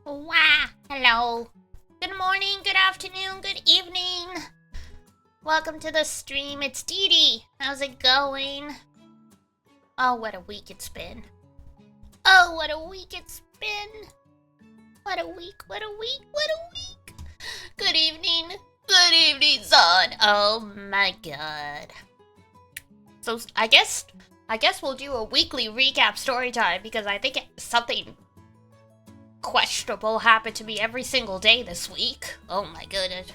Wah! Hello. Good morning, good afternoon, good evening. Welcome to the stream. It's Dee Dee. How's it going? Oh, what a week it's been. Oh, what a week it's been. What a week, what a week, what a week. Good evening. Good evening, son. Oh my god. So, I guess we'll do a weekly recap story time because I think something questionable happened to me every single day this week. Oh my goodness.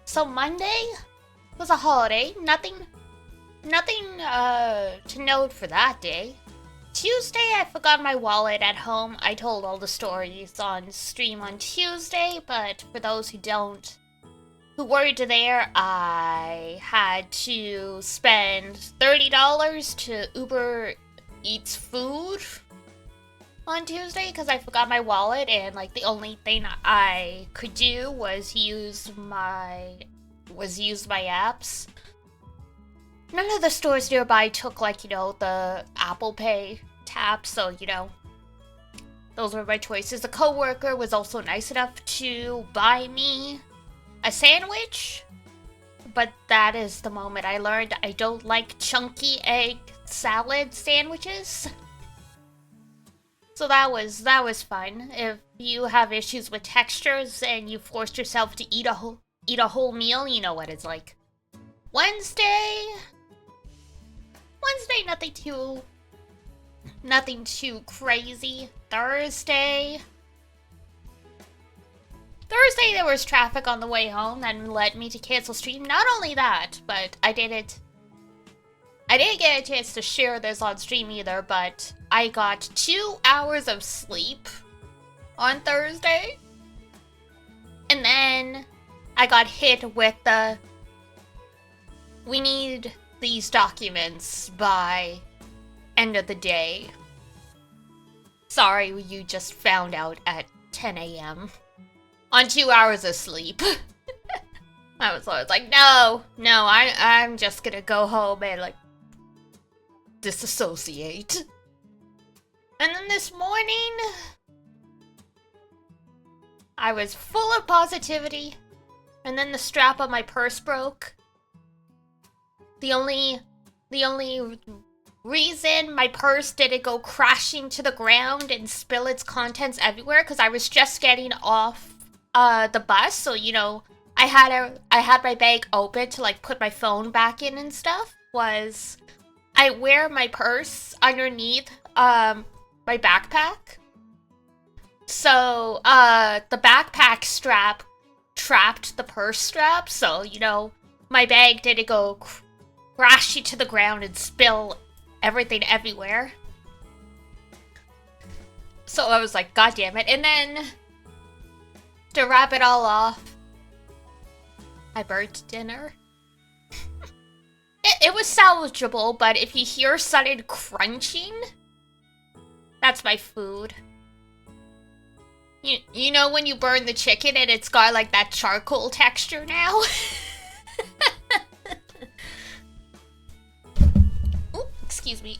So Monday was a holiday. Nothing to note for that day. Tuesday, I forgot my wallet at home. I told all the stories on stream on Tuesday, but for those who weren't there, I had to spend $30 to Uber Eats food on Tuesday because I forgot my wallet, and like the only thing I could do was use my apps. None of the stores nearby took the Apple Pay tap, so those were my choices. The coworker was also nice enough to buy me a sandwich, but that is the moment I learned I don't like chunky egg salad sandwiches. So that was fun. If you have issues with textures and you forced yourself to eat a whole meal, you know what it's like. Wednesday, nothing too crazy. Thursday, there was traffic on the way home that led me to cancel stream. Not only that, but I didn't get a chance to share this on stream either, but I got 2 hours of sleep on Thursday. And then I got hit with we need these documents by end of the day. Sorry, you just found out at 10 a.m. on 2 hours of sleep. I was like, no, I'm just gonna go home and disassociate. And then this morning, I was full of positivity, and then the strap on my purse broke. The only reason my purse didn't go crashing to the ground and spill its contents everywhere, because I was just getting off the bus, so I had my bag open to put my phone back in and stuff, was I wear my purse underneath my backpack. So the backpack strap trapped the purse strap, so my bag didn't go crashing to the ground and spill everything everywhere. So I was like, God damn it. And then to wrap it all off, I burnt dinner. It was salvageable, but if you hear sudden crunching, that's my food. You know when you burn the chicken and it's got that charcoal texture now? Ooh, excuse me.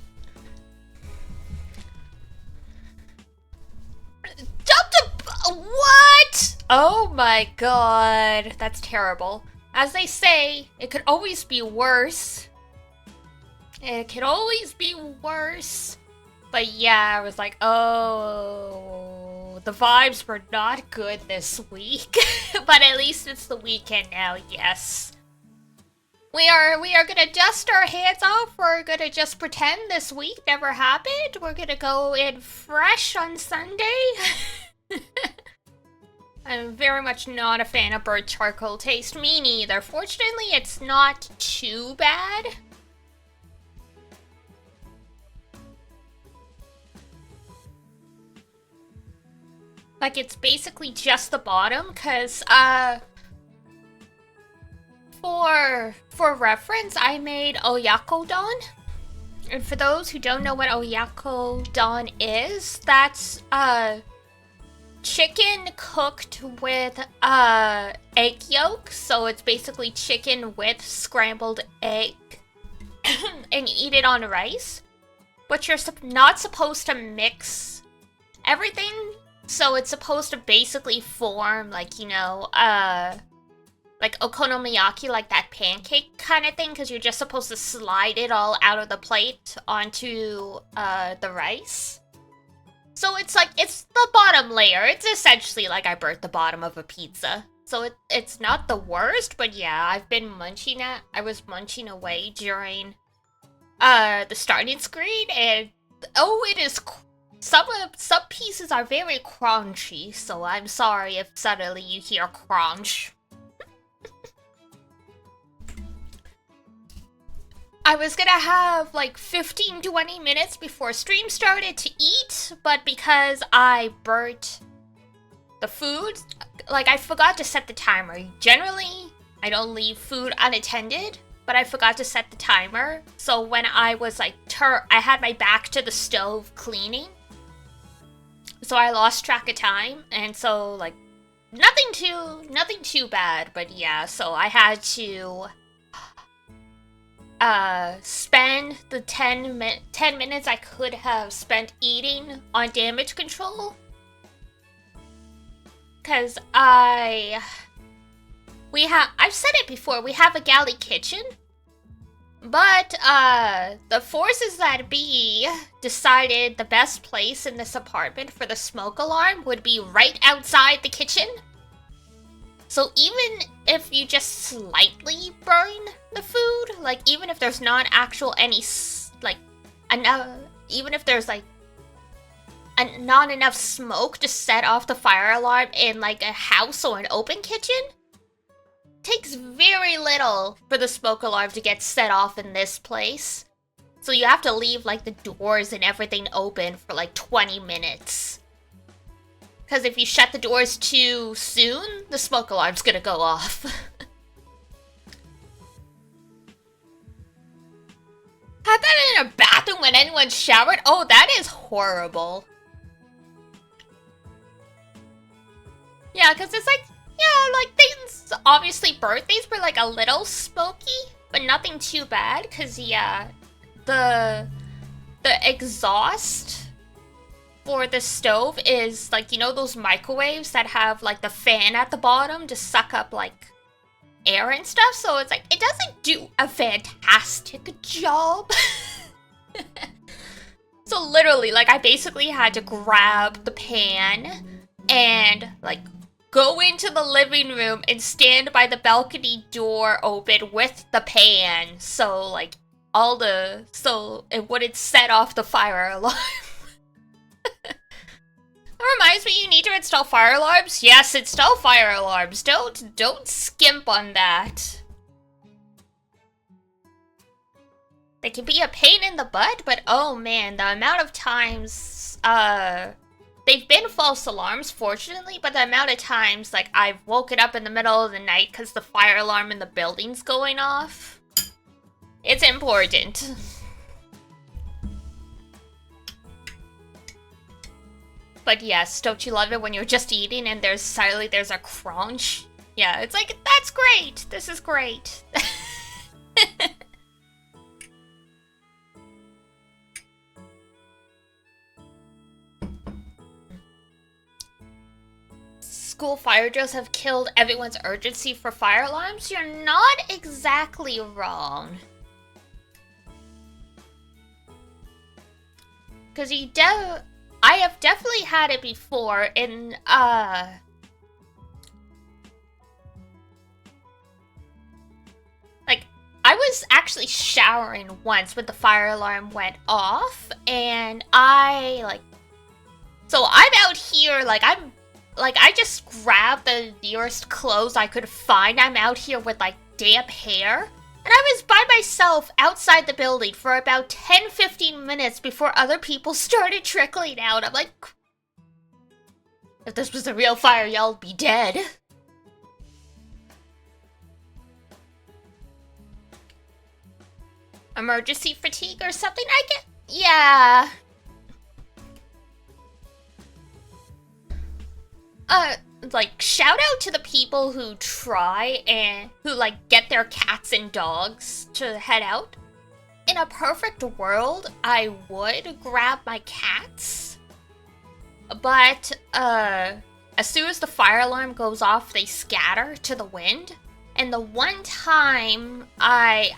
What? Oh my god, that's terrible. As they say, it could always be worse. It could always be worse. But yeah, I was like, oh, the vibes were not good this week. But at least it's the weekend now, yes. We are gonna dust our hands off. We're gonna just pretend this week never happened. We're gonna go in fresh on Sunday. I'm very much not a fan of burnt charcoal taste. Me neither. Fortunately, it's not too bad. It's basically just the bottom, because, for reference, I made oyakodon. And for those who don't know what oyakodon is, that's, chicken cooked with egg yolk, so it's basically chicken with scrambled egg, and you eat it on rice. But you're not supposed to mix everything So it's supposed to basically form like, like okonomiyaki, like that pancake kind of thing, because you're just supposed to slide it all out of the plate onto the rice. So it's like, it's the bottom layer. It's essentially like I burnt the bottom of a pizza. So it's not the worst, but yeah, I was munching away during the starting screen, and oh, it is, some pieces are very crunchy, so I'm sorry if suddenly you hear crunch. I was gonna have like 15-20 minutes before stream started to eat, but because I burnt the food, like I forgot to set the timer. Generally, I don't leave food unattended, but I forgot to set the timer. So when I was like, I had my back to the stove cleaning, so I lost track of time, and so like nothing too bad, but yeah, so I had to spend the 10 minutes I could have spent eating on damage control. Cause I've said it before, we have a galley kitchen, but the forces that be decided the best place in this apartment for the smoke alarm would be right outside the kitchen. So even if you just slightly burn the food, like even if there's not actual any, like, even if there's like not enough smoke to set off the fire alarm in like a house or an open kitchen, takes very little for the smoke alarm to get set off in this place. So you have to leave like the doors and everything open for like 20 minutes. Because if you shut the doors too soon, the smoke alarm's gonna go off. Had that in a bathroom when anyone showered? Oh, that is horrible. Yeah, because it's like, yeah, like things, obviously birthdays were like a little smoky, but nothing too bad, because yeah, the exhaust for the stove is like, you know those microwaves that have like the fan at the bottom to suck up like air and stuff, so it's like, it doesn't do a fantastic job. So literally, like, I basically had to grab the pan and like go into the living room and stand by the balcony door open with the pan, so like so it wouldn't set off the fire alarm. That reminds me, you need to install fire alarms? Yes, install fire alarms. Don't skimp on that. They can be a pain in the butt, but oh man, the amount of times, they've been false alarms, fortunately, but the amount of times, like, I've woken up in the middle of the night because the fire alarm in the building's going off. It's important. But yes, don't you love it when you're just eating and there's a crunch? Yeah, it's like, that's great! This is great! School fire drills have killed everyone's urgency for fire alarms? You're not exactly wrong. Because I have definitely had it before in, like, I was actually showering once when the fire alarm went off, and so I'm out here, I just grabbed the nearest clothes I could find. I'm out here with, like, damp hair. And I was by myself outside the building for about 10-15 minutes before other people started trickling out. I'm like, if this was a real fire, y'all would be dead. Emergency fatigue or something? Yeah. Like, shout out to the people who try and who, like, get their cats and dogs to head out. In a perfect world, I would grab my cats But, as soon as the fire alarm goes off, they scatter to the wind. And the one time I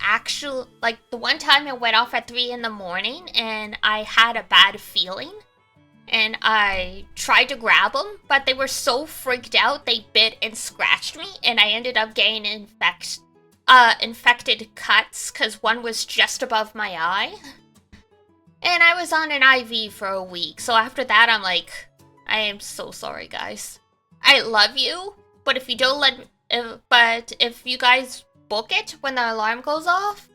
went off at 3 in the morning and I had a bad feeling. And I tried to grab them, but they were so freaked out, they bit and scratched me. And I ended up getting infected cuts because one was just above my eye. And I was on an IV for a week. So after that, I'm like, I am so sorry, guys. I love you, but if you don't if you guys book it when the alarm goes off,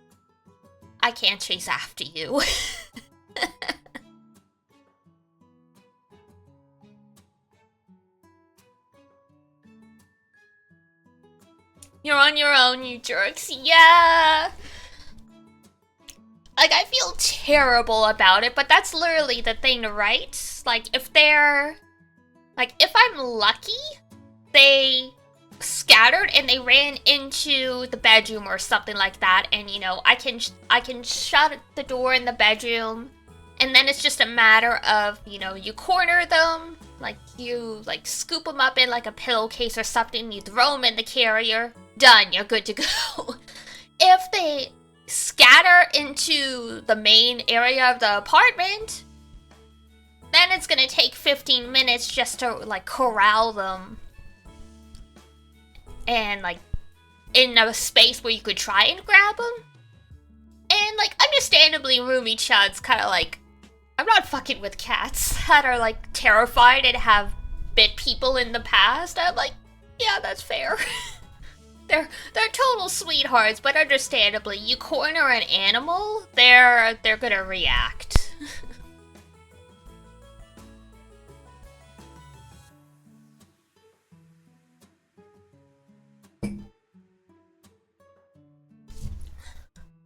I can't chase after you. You're on your own, you jerks. Yeah. Like, I feel terrible about it, but that's literally the thing to write. Like, if I'm lucky, they scattered and they ran into the bedroom or something like that, and I can shut the door in the bedroom, and then it's just a matter of you corner them, like you scoop them up in like a pillowcase or something, you throw them in the carrier, done, you're good to go. If they scatter into the main area of the apartment, then it's gonna take 15 minutes just to corral them and in a space where you could try and grab them. And understandably, Rumi Chud's kind of I'm not fucking with cats that are terrified and have bit people in the past. I'm like, yeah, that's fair. They're total sweethearts, but understandably, you corner an animal, they're gonna react.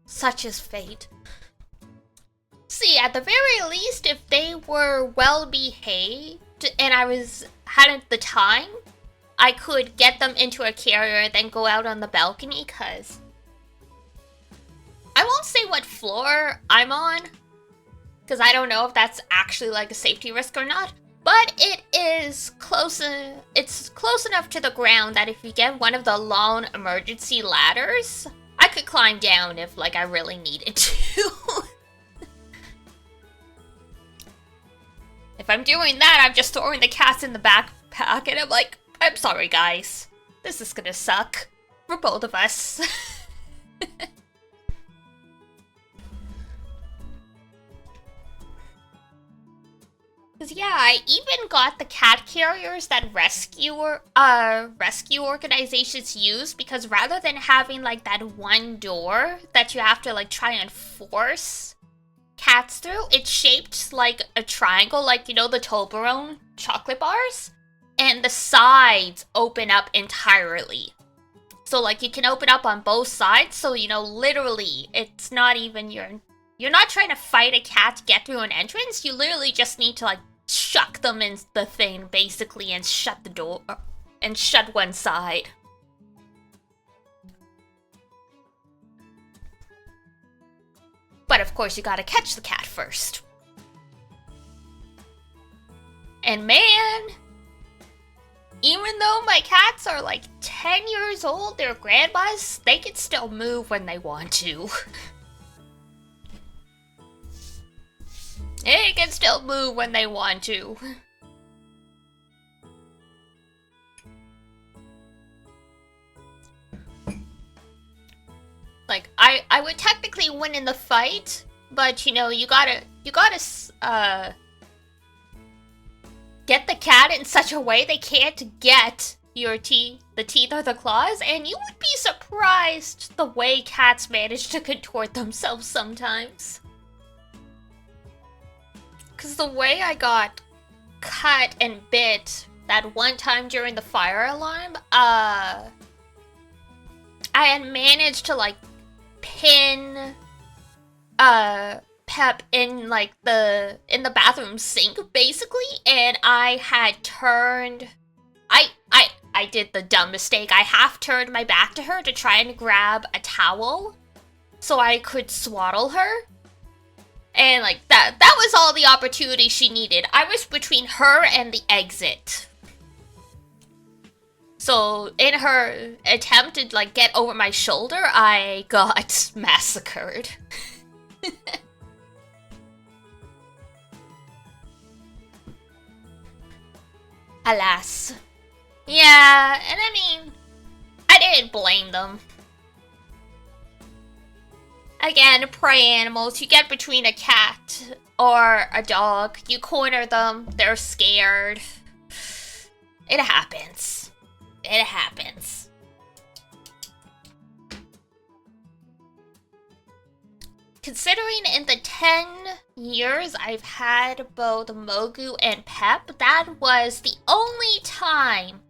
Such is fate. See, at the very least, if they were well behaved and I had the time, I could get them into a carrier and then go out on the balcony, because I won't say what floor I'm on, because I don't know if that's actually a safety risk or not, but it's close enough to the ground that if you get one of the long emergency ladders, I could climb down if I really needed to. If I'm doing that, I'm just throwing the cats in the backpack and I'm like, I'm sorry, guys. This is gonna suck. For both of us. Cause yeah, I even got the cat carriers that rescue organizations use, because rather than having that one door that you have to try and force cats through, it's shaped like a triangle, the Toblerone chocolate bars. And the sides open up entirely. So, you can open up on both sides. So, literally, it's not even you're not trying to fight a cat to get through an entrance. You literally just need to, chuck them in the thing, basically, and shut the door. And shut one side. But, of course, you gotta catch the cat first. And, man, even though my cats are 10 years old, they're grandmas, they can still move when they want to. They can still move when they want to. I would technically win in the fight, but you gotta get the cat in such a way they can't get the teeth or the claws, and you would be surprised the way cats manage to contort themselves sometimes. Because the way I got cut and bit that one time during the fire alarm, I had managed to pin Pep in the bathroom sink, basically, and I had turned I did the dumb mistake. I half turned my back to her to try and grab a towel so I could swaddle her. And like that was all the opportunity she needed. I was between her and the exit. So in her attempt to like get over my shoulder, I got massacred. Alas. Yeah, and I mean, I didn't blame them. Again, prey animals, you get between a cat or a dog, you corner them, they're scared. It happens. It happens. Considering in the 10 years I've had both Mogu and Pep, that was the only time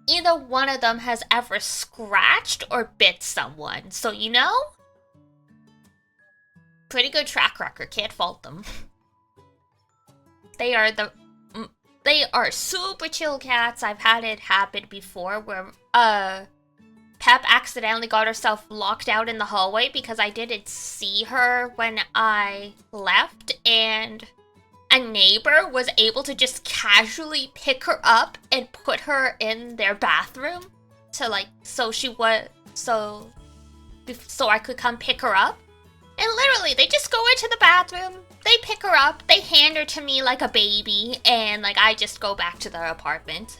either one of them has ever scratched or bit someone. So, you know? Pretty good track record, can't fault them. They are super chill cats. I've had it happen before where Pep accidentally got herself locked out in the hallway because I didn't see her when I left, and a neighbor was able to just casually pick her up and put her in their bathroom to like so I could come pick her up. And literally, they just go into the bathroom, they pick her up, they hand her to me like a baby, and like I just go back to the apartment.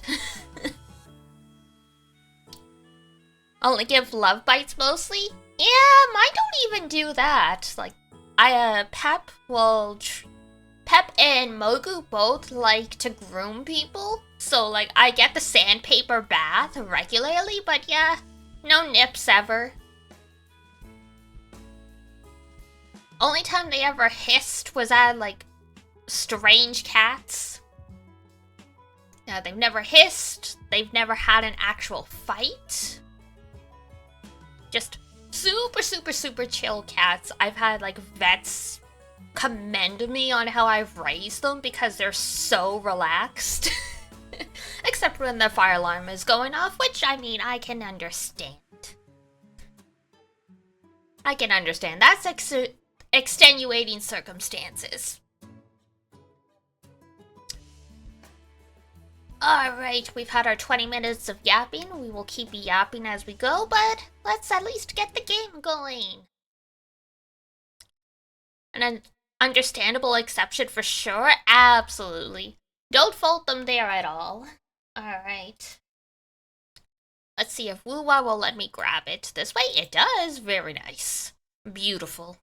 Only give love bites mostly? Yeah, mine don't even do that. Like, Pep and Mogu both like to groom people. So like, I get the sandpaper bath regularly, but yeah, no nips ever. Only time they ever hissed was at, like, strange cats. Yeah, they've never hissed. They've never had an actual fight. Just super, super, super chill cats. I've had, like, vets commend me on how I've raised them because they're so relaxed. Except when the fire alarm is going off, which, I mean, I can understand. That's extenuating circumstances. Alright, we've had our 20 minutes of yapping. We will keep yapping as we go, but let's at least get the game going. An understandable exception for sure, absolutely. Don't fault them there at all. Alright. Let's see if Woo-Wah will let me grab it. This way, it does. Very nice. Beautiful.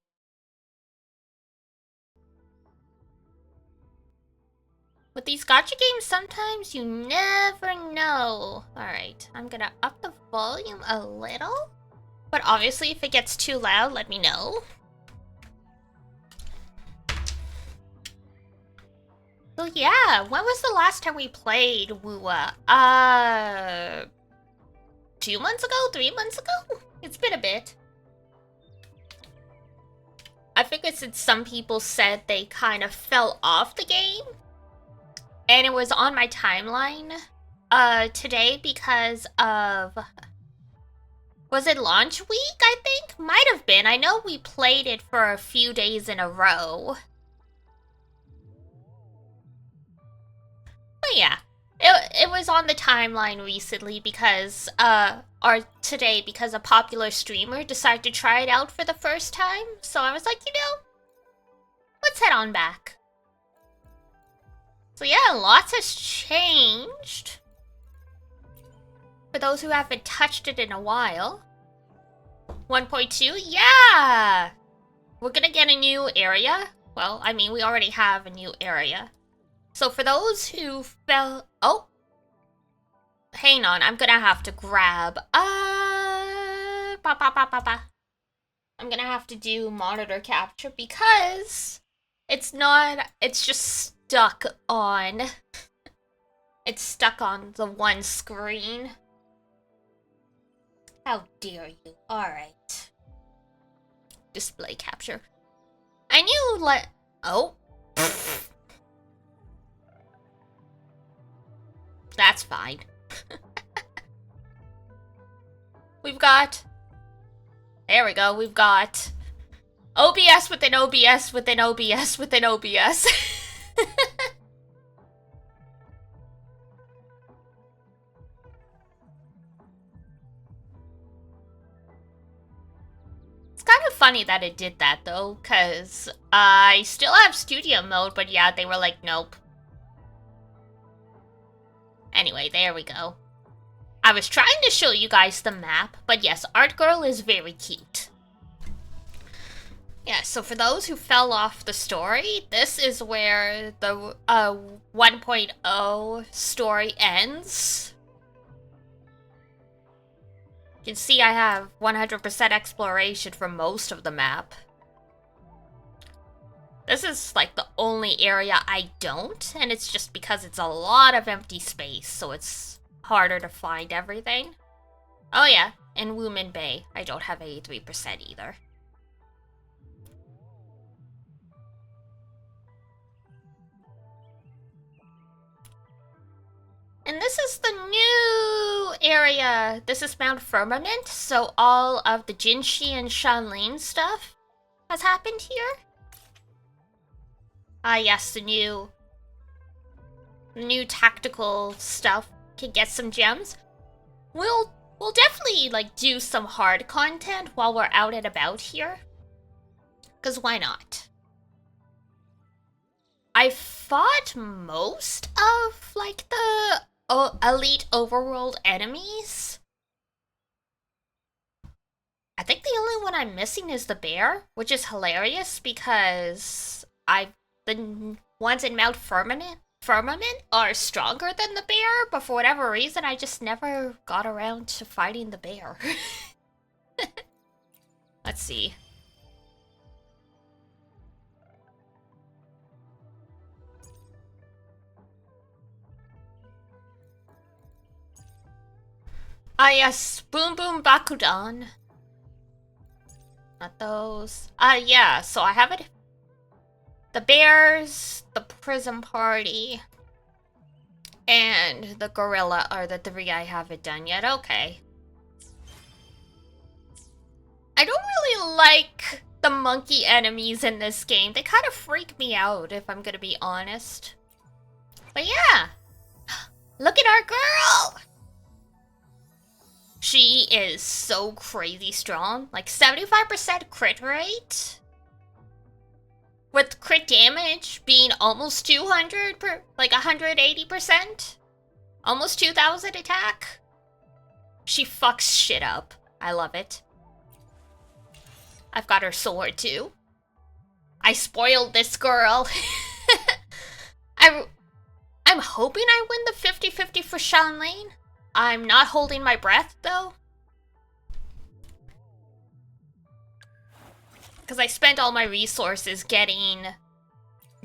With these gacha games, sometimes you never know. Alright, I'm gonna up the volume a little. But obviously, if it gets too loud, let me know. So yeah, when was the last time we played Woo-Wah? 2 months ago? 3 months ago? It's been a bit. I figured since some people said they kind of fell off the game, and it was on my timeline today because of... Was it launch week, I think? Might have been. I know we played it for a few days in a row. But yeah, it was on the timeline recently because, or today because a popular streamer decided to try it out for the first time. So I was like, you know, let's head on back. So yeah, lots has changed. For those who haven't touched it in a while. 1.2, yeah! We're gonna get a new area. Well, I mean, we already have a new area. So for those who fell... Oh! Hang on, I'm gonna have to grab... I'm gonna have to do monitor capture because it's not... It's just stuck on... It's stuck on the one screen. How dare you? Alright. Display capture. I knew Oh. That's fine. We've got... There we go, we've got OBS within OBS within OBS within OBS. It's kind of funny that it did that though, because I still have studio mode, but yeah, they were like, nope. Anyway, there we go. I was trying to show you guys the map, but yes, Art Girl is very cute. Yeah, so for those who fell off the story, this is where the 1.0 story ends. You can see I have 100% exploration for most of the map. This is like the only area I don't, and it's just because it's a lot of empty space, so it's harder to find everything. Oh yeah, in Woomin Bay, I don't have 83% either. And this is the new area. This is Mount Firmament, so all of the Jinshi and Shanlin stuff has happened here. Ah yes, the new tactical stuff can get some gems. We'll definitely like do some hard content while we're out and about here. 'Cause why not? I fought most of like the elite overworld enemies. I think the only one I'm missing is the bear, which is hilarious because the ones in Mount Firmament are stronger than the bear, but for whatever reason I just never got around to fighting the bear. Let's see. Ah yes, Boom Boom Bakudan. Not those. Yeah, so I have it. The bears, the prison party, and the gorilla are the three I haven't done yet. Okay. I don't really like the monkey enemies in this game. They kind of freak me out, if I'm gonna be honest. But yeah. Look at our girl! She is so crazy strong. Like 75% crit rate. With crit damage being almost 200 like 180%. Almost 2,000 attack. She fucks shit up. I love it. I've got her sword too. I spoiled this girl. I'm hoping I win the 50-50 for Shanlane. I'm not holding my breath though. Because I spent all my resources getting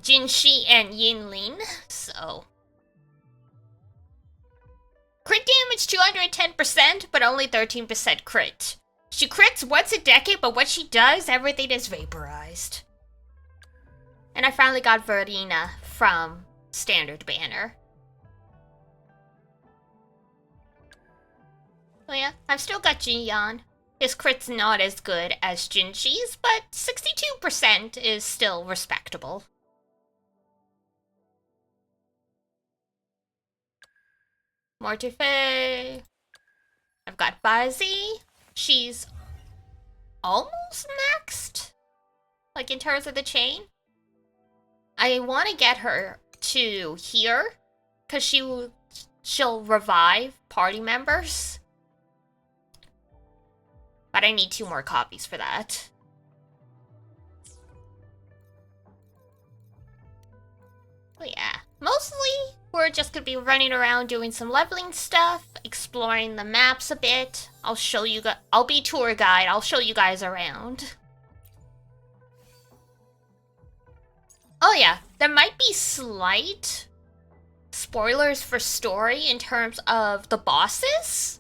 Jinshi and Yinlin, so. Crit damage 210%, but only 13% crit. She crits once a decade, but what she does, everything is vaporized. And I finally got Verena from Standard Banner. Oh yeah, I've still got Jinyan. His crit's not as good as Jinshi's, but 62% is still respectable. Mortife. I've got Bazi. She's almost maxed, like in terms of the chain. I want to get her to here, because she'll revive party members. But I need 2 more copies for that. But yeah, mostly we're just gonna be running around doing some leveling stuff, exploring the maps a bit. I'll show you guys. I'll be tour guide. I'll show you guys around. Oh yeah, there might be slight spoilers for story in terms of the bosses.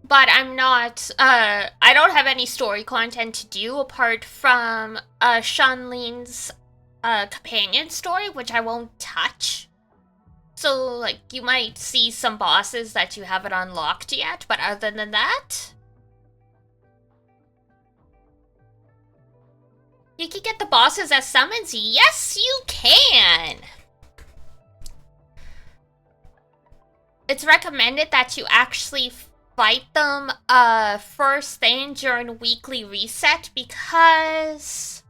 But I'm not, I don't have any story content to do apart from Shanlin's companion story, which I won't touch. So, like, you might see some bosses that you haven't unlocked yet, but other than that, You can get the bosses as summons? Yes, you can! It's recommended that you actually fight them first thing during weekly reset because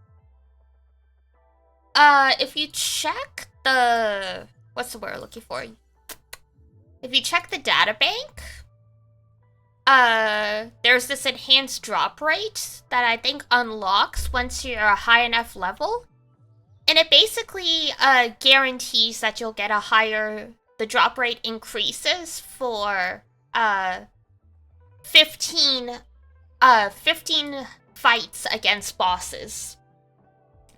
if you check the what's the word I'm looking for? If you check the data bank, there's this enhanced drop rate that I think unlocks once you're a high enough level. And it basically guarantees that you'll get a higher, the drop rate increases for 15 fights against bosses.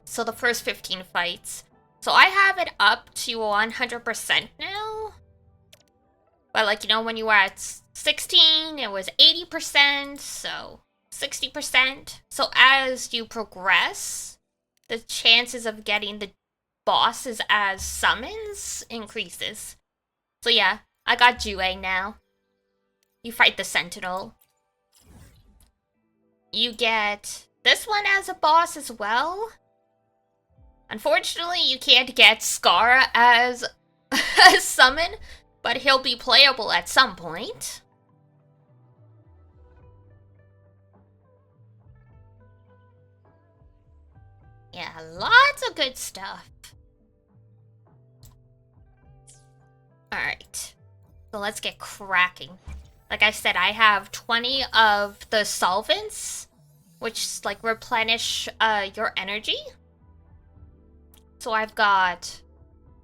So the first 15 fights. So I have it up to 100% now. But like, you know, when you were at 16, it was 80%, so 60%. So as you progress, the chances of getting the bosses as summons increases. So yeah, I got Jue now. You fight the Sentinel. You get this one as a boss as well. Unfortunately, you can't get Scar as a summon, but he'll be playable at some point. Yeah, lots of good stuff. Alright. So let's get cracking. Like I said, I have 20 of the solvents, which like replenish your energy. So I've got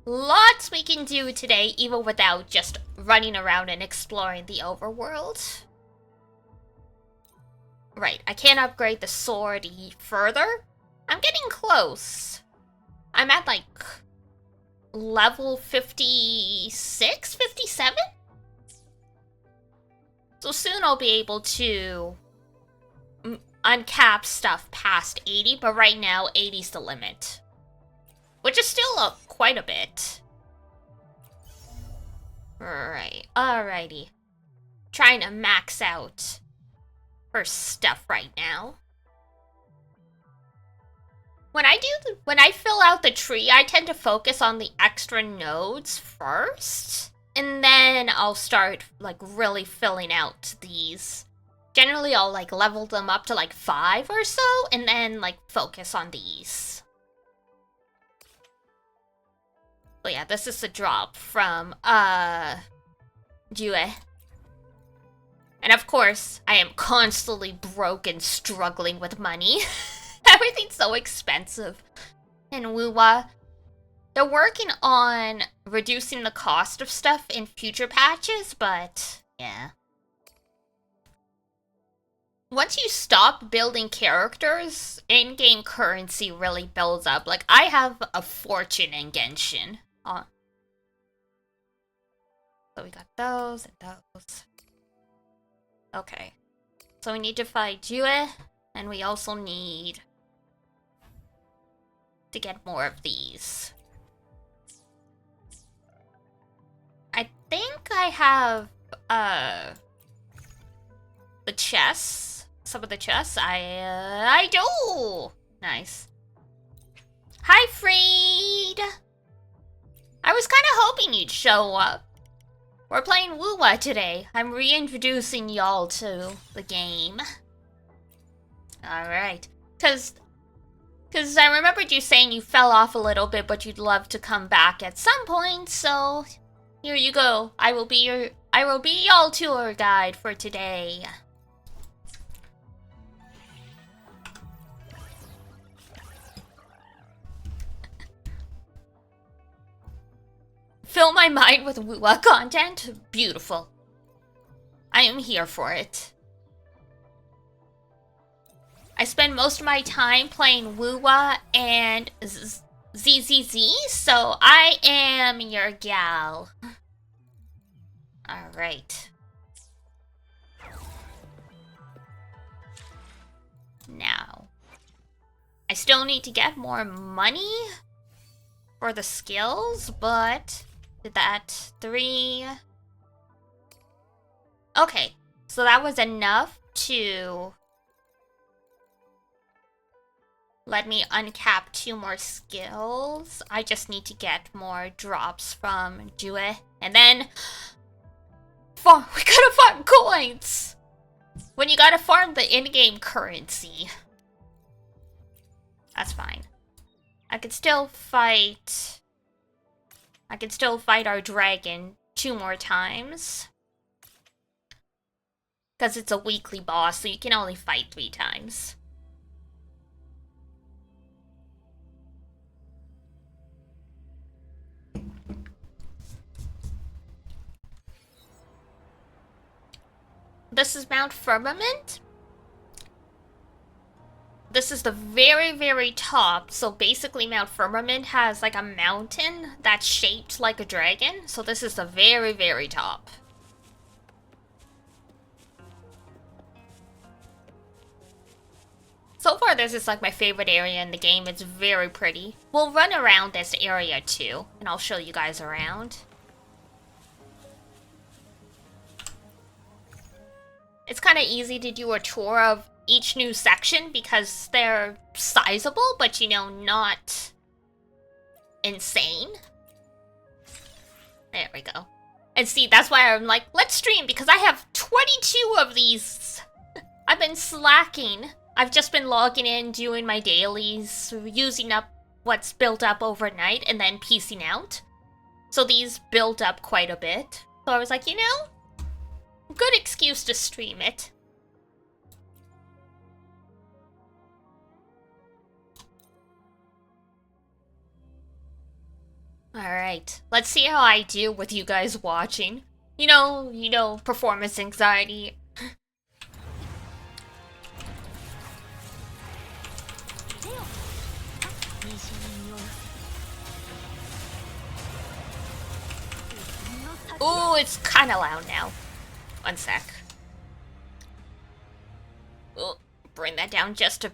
lots we can do today, even without just running around and exploring the overworld. Right, I can't upgrade the sword further. I'm getting close. I'm at like level 56, 57? So soon I'll be able to uncap stuff past 80, but right now 80's the limit. Which is still quite a bit. Right, alrighty. Trying to max out her stuff right now. When I fill out the tree, I tend to focus on the extra nodes first, and then I'll start like really filling out these. Generally, I'll like level them up to like 5 or so, and then like focus on these. So yeah, this is the drop from Jue. And of course, I am constantly broke and struggling with money. Everything's so expensive in Wuwa. They're working on reducing the cost of stuff in future patches, but yeah. Once you stop building characters, in-game currency really builds up. Like, I have a fortune in Genshin. So we got those and those. Okay. So we need to fight Jue, and we also need to get more of these. I think I have the chests. Some of the chests. I do. Nice. Hi, Freed. I was kind of hoping you'd show up. We're playing Wuwa today. I'm reintroducing y'all to the game. Alright. Cause I remembered you saying you fell off a little bit, but you'd love to come back at some point, so here you go. I will be y'all tour guide for today. Fill my mind with Wuwa content? Beautiful. I am here for it. I spend most of my time playing Wuwa and ZZZ, so I am your gal. Alright. Now, I still need to get more money for the skills, but did that 3. Okay, so that was enough to Let me uncap 2 more skills. I just need to get more drops from Jue. And then... we gotta farm coins! When you gotta farm the in-game currency. That's fine. I can still fight our dragon 2 more times. Because it's a weekly boss, so you can only fight 3 times. This is Mount Firmament. This is the very, very top. So basically Mount Firmament has like a mountain that's shaped like a dragon. So this is the very, very top. So far this is like my favorite area in the game. It's very pretty. We'll run around this area too, and I'll show you guys around. It's kind of easy to do a tour of each new section because they're sizable, but you know, not insane. There we go. And see, that's why I'm like, let's stream, because I have 22 of these. I've been slacking. I've just been logging in, doing my dailies, using up what's built up overnight, and then piecing out. So these built up quite a bit. So I was like, you know, good excuse to stream it. Alright, let's see how I do with you guys watching. You know, performance anxiety. Ooh, it's kind of loud now. One sec. Ooh, bring that down just a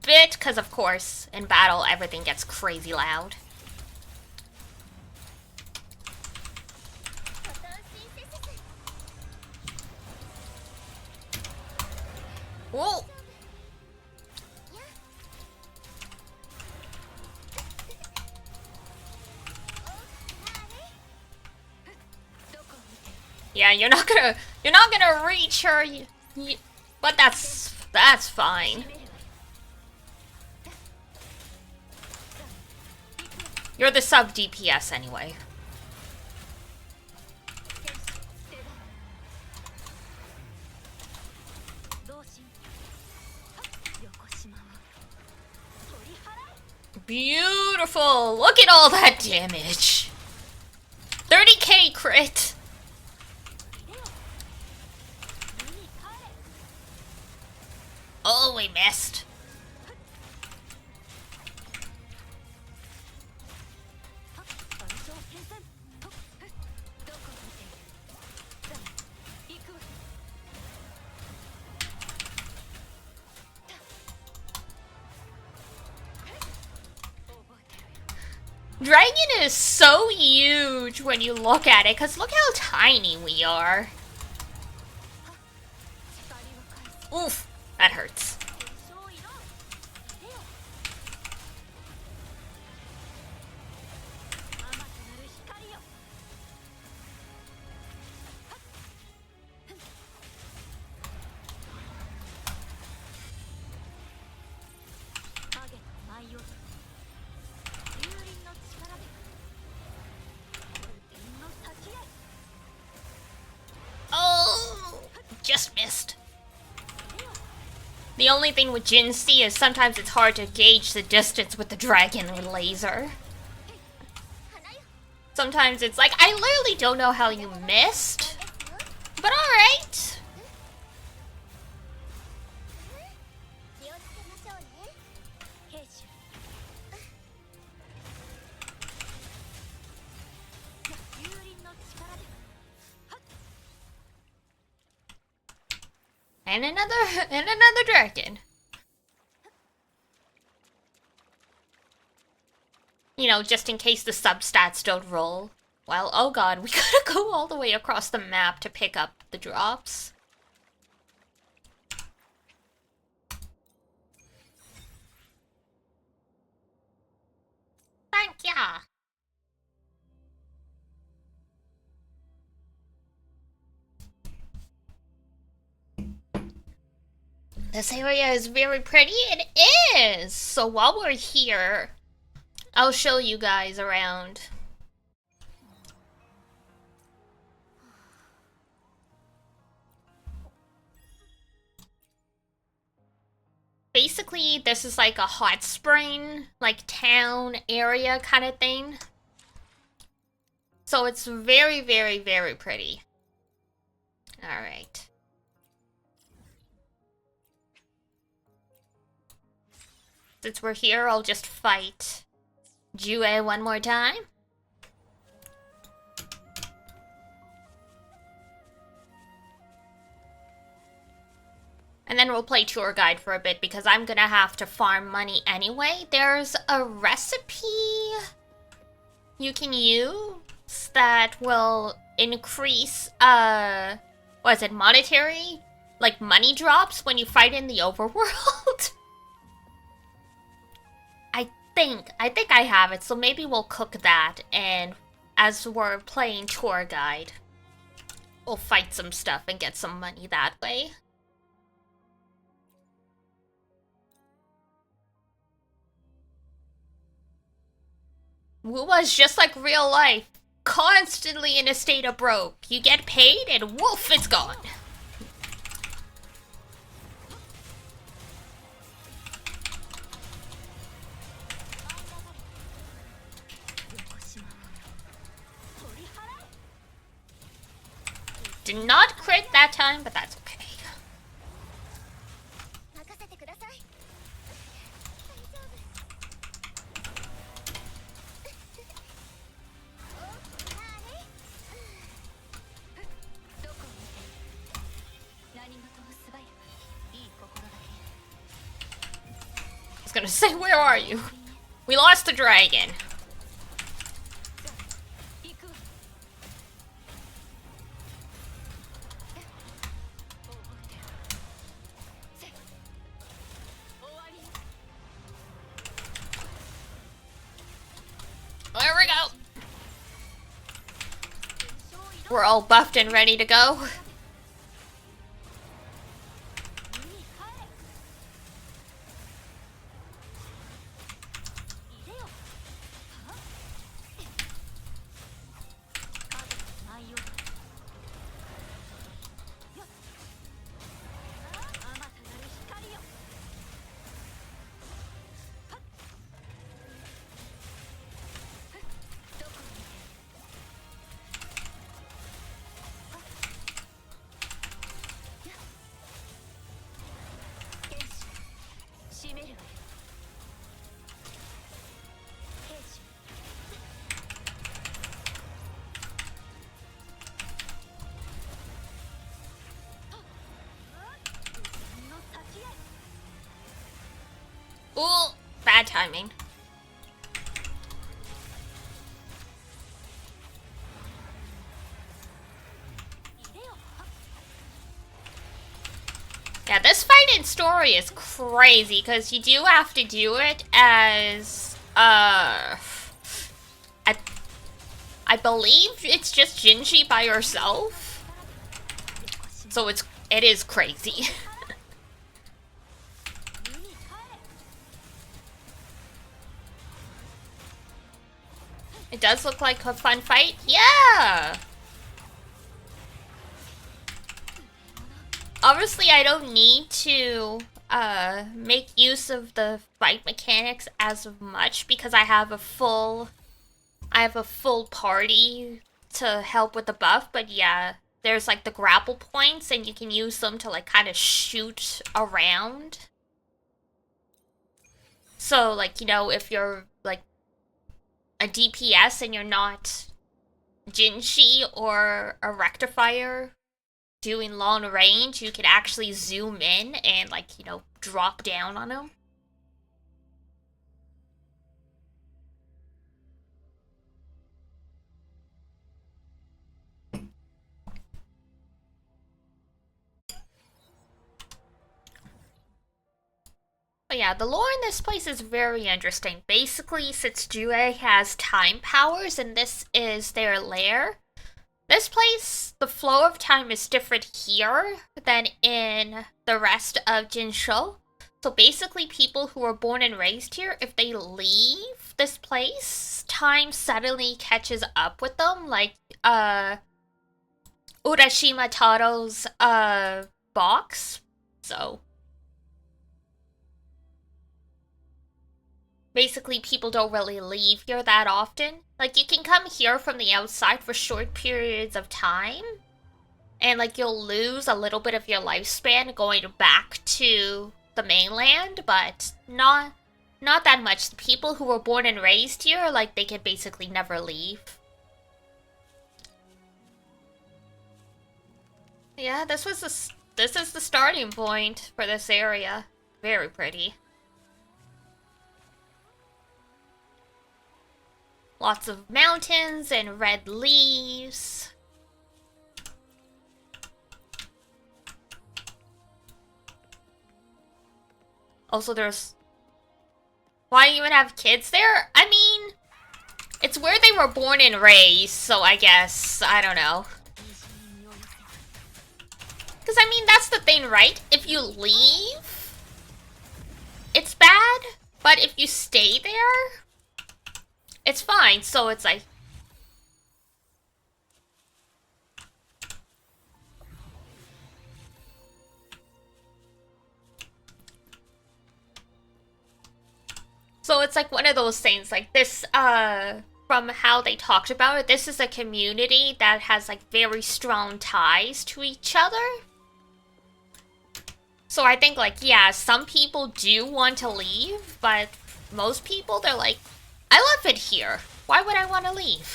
bit, because of course, in battle, everything gets crazy loud. Whoa! Yeah, you're not gonna reach her, but that's fine. You're the sub DPS anyway. Beautiful! Look at all that damage! 30k crit! Oh, we missed. Dragon is so huge when you look at it, because look how tiny we are. Oof, that hurts. Oh, just missed. The only thing with Jin C is sometimes it's hard to gauge the distance with the dragon laser. Sometimes it's like, I literally don't know how you missed. But alright. And another dragon. You know, just in case the substats don't roll. Well, oh god, we gotta go all the way across the map to pick up the drops. thank ya. This area is very pretty. It is! So while we're here, I'll show you guys around. Basically, this is like a hot spring, like town area kind of thing. So it's very, very, very pretty. Alright. Since we're here, I'll just fight Jue one more time. And then we'll play tour guide for a bit because I'm gonna have to farm money anyway. There's a recipe you can use that will increase, what is it, monetary? Like money drops when you fight in the overworld? I think I have it, so maybe we'll cook that, and as we're playing tour guide, we'll fight some stuff and get some money that way. Wuwa's just like real life, constantly in a state of broke. You get paid and woof, it's gone. Did not crit that time, but that's okay. I was gonna say, where are you? We lost the dragon. There we go. We're all buffed and ready to go. Ooh, bad timing. Yeah, this fight in story is crazy, because you do have to do it as, I believe it's just Jinji by yourself. So it is crazy. It does look like a fun fight. Yeah! Obviously, I don't need to make use of the fight mechanics as much because I have a full party to help with the buff, but yeah, there's like the grapple points and you can use them to like kind of shoot around. So like, you know, if you're like a DPS and you're not Jinshi or a Rectifier doing long range, you can actually zoom in and like, you know, drop down on them. But yeah, the lore in this place is very interesting. Basically, since Jue has time powers and this is their lair, this place, the flow of time is different here than in the rest of Jinsho. So basically, people who were born and raised here, if they leave this place, time suddenly catches up with them, like, Urashima Taro's, box. So basically, people don't really leave here that often. Like, you can come here from the outside for short periods of time, and like you'll lose a little bit of your lifespan going back to the mainland, but not that much. The people who were born and raised here, like, they can basically never leave. Yeah, this is the starting point for this area. Very pretty. Lots of mountains and red leaves. Also, there's... Why even have kids there? I mean, it's where they were born and raised, so I guess, I don't know. Because, I mean, that's the thing, right? If you leave, it's bad, but if you stay there, it's fine. So it's like... So it's like one of those things, like this, from how they talked about it, this is a community that has like very strong ties to each other. So I think, like, yeah, some people do want to leave, but most people, they're like, I love it here. Why would I want to leave?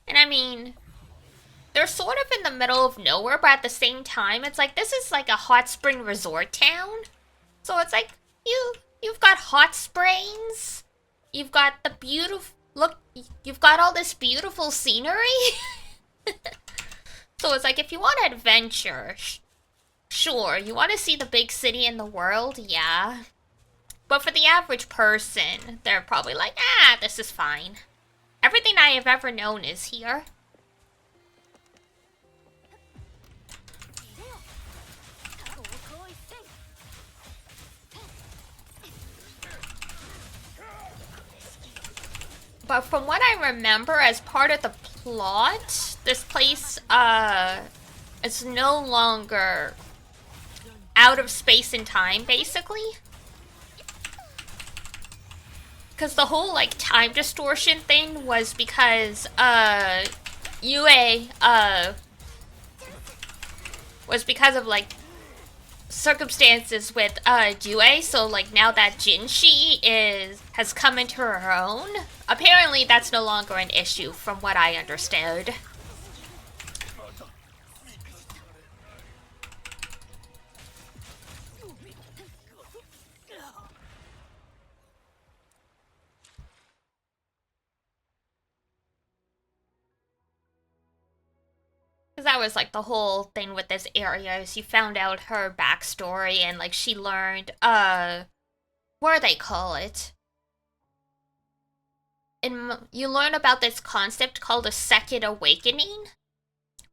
And I mean, they're sort of in the middle of nowhere, but at the same time, it's like, this is like a hot spring resort town. So it's like, you've got hot springs, you've got the beautiful... Look, you've got all this beautiful scenery. So it's like, if you want adventure, sure. You want to see the big city in the world? Yeah. But for the average person, they're probably like, ah, this is fine. Everything I have ever known is here. But from what I remember, as part of the plot, this place, is no longer out of space and time, basically. Because the whole, like, time distortion thing was because, Yue, was because of, like, circumstances with Due, so like now that Jinshi has come into her own, apparently that's no longer an issue from what I understood. Because that was like the whole thing with this area, is you found out her backstory and like she learned what do they call it? And you learn about this concept called a second awakening.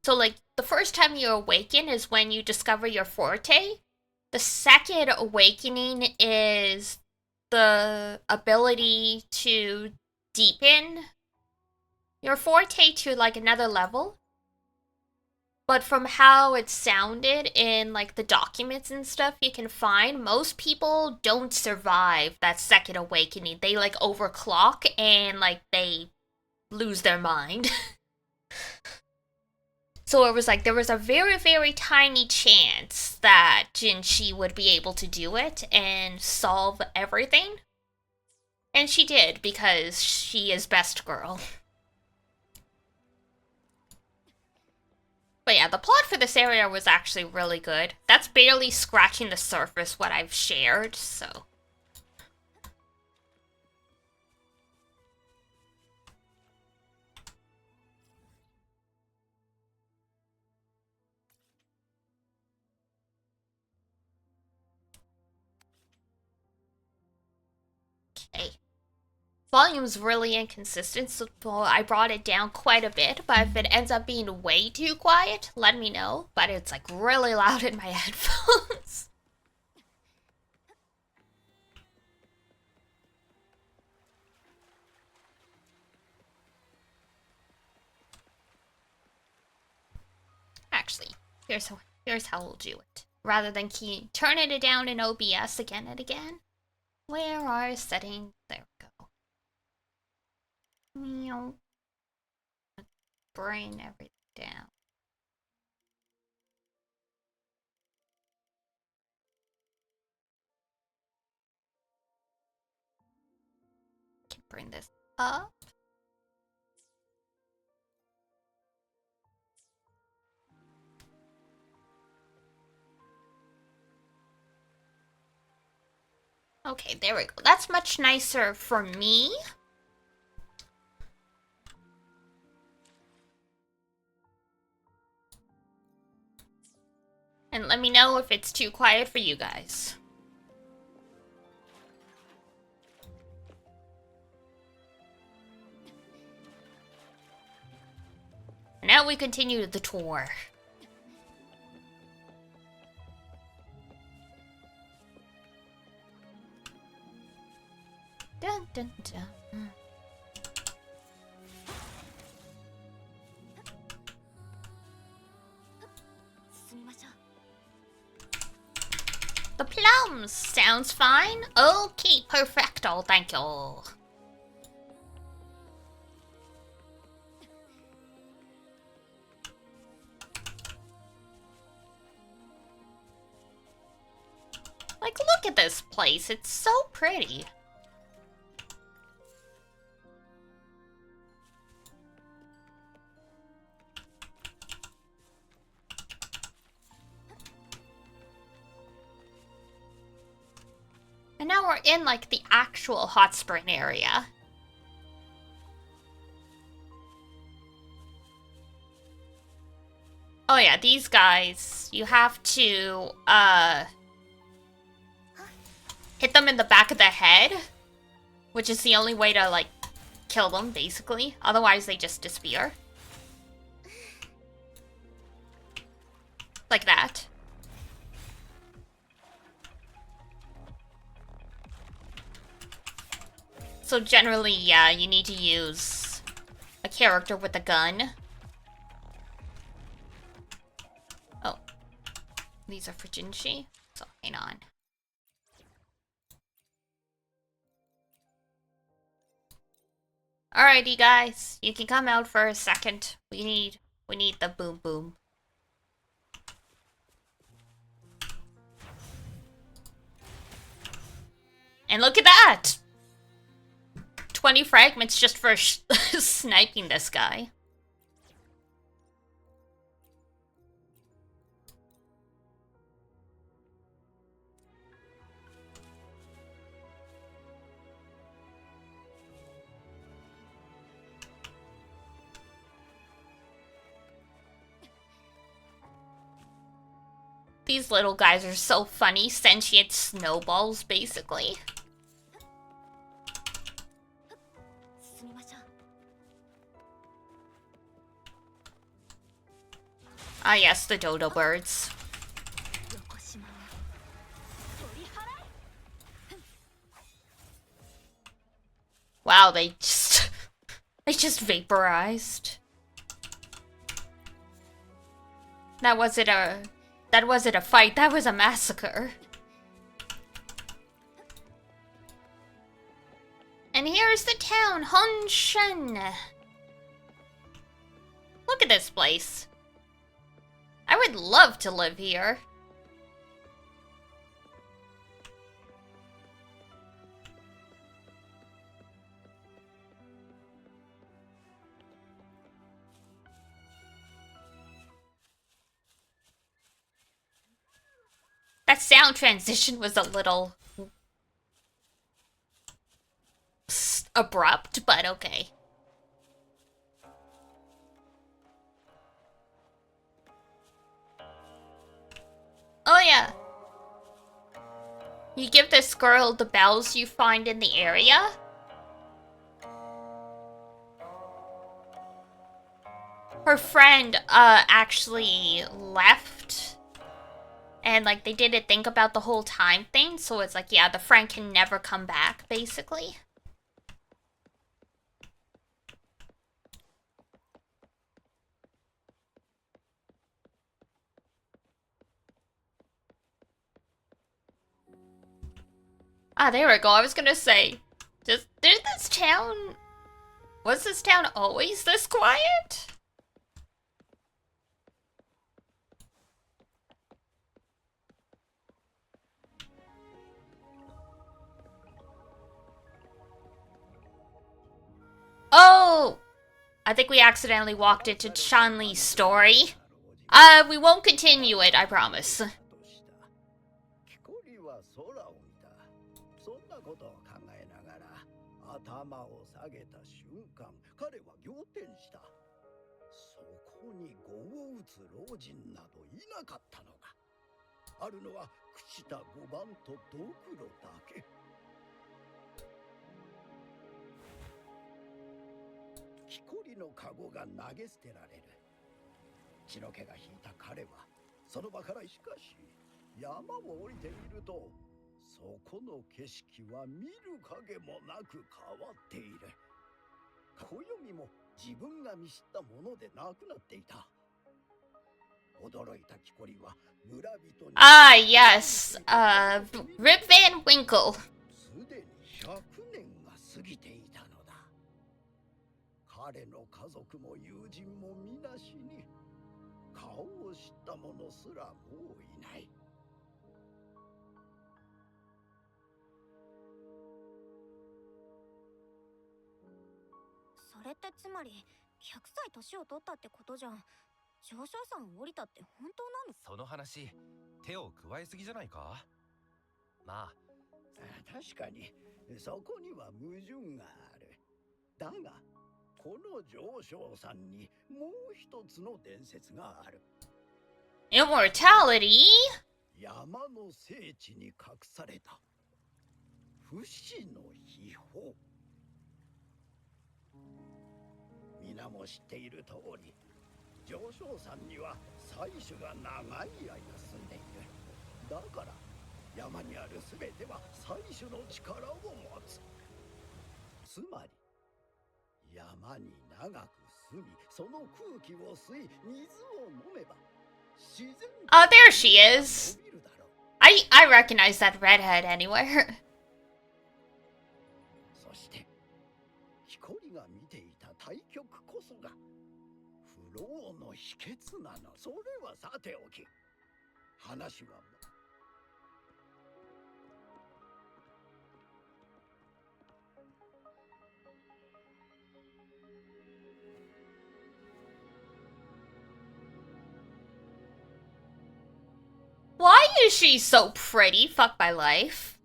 So like the first time you awaken is when you discover your forte. The second awakening is the ability to deepen your forte to like another level. But from how it sounded in like the documents and stuff you can find, most people don't survive that second awakening. They like overclock and like they lose their mind. So it was like there was a very, very tiny chance that Jinshi would be able to do it and solve everything. And she did, because she is best girl. But yeah, the plot for this area was actually really good. That's barely scratching the surface what I've shared, so... Volume's really inconsistent, so I brought it down quite a bit, but if it ends up being way too quiet, let me know. But it's like really loud in my headphones. Actually, here's how we'll do it. Rather than turning it down in OBS again and again. Where are settings? There we go. Meow. Bring everything down. Can bring this up. Okay, there we go. That's much nicer for me. And let me know if it's too quiet for you guys. And now we continue the tour. Dun dun dun. The plums! Sounds fine. Okay, perfecto, thank you. Like, look at this place. It's so pretty. And now we're in, like, the actual hot spring area. Oh yeah, these guys, you have to, hit them in the back of the head, which is the only way to, like, kill them, basically. Otherwise, they just disappear. Like that. So generally, yeah, you need to use a character with a gun. Oh. These are for Jinshi, so hang on. Alrighty, guys, you can come out for a second. We need the boom boom. And look at that! 20 fragments just for sniping this guy. These little guys are so funny, sentient snowballs, basically. Ah yes, the dodo birds. Wow, they just vaporized. That wasn't a fight, that was a massacre. And here's the town, Honshen. Look at this place. I would love to live here. That sound transition was a little abrupt, but okay. Oh yeah. You give this girl the bells you find in the area, her friend actually left. And like they didn't think about the whole time thing, so it's like, yeah, the friend can never come back, basically. Ah, there we go. I was gonna say, did this town... Was this town always this quiet? Oh! I think we accidentally walked into Shanli's story. We won't continue it, I promise. 頭を下げた瞬間、彼は仰天した。そこに業を打つ老人などいなかったのだ。あるのは朽ちた碁盤とドクロだけ。木こりのカゴが投げ捨てられる。血の気が引いた彼はその場からしかし山を降りてみると。 そこの景色は見る影もなく変わっている。暦も自分が見知ったものでなくなっていた。驚いた木こりは村人に。Ah, yes. Rip Van Winkle. すでに100年が過ぎていたのだ。彼の家族も友人も皆死に、顔を知った者すらもういない。 それってつまり100歳年を取ったってことじゃん。上昇山を降りたって本当なの？その話、手を加えすぎじゃないか？まあ、確かにそこには矛盾がある。だが、この上昇山にもう一つの伝説がある。Immortality? 山の聖地に隠された不死の秘宝。 皆も知っている通り、上昇山には祭主が長い間住んでいる。だから山にあるすべては祭主の力を持つ。つまり山に長く住み、その空気を吸い、水を飲めば自然。Oh, there she is. I recognize that redhead anywhere. そして木こりが見ていた対極こそが不老の秘訣なの。それはさておき、話はWhy is she so pretty? Fuck my life.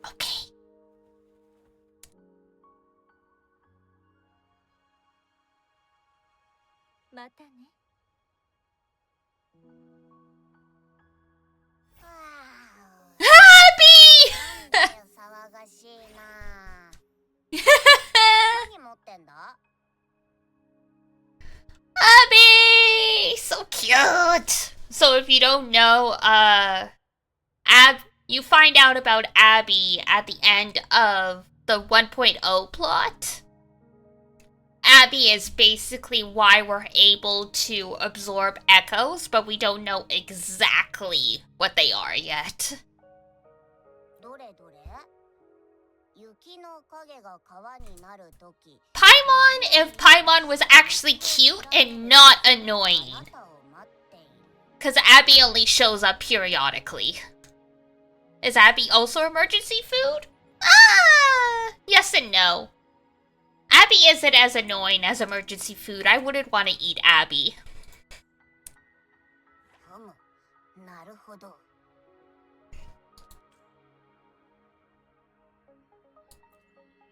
Okay. またね。Happy! 騒がしいな。何持ってんだ？ Abby! So cute! So if you don't know, you find out about Abby at the end of the 1.0 plot. Abby is basically why we're able to absorb echoes, but we don't know exactly what they are yet. どれどれ？雪の影が川になるとき。Paimon, if Paimon was actually cute and not annoying. Because Abby only shows up periodically. Is Abby also emergency food? Ah! Yes and no. Abby isn't as annoying as emergency food. I wouldn't want to eat Abby. なるほど。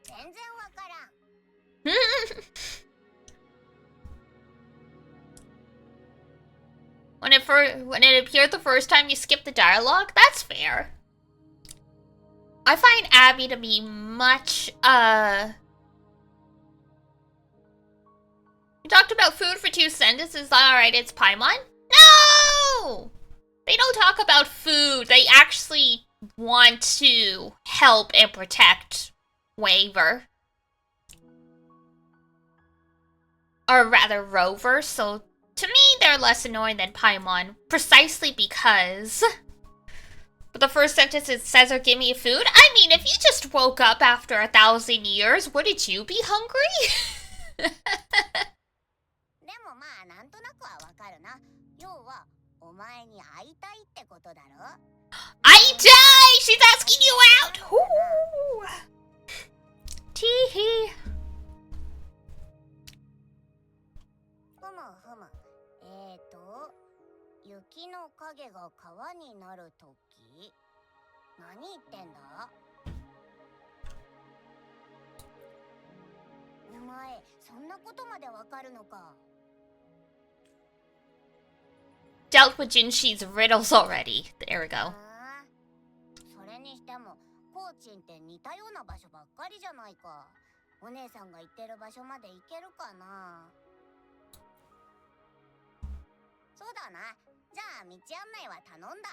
全然わからん。When it when it appeared the first time, you skipped the dialogue? That's fair. I find Abby to be much, You talked about food for 2 sentences. Alright, it's Paimon? No! They don't talk about food. They actually want to help and protect Waver. Or rather, Rover. So, to me, they're less annoying than Paimon. Precisely because... But the first sentence it says, or give me food? I mean, if you just woke up after 1,000 years, wouldn't you be hungry? でもまあなんとなくはわかるな。要はお前に会いたいってことだろ。I die! She's asking you out! Ooh. Tee-hee. ふむふむ。雪の影が川になるとき、何言ってんだ？お前、そんなことまでわかるのか。Dealt with Jinshi's riddles already. There we go. それにしても、コーチンって似たような場所ばっかりじゃないか。お姉さんが行ってる場所まで行けるかな。そうだな。じゃあ道案内は頼んだ。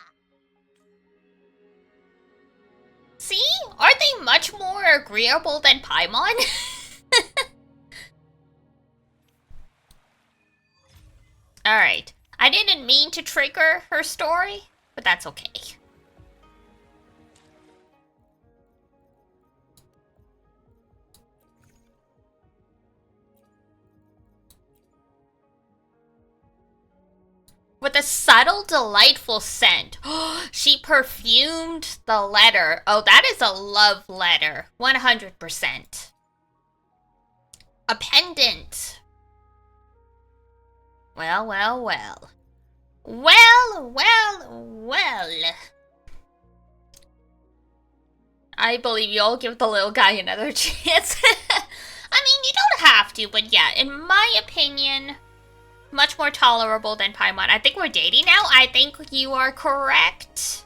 See? Aren't they much more agreeable than Paimon? Alright. I didn't mean to trigger her story, but that's okay. With a subtle, delightful scent. She perfumed the letter. Oh, that is a love letter. 100%. A pendant. Well, well, well. Well, well, well. I believe you'll give the little guy another chance. I mean, you don't have to, but yeah, in my opinion... much more tolerable than Paimon. I think we're dating now. I think you are correct.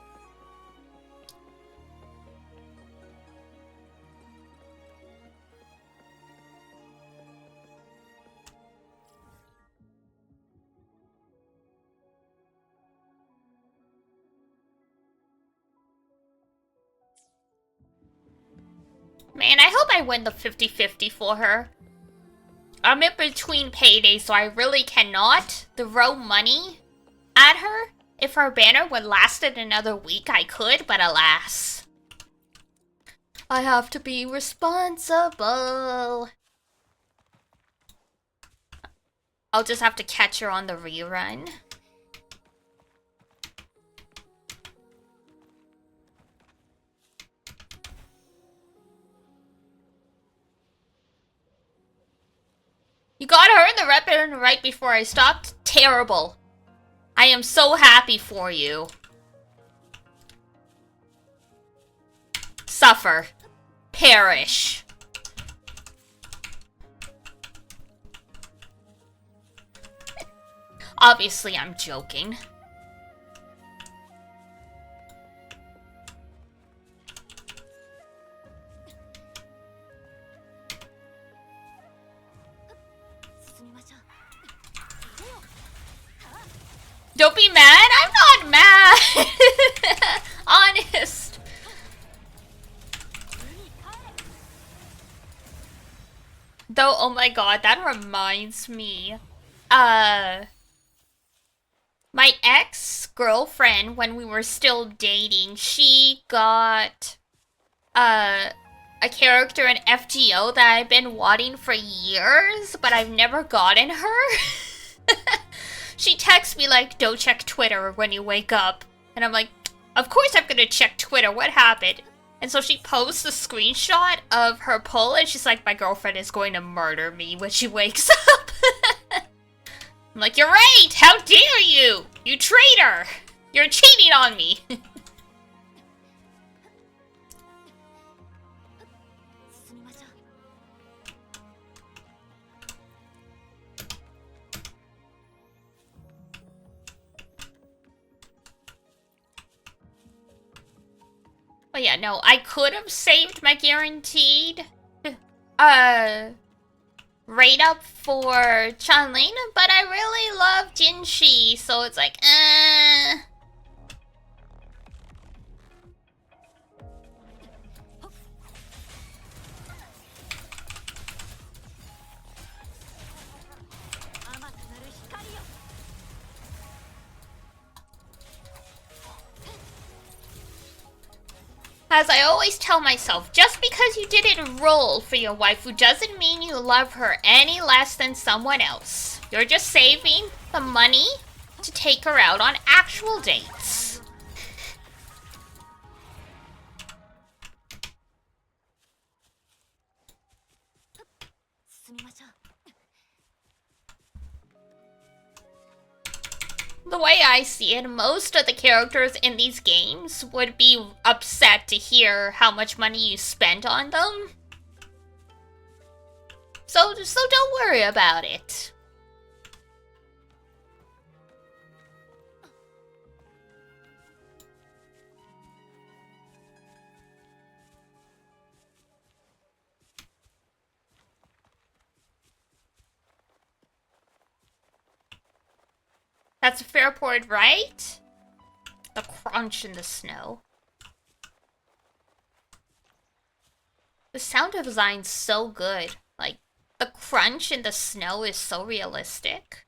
Man, I hope I win the 50-50 for her. I'm in between paydays, so I really cannot throw money at her. If her banner would lasted another week, I could, but alas. I have to be responsible. I'll just have to catch her on the rerun. You got her in the weapon right before I stopped? Terrible. I am so happy for you. Suffer. Perish. Obviously, I'm joking. Don't be mad? I'm not mad! Honest. Though, oh my god, that reminds me. My ex-girlfriend, when we were still dating, she got, a character in FGO that I've been wanting for years, but I've never gotten her. She texts me like, don't check Twitter when you wake up. And I'm like, of course I'm gonna check Twitter, what happened? And so she posts a screenshot of her pull and she's like, my girlfriend is going to murder me when she wakes up. I'm like, you're right, how dare you? You traitor! You're cheating on me! But yeah, no, I could have saved my guaranteed rate up for Chanlin, but I really love Jinshi, so it's like, As I always tell myself, just because you didn't roll for your waifu doesn't mean you love her any less than someone else. You're just saving the money to take her out on actual dates. The way I see it, most of the characters in these games would be upset to hear how much money you spent on them. So don't worry about it. That's a fair point, right? The crunch in the snow. The sound design's so good. Like, the crunch in the snow is so realistic.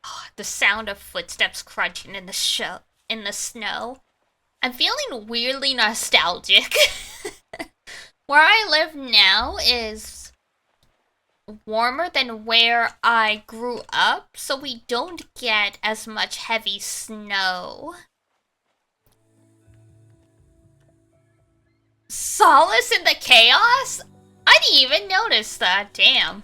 Oh, the sound of footsteps crunching in the snow. I'm feeling weirdly nostalgic. Where I live now is warmer than where I grew up, so we don't get as much heavy snow. Solace in the chaos? I didn't even notice that, damn.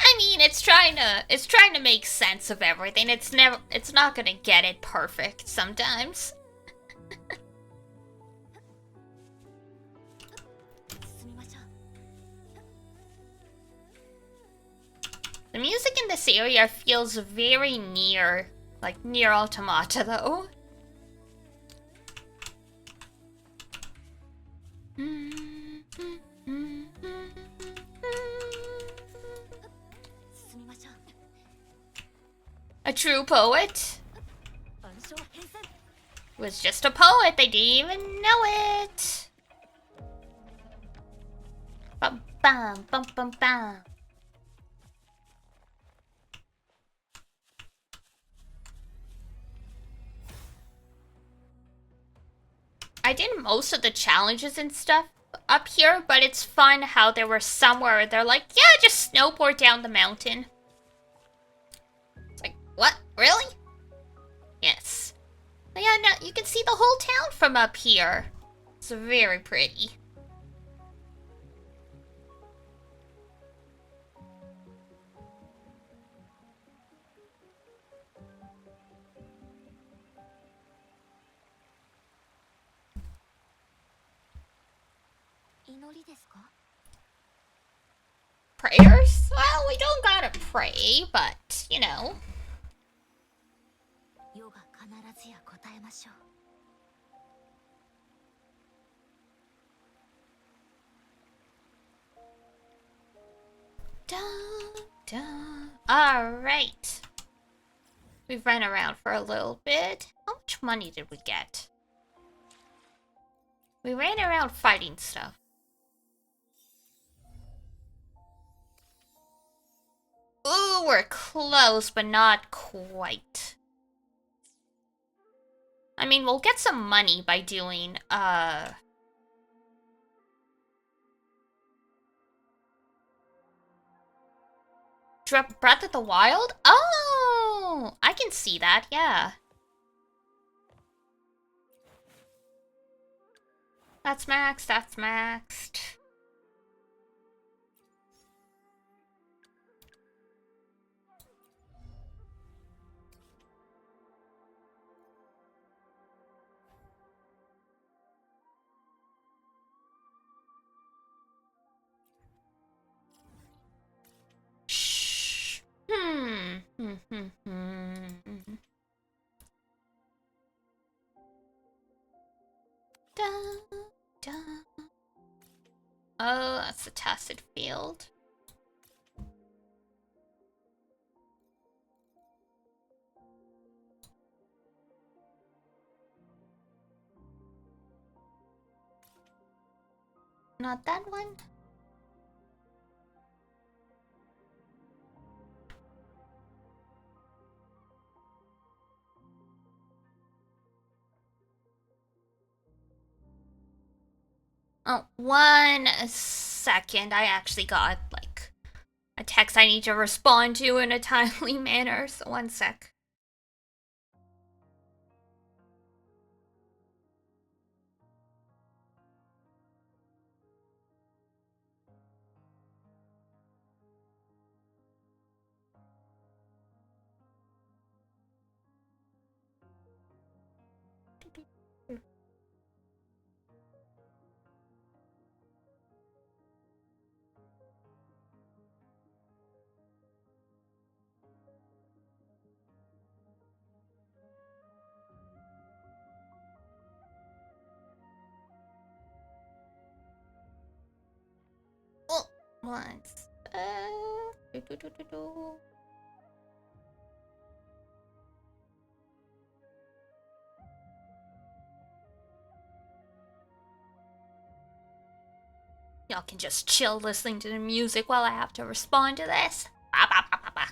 I mean, it's trying to make sense of everything. It's not gonna get it perfect sometimes. The music in this area feels very near, like near Automata though. A true poet was just a poet, they didn't even know it. Bum bum bum bum bum. I did most of the challenges and stuff up here, but it's fun how there were somewhere they're like, yeah, just snowboard down the mountain. It's like, what? Really? Yes. But yeah, no, you can see the whole town from up here. It's very pretty. Prayers? Well, we don't gotta pray, but, you know. Alright. We've run around for a little bit. How much money did we get? We ran around fighting stuff. Ooh, we're close, but not quite. I mean, we'll get some money by doing, Breath of the Wild? Oh! I can see that, yeah. That's maxed, that's maxed. Da, da. Oh, that's a tacit field. Not that one? Oh, 1 second. I actually got, like, a text I need to respond to in a timely manner, so 1 sec. Oh, once. Y'all can just chill listening to the music while I have to respond to this. Ba, ba, ba, ba, ba.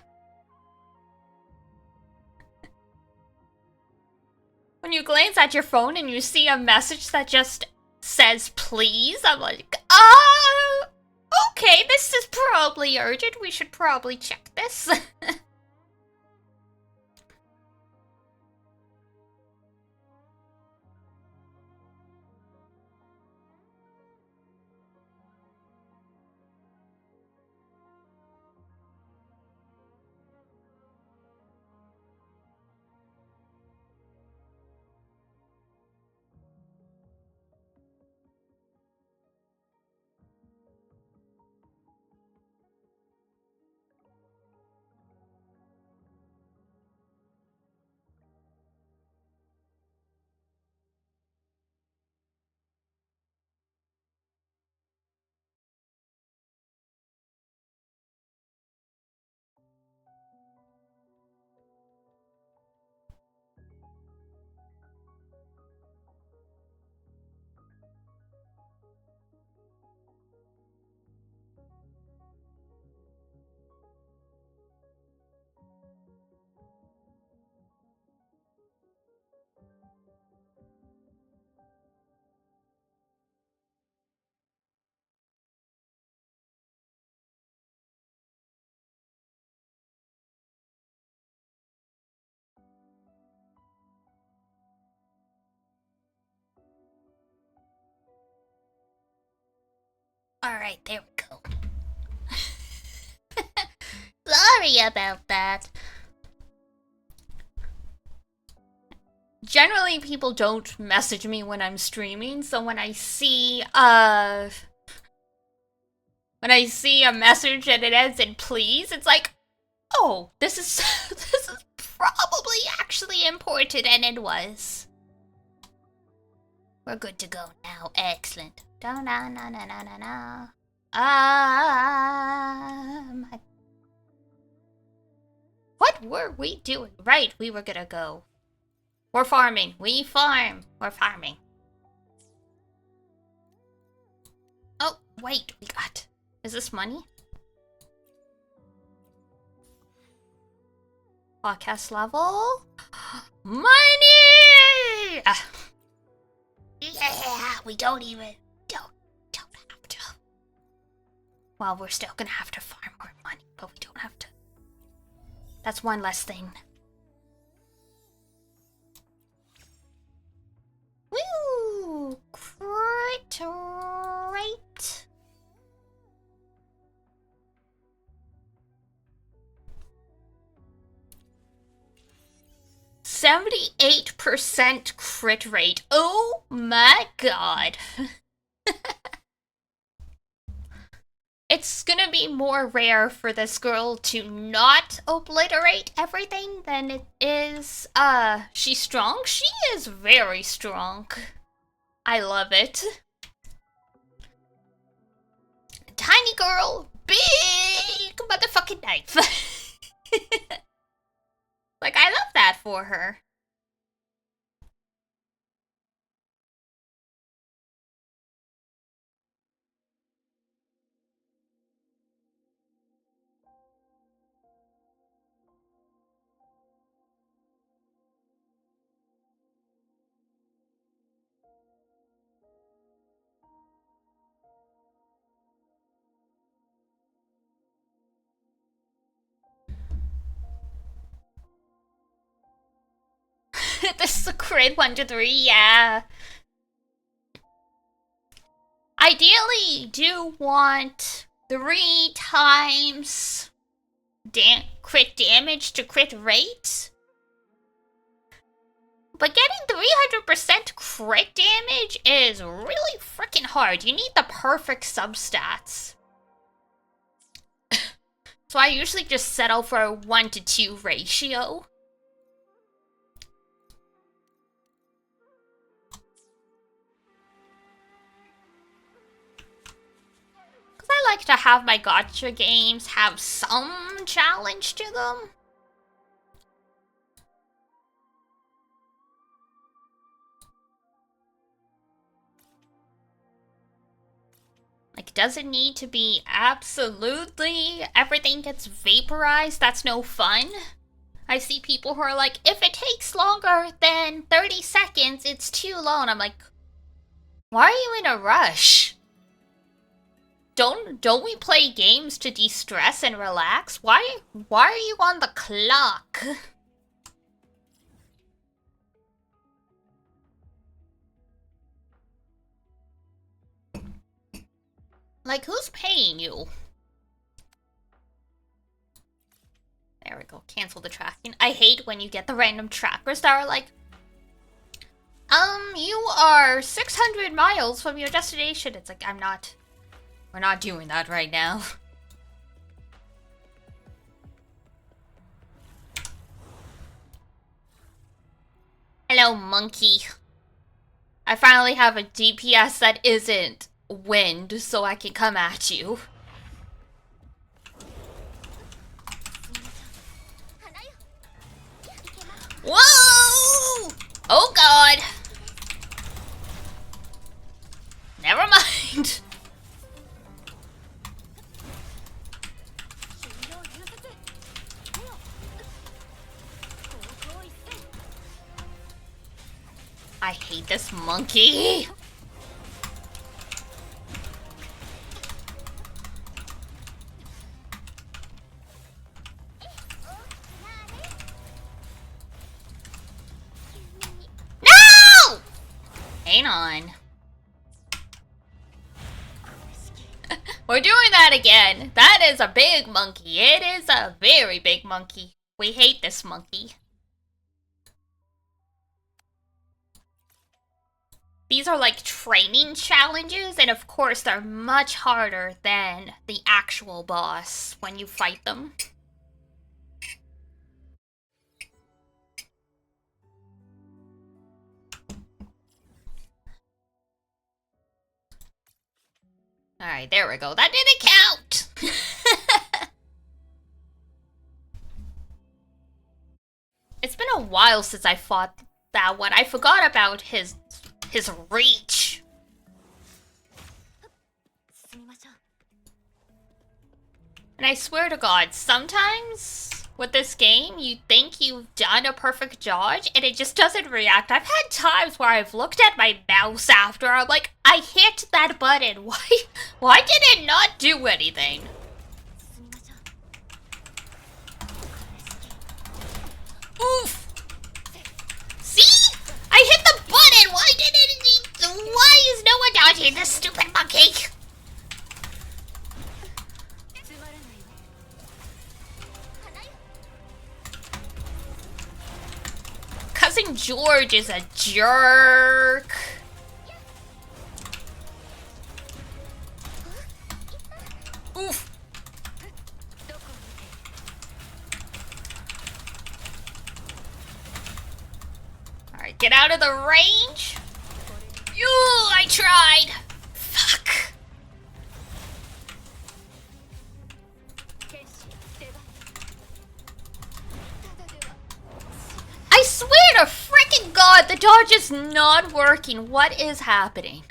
When you glance at your phone and you see a message that just says please, I'm like, okay, this is probably urgent. We should probably check this. Alright, there we go. Sorry about that. Generally, people don't message me when I'm streaming, so when I see a message and it ends in please, it's like, oh, this is this is probably actually important, and it was. We're good to go now. Excellent. Da na na na na na na. What were we doing? Right, we were gonna go. We're farming. We farm. We're farming. Oh, wait, we got... Is this money? Podcast level? Money! Yeah, we don't have to. Well, we're still gonna have to farm more money, but we don't have to. That's one less thing. Woo! Great, right. %78% crit rate. Oh my god. it's gonna be more rare for this girl to not obliterate everything than it is, she's strong? She is very strong. I love it. Tiny girl, big motherfucking knife. Like, I love that for her. This is a crit 1 to 3, yeah. Ideally, do want 3 times crit damage to crit rate. But getting 300% crit damage is really freaking hard. You need the perfect substats. So I usually just settle for a 1 to 2 ratio. I like to have my gacha games have some challenge to them. Like, does it need to be absolutely everything gets vaporized? That's no fun. I see people who are like, if it takes longer than 30 seconds, it's too long. I'm like, why are you in a rush? Don't we play games to de-stress and relax? Why are you on the clock? Like, who's paying you? There we go, cancel the tracking. I hate when you get the random trackers that are like, you are 600 miles from your destination. It's like, we're not doing that right now. Hello, monkey. I finally have a DPS that isn't wind, so I can come at you. Whoa! Oh god! Never mind. I hate this monkey. No! Hang on. We're doing that again. That is a big monkey. It is a very big monkey. We hate this monkey. These are like training challenges, and of course they're much harder than the actual boss when you fight them. Alright, there we go. That didn't count! It's been a while since I fought that one. I forgot about his reach. And I swear to God, sometimes with this game, you think you've done a perfect dodge and it just doesn't react. I've had times where I've looked at my mouse after, I'm like, I hit that button. Why did it not do anything? Oof! See? I hit the button! Why is no one dodging this stupid monkey? Cousin George is a jerk. Oof. Alright, get out of the range. I tried. Fuck. I swear to freaking God, the dodge is not working. What is happening?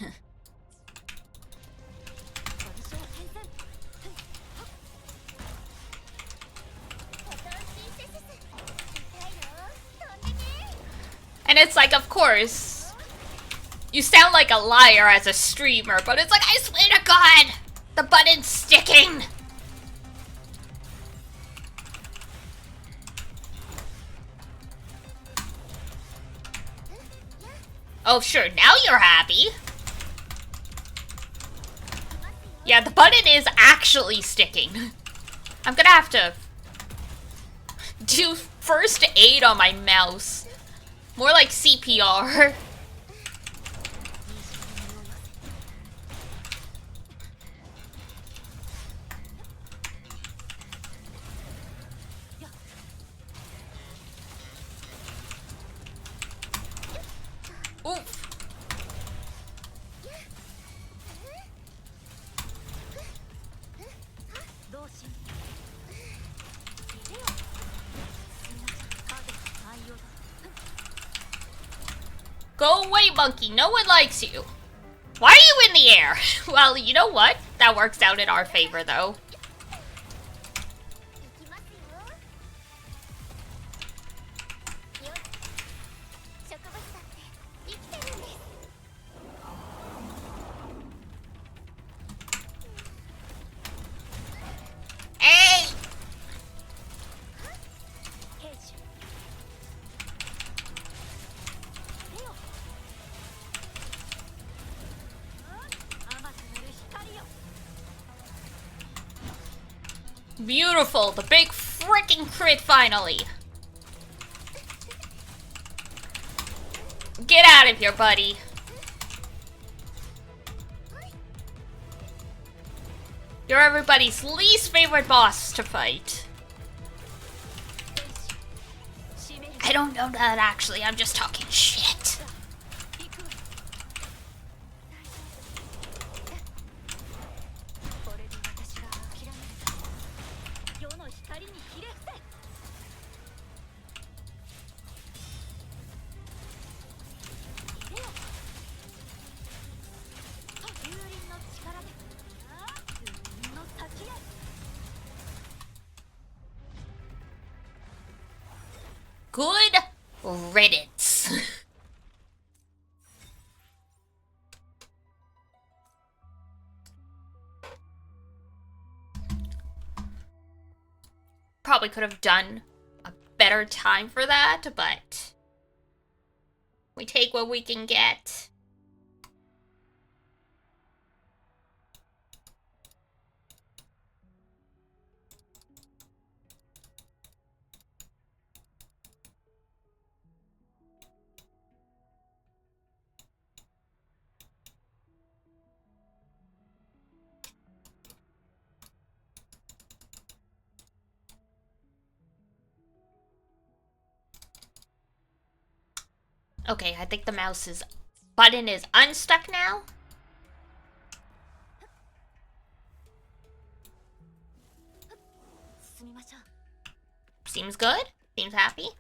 And it's like, of course, you sound like a liar as a streamer, but it's like, I swear to God, the button's sticking. Oh, sure, now you're happy. Yeah, the button is actually sticking. I'm gonna have to do first aid on my mouse. More like CPR. Oof. Go away, monkey. No one likes you. Why are you in the air? Well, you know what? That works out in our favor, though. Hey! Beautiful, the big freaking crit finally. Get out of here, buddy. You're everybody's least favorite boss to fight. I don't know that actually, I'm just talking shit. Good riddance. Probably could have done a better time for that, but we take what we can get. Okay, I think the mouse's button is unstuck now. Seems good. Seems happy.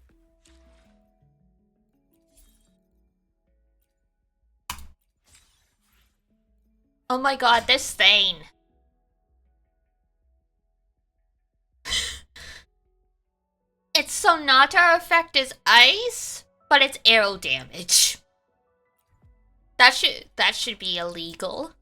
Oh my god, this thing. Its Sonata effect is ice, but it's arrow damage. That should be illegal.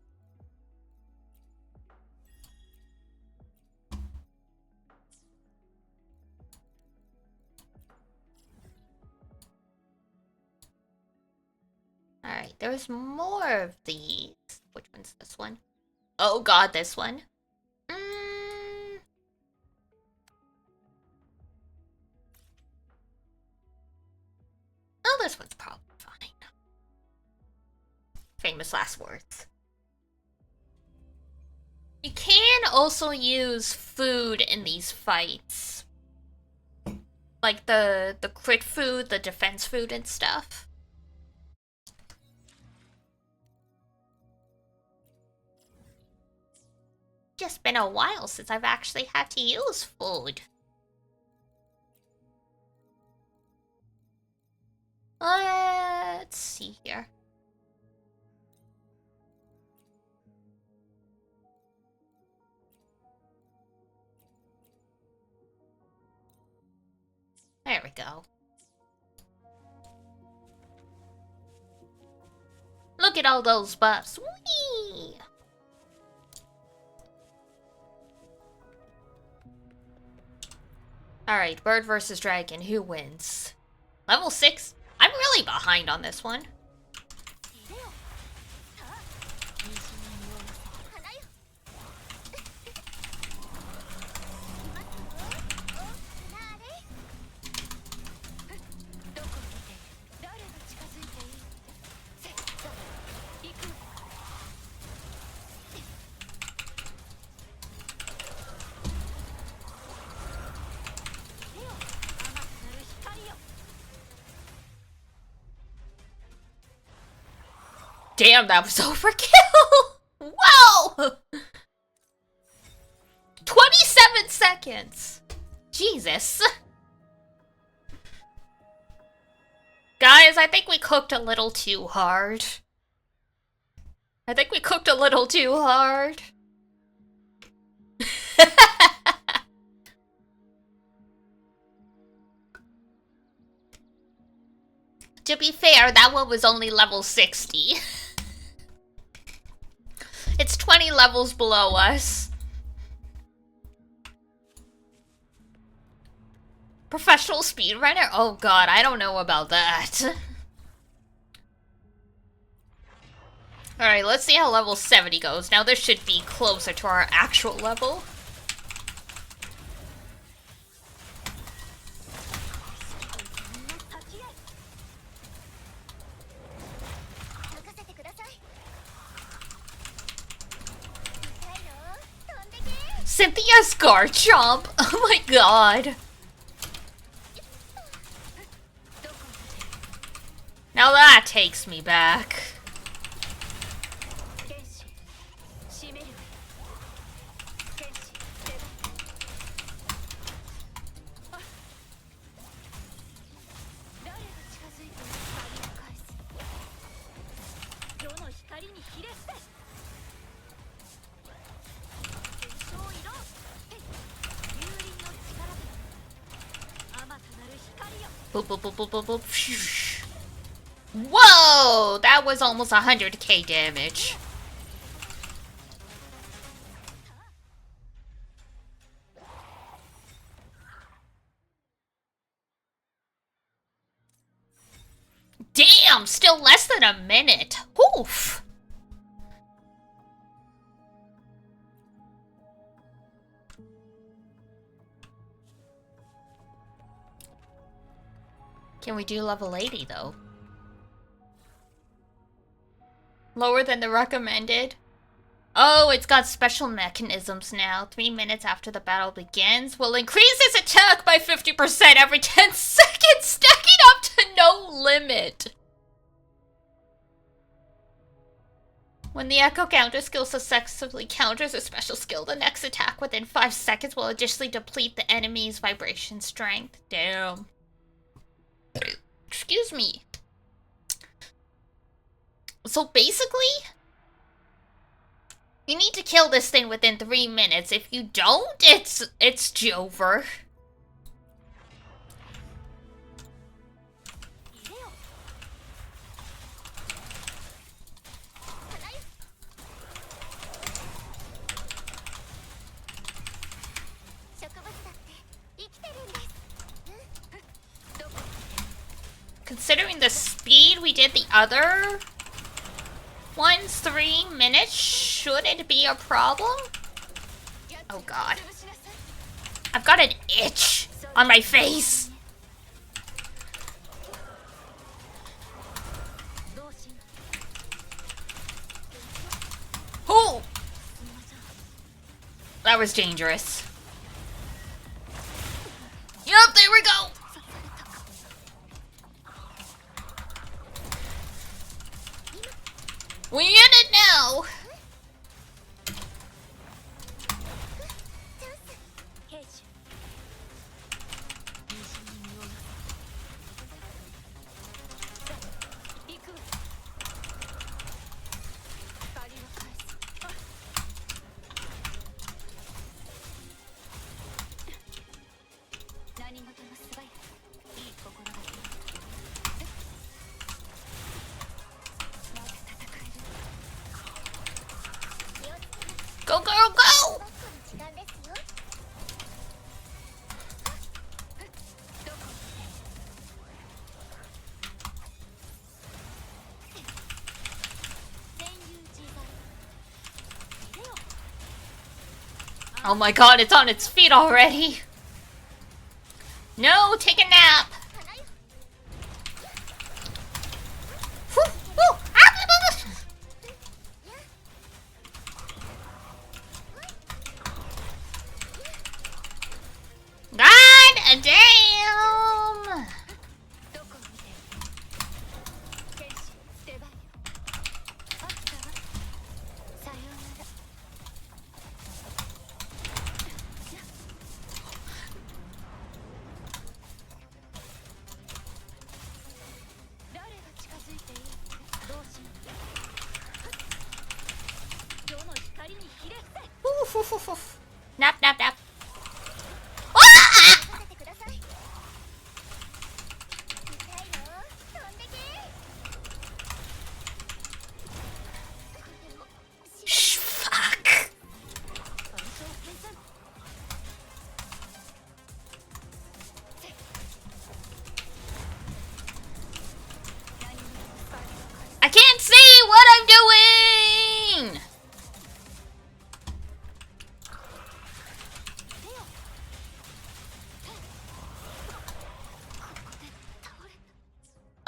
Alright, there's more of these. Which one's this one? Oh god, this one. Oh, this one's probably fine. Famous last words. You can can also use food in these fights. Like the crit food, the defense food and stuff. Just been a while since I've actually had to use food. Let's see here. There we go. Look at all those buffs. Whee! Alright, bird versus dragon. Who wins? Level 6? I'm really behind on this one. Damn, that was overkill! Whoa! 27 seconds! Jesus. Guys, I think we cooked a little too hard. To be fair, that one was only level 60. It's 20 levels below us. Professional speedrunner? Oh god, I don't know about that. Alright, let's see how level 70 goes. Now this should be closer to our actual level. Cynthia's guard chomp! Oh my god. Now that takes me back. Boop, boop, boop, boop, boop, boop. Whoa! That was almost 100k damage. Damn! Still less than a minute. Oof! Can we do level 80 though? Lower than the recommended? Oh, it's got special mechanisms now. 3 minutes after the battle begins will increase its attack by 50% every 10 seconds, stacking up to no limit. When the Echo counter skill successfully counters a special skill, the next attack within 5 seconds will additionally deplete the enemy's vibration strength. Damn. Excuse me. So basically, you need to kill this thing within 3 minutes. If you don't, it's Jover. Considering the speed we did the other ones, 3 minutes, should it be a problem? Oh god. I've got an itch on my face. Oh! That was dangerous. Yup, there we go! We in it now! Go, girl, go! Oh my god, it's on its feet already! No, take a nap! Whew, whew. God damn! Oof, oof, oof, oof. Nap, nap, nap. Ah! Shh, fuck. I can't see what I'm doing!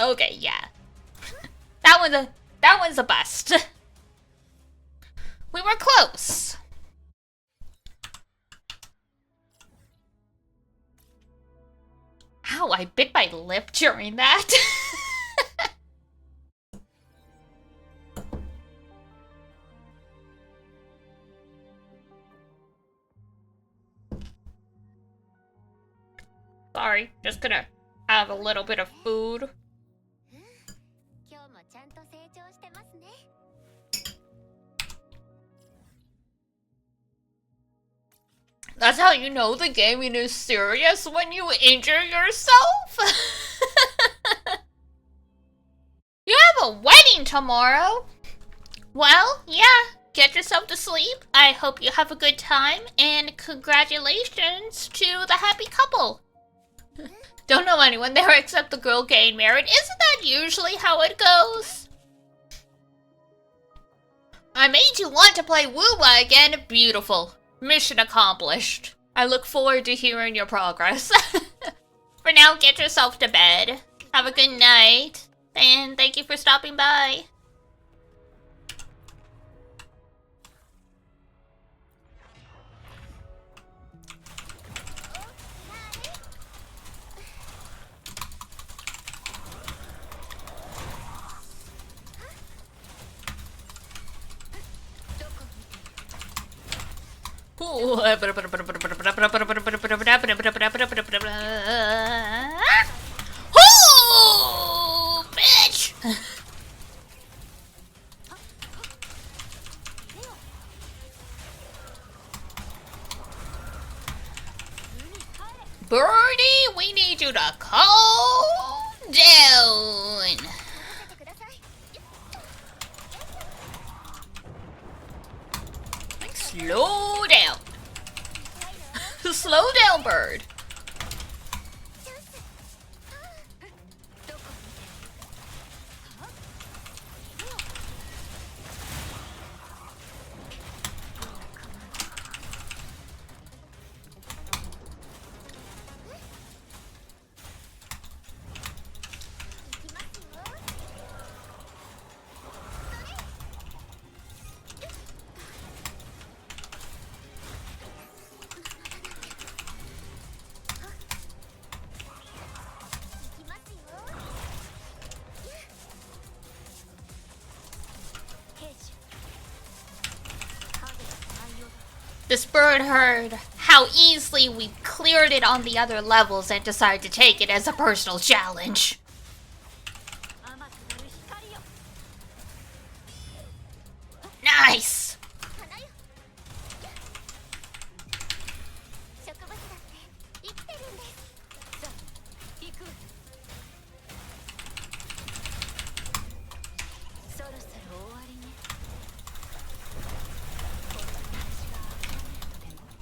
Okay, yeah. That one's a bust. We were close. Ow, I bit my lip during that. Sorry, just gonna have a little bit of food. That's how you know the gaming is serious, when you injure yourself? You have a wedding tomorrow. Well, yeah, get yourself to sleep. I hope you have a good time, and congratulations to the happy couple. Don't know anyone there except the girl getting married. Isn't that usually how it goes? I made you want to play Woowa again. Beautiful. Mission accomplished. I look forward to hearing your progress. For now, get yourself to bed. Have a good night. And thank you for stopping by. Ooh. Oh, bitch! Birdie, we need you to calm down. Like, slow down. Slow down, bird. This bird heard how easily we cleared it on the other levels and decided to take it as a personal challenge. Nice!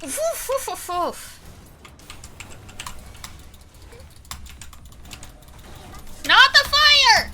Oof, oof, oof, oof. Not the fire!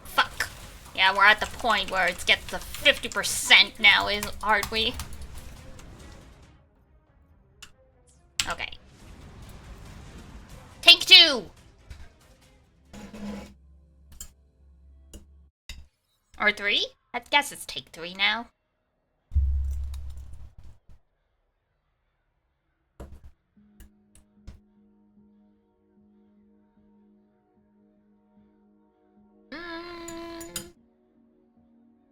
Fuck. Yeah, we're at the point where it gets to 50% now, aren't we? Okay. Take 2! Or 3? I guess it's take 3 now.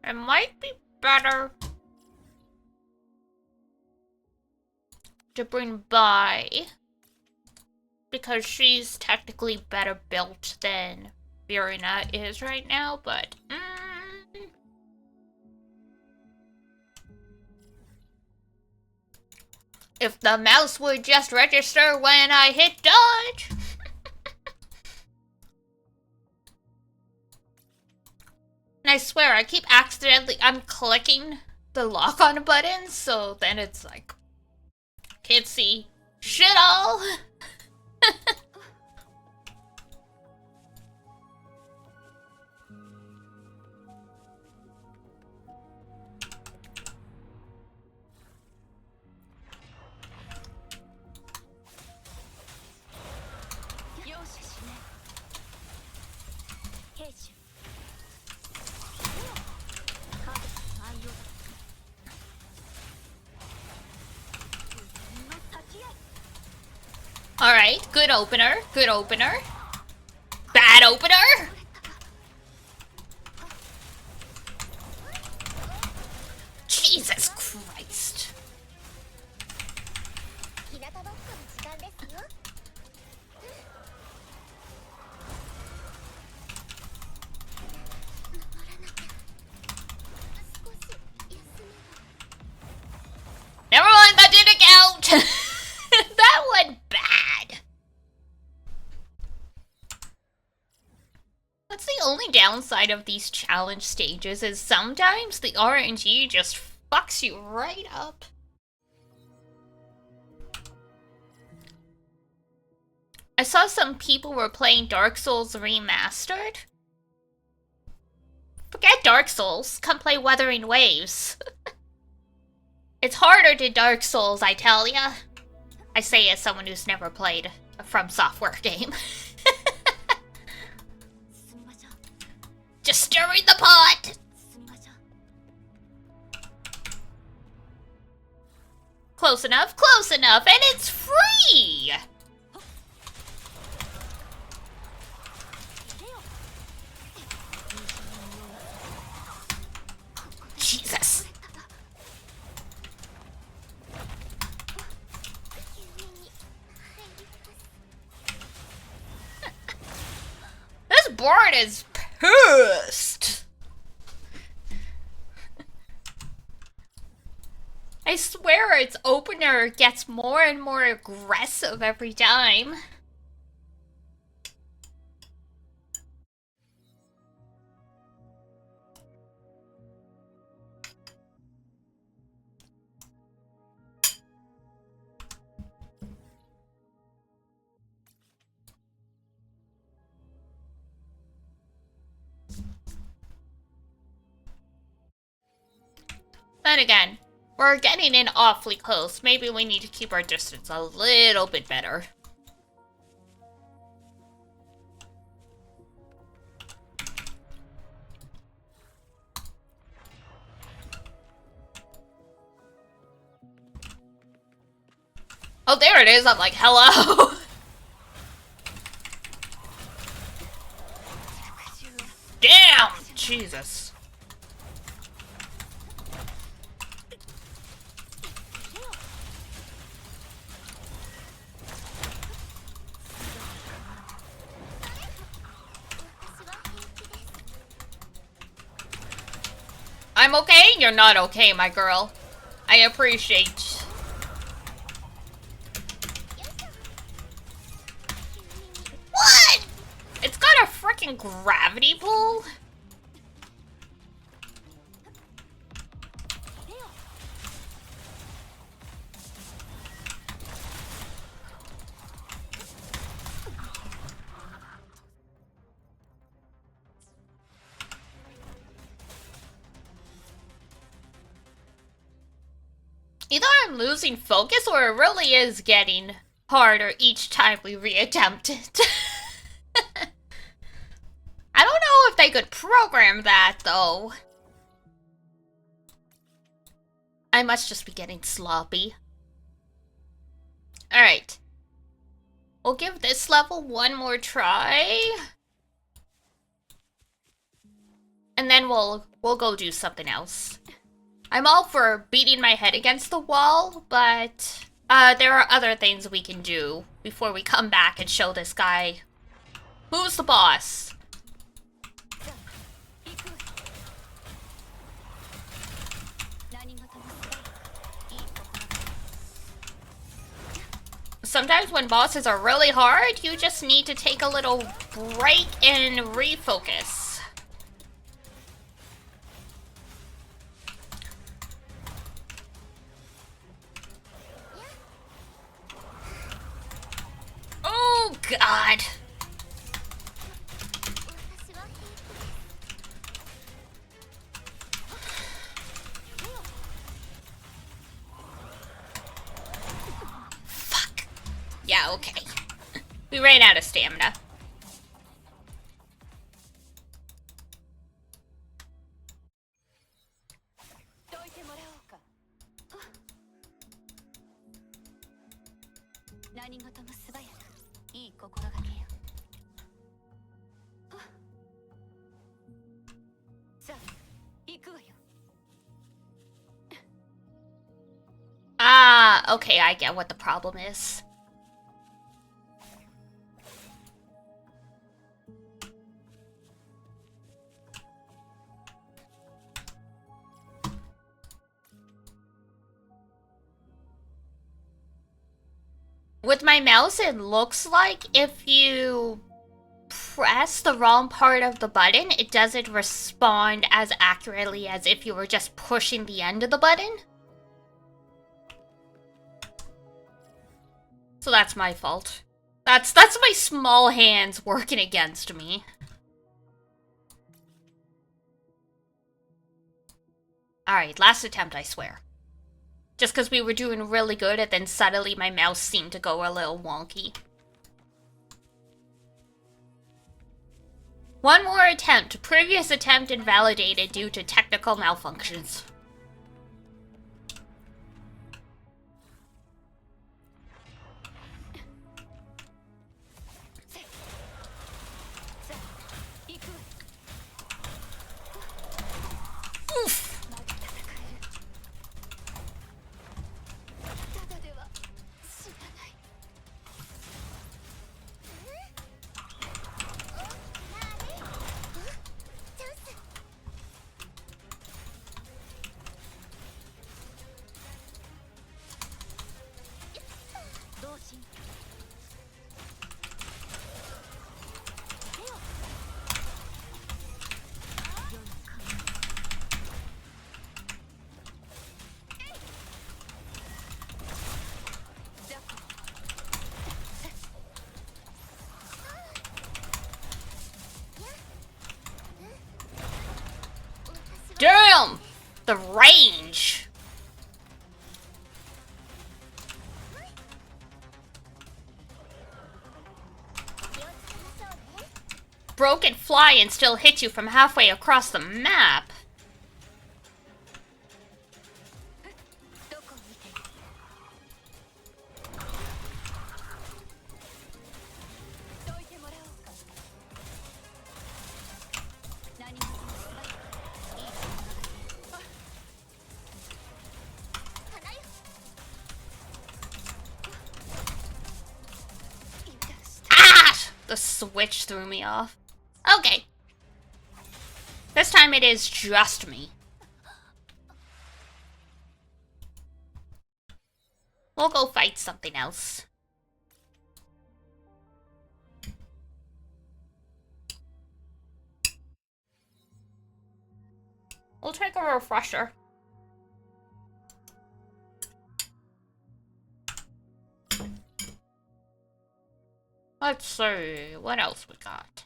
It might be better to bring Bai, because she's technically better built than Virina is right now, but if the mouse would just register when I hit dodge. And I swear, I keep I'm clicking the lock on button, so then it's like, can't see shit all. Alright, good opener, good opener. Bad opener! Jesus Christ. Never mind, that didn't count! That went bad. That's the only downside of these challenge stages, is sometimes the RNG just fucks you right up. I saw some people were playing Dark Souls Remastered. Forget Dark Souls, come play Wuthering Waves. It's harder to Dark Souls, I tell ya. I say as someone who's never played a From Software game. Just stirring the pot! Close enough, and it's free! Jesus. This board is pissed. I swear its opener gets more and more aggressive every time. Then again, we're getting in awfully close. Maybe we need to keep our distance a little bit better. Oh, there it is. I'm like, hello. Damn! Jesus. I'm okay? You're not okay, my girl. I appreciate. What? It's got a freaking gravity pull? Either I'm losing focus or it really is getting harder each time we reattempt it. I don't know if they could program that, though. I must just be getting sloppy. Alright. We'll give this level one more try. And then we'll go do something else. I'm all for beating my head against the wall, but there are other things we can do before we come back and show this guy who's the boss. Sometimes when bosses are really hard, you just need to take a little break and refocus. Oh, God. Fuck. Yeah, okay. We ran out of stamina. Ah, okay, I get what the problem is. With my mouse, it looks like if you press the wrong part of the button, it doesn't respond as accurately as if you were just pushing the end of the button. So that's my fault. That's my small hands working against me. Alright, last attempt, I swear. Just because we were doing really good, and then suddenly my mouse seemed to go a little wonky. One more attempt. Previous attempt invalidated due to technical malfunctions. Oof! range. Bro can fly and still hit you from halfway across the map. Ah! The switch threw me off. Okay. This time it is just me. We'll go fight something else. We'll take a refresher. Let's see, what else we got?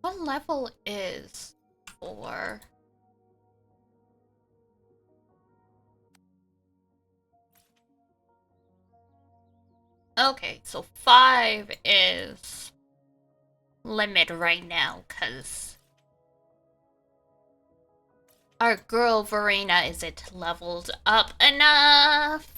What level is 4? Okay, so 5 is limit right now, because our girl Verena isn't leveled up enough.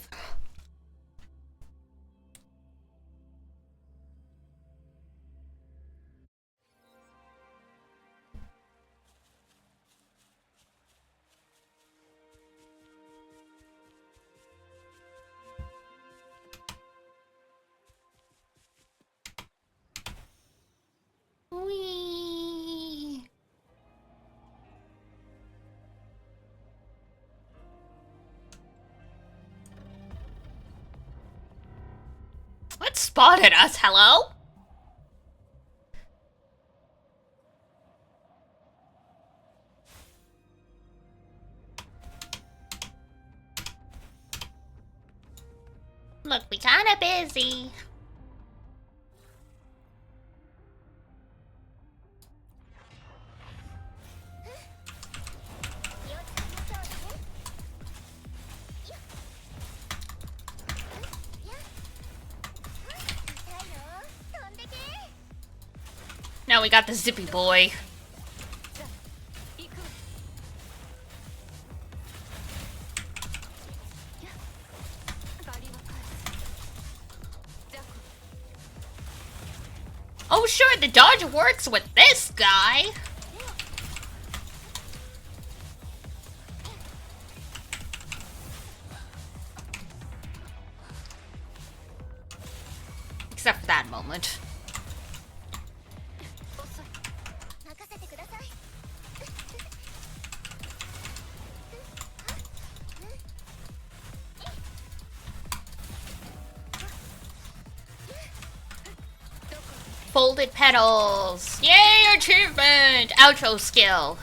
Whee! What spotted us? Hello? Look, we kinda busy. Now we got the zippy boy. Oh sure, the dodge works with this guy. Except for that moment. Folded petals! Yay, achievement! Outro skill.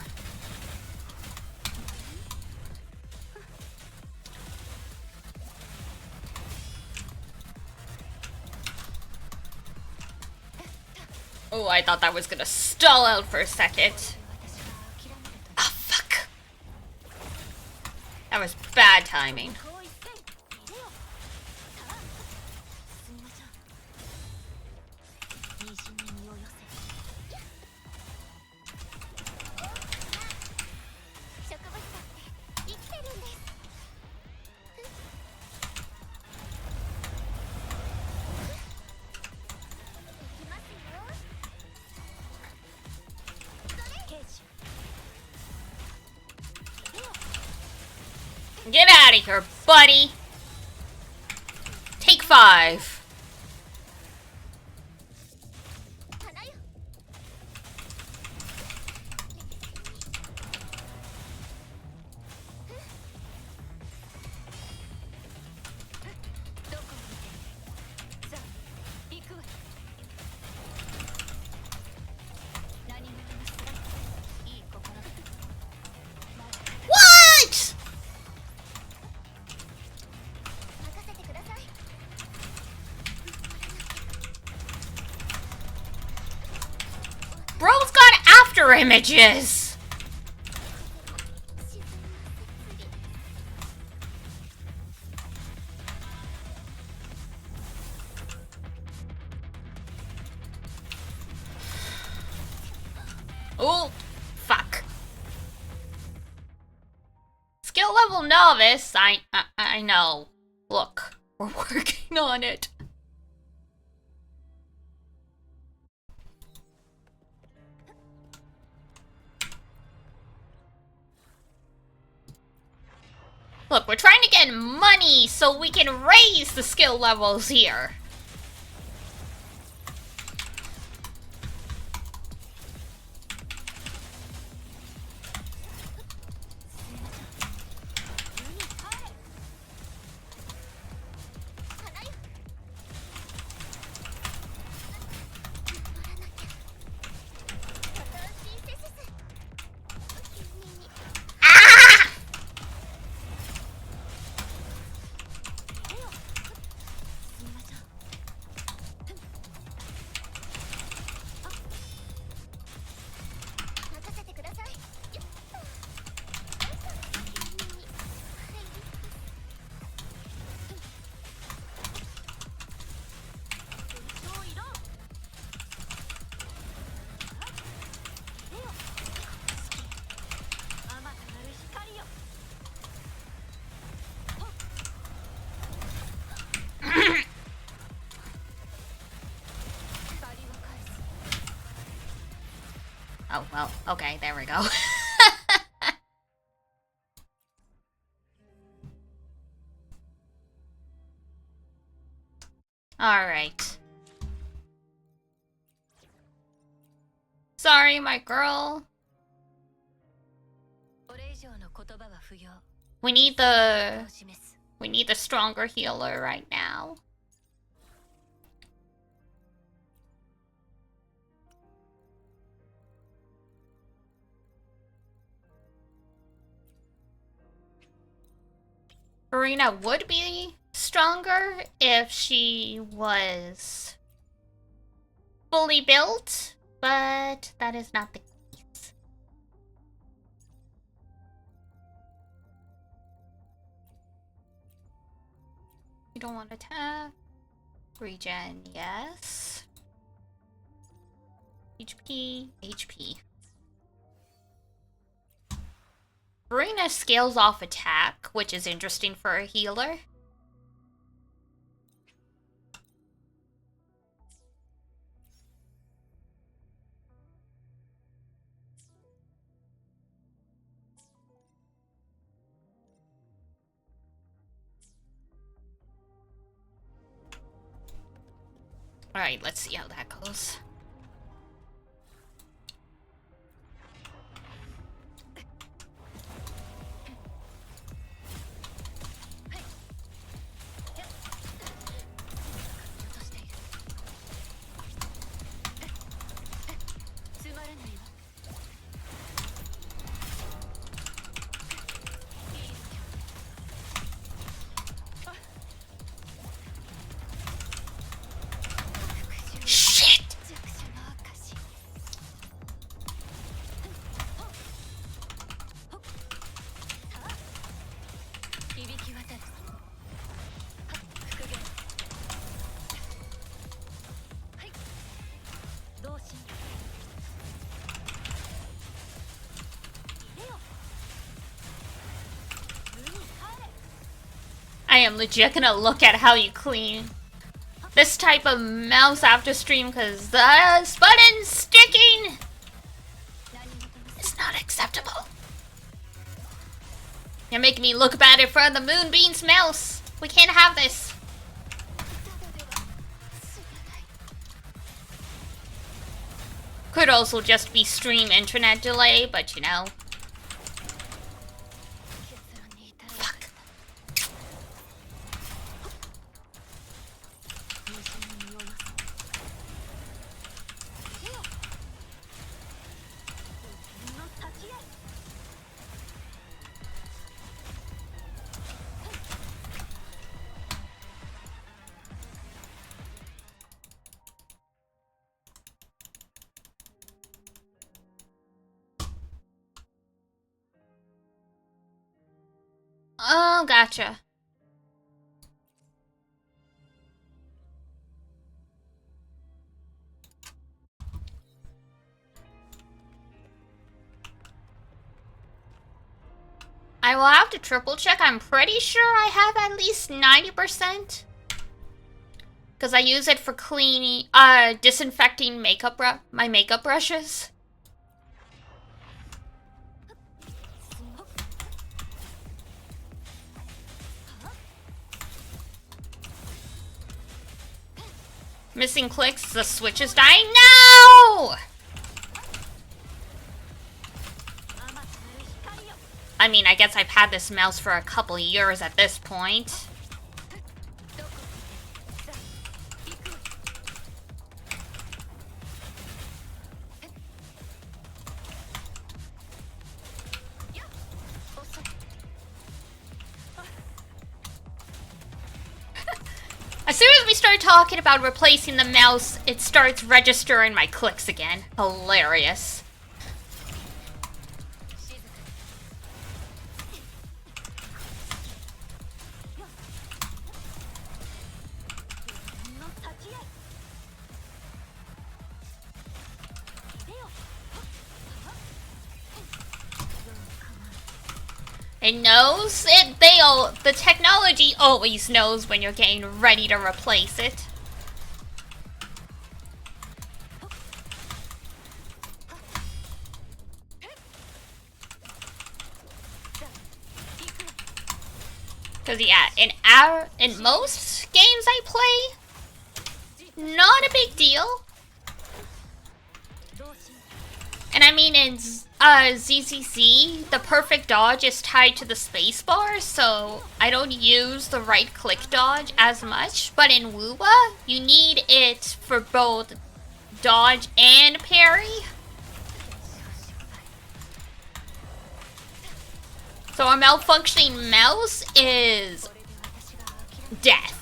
Oh, I thought that was gonna stall out for a second. Oh, fuck. That was bad timing. Get out of here, buddy! Take 5. What?! after images! Oh, fuck. Skill level novice, I know. Look, we're working on it. Look, we're trying to get money so we can raise the skill levels here. Oh, well, okay, there we go. Alright. Sorry, my girl. We need the stronger healer right now. Marina would be stronger if she was fully built, but that is not the case. You don't want to attack. Regen, yes. HP, HP. Marina scales off attack, which is interesting for a healer. Alright, let's see how that goes. I am legit gonna look at how you clean this type of mouse after stream, because the button sticking is not acceptable. You're making me look bad in front of the Moonbeam's mouse. We can't have this. Could also just be stream internet delay, but you know. Fuck. Gotcha. I will have to triple check. I'm pretty sure I have at least 90%. Because I use it for cleaning, disinfecting my makeup brushes. Missing clicks, the switch is dying. No! I mean, I guess I've had this mouse for a couple of years at this point. As soon as we start talking about replacing the mouse, it starts registering my clicks again. Hilarious. It knows it. The technology always knows when you're getting ready to replace it. Cause yeah, in most games I play, not a big deal. And I mean, in ZCC, the perfect dodge is tied to the spacebar, so I don't use the right-click dodge as much. But in Wuwa, you need it for both dodge and parry. So a malfunctioning mouse is death.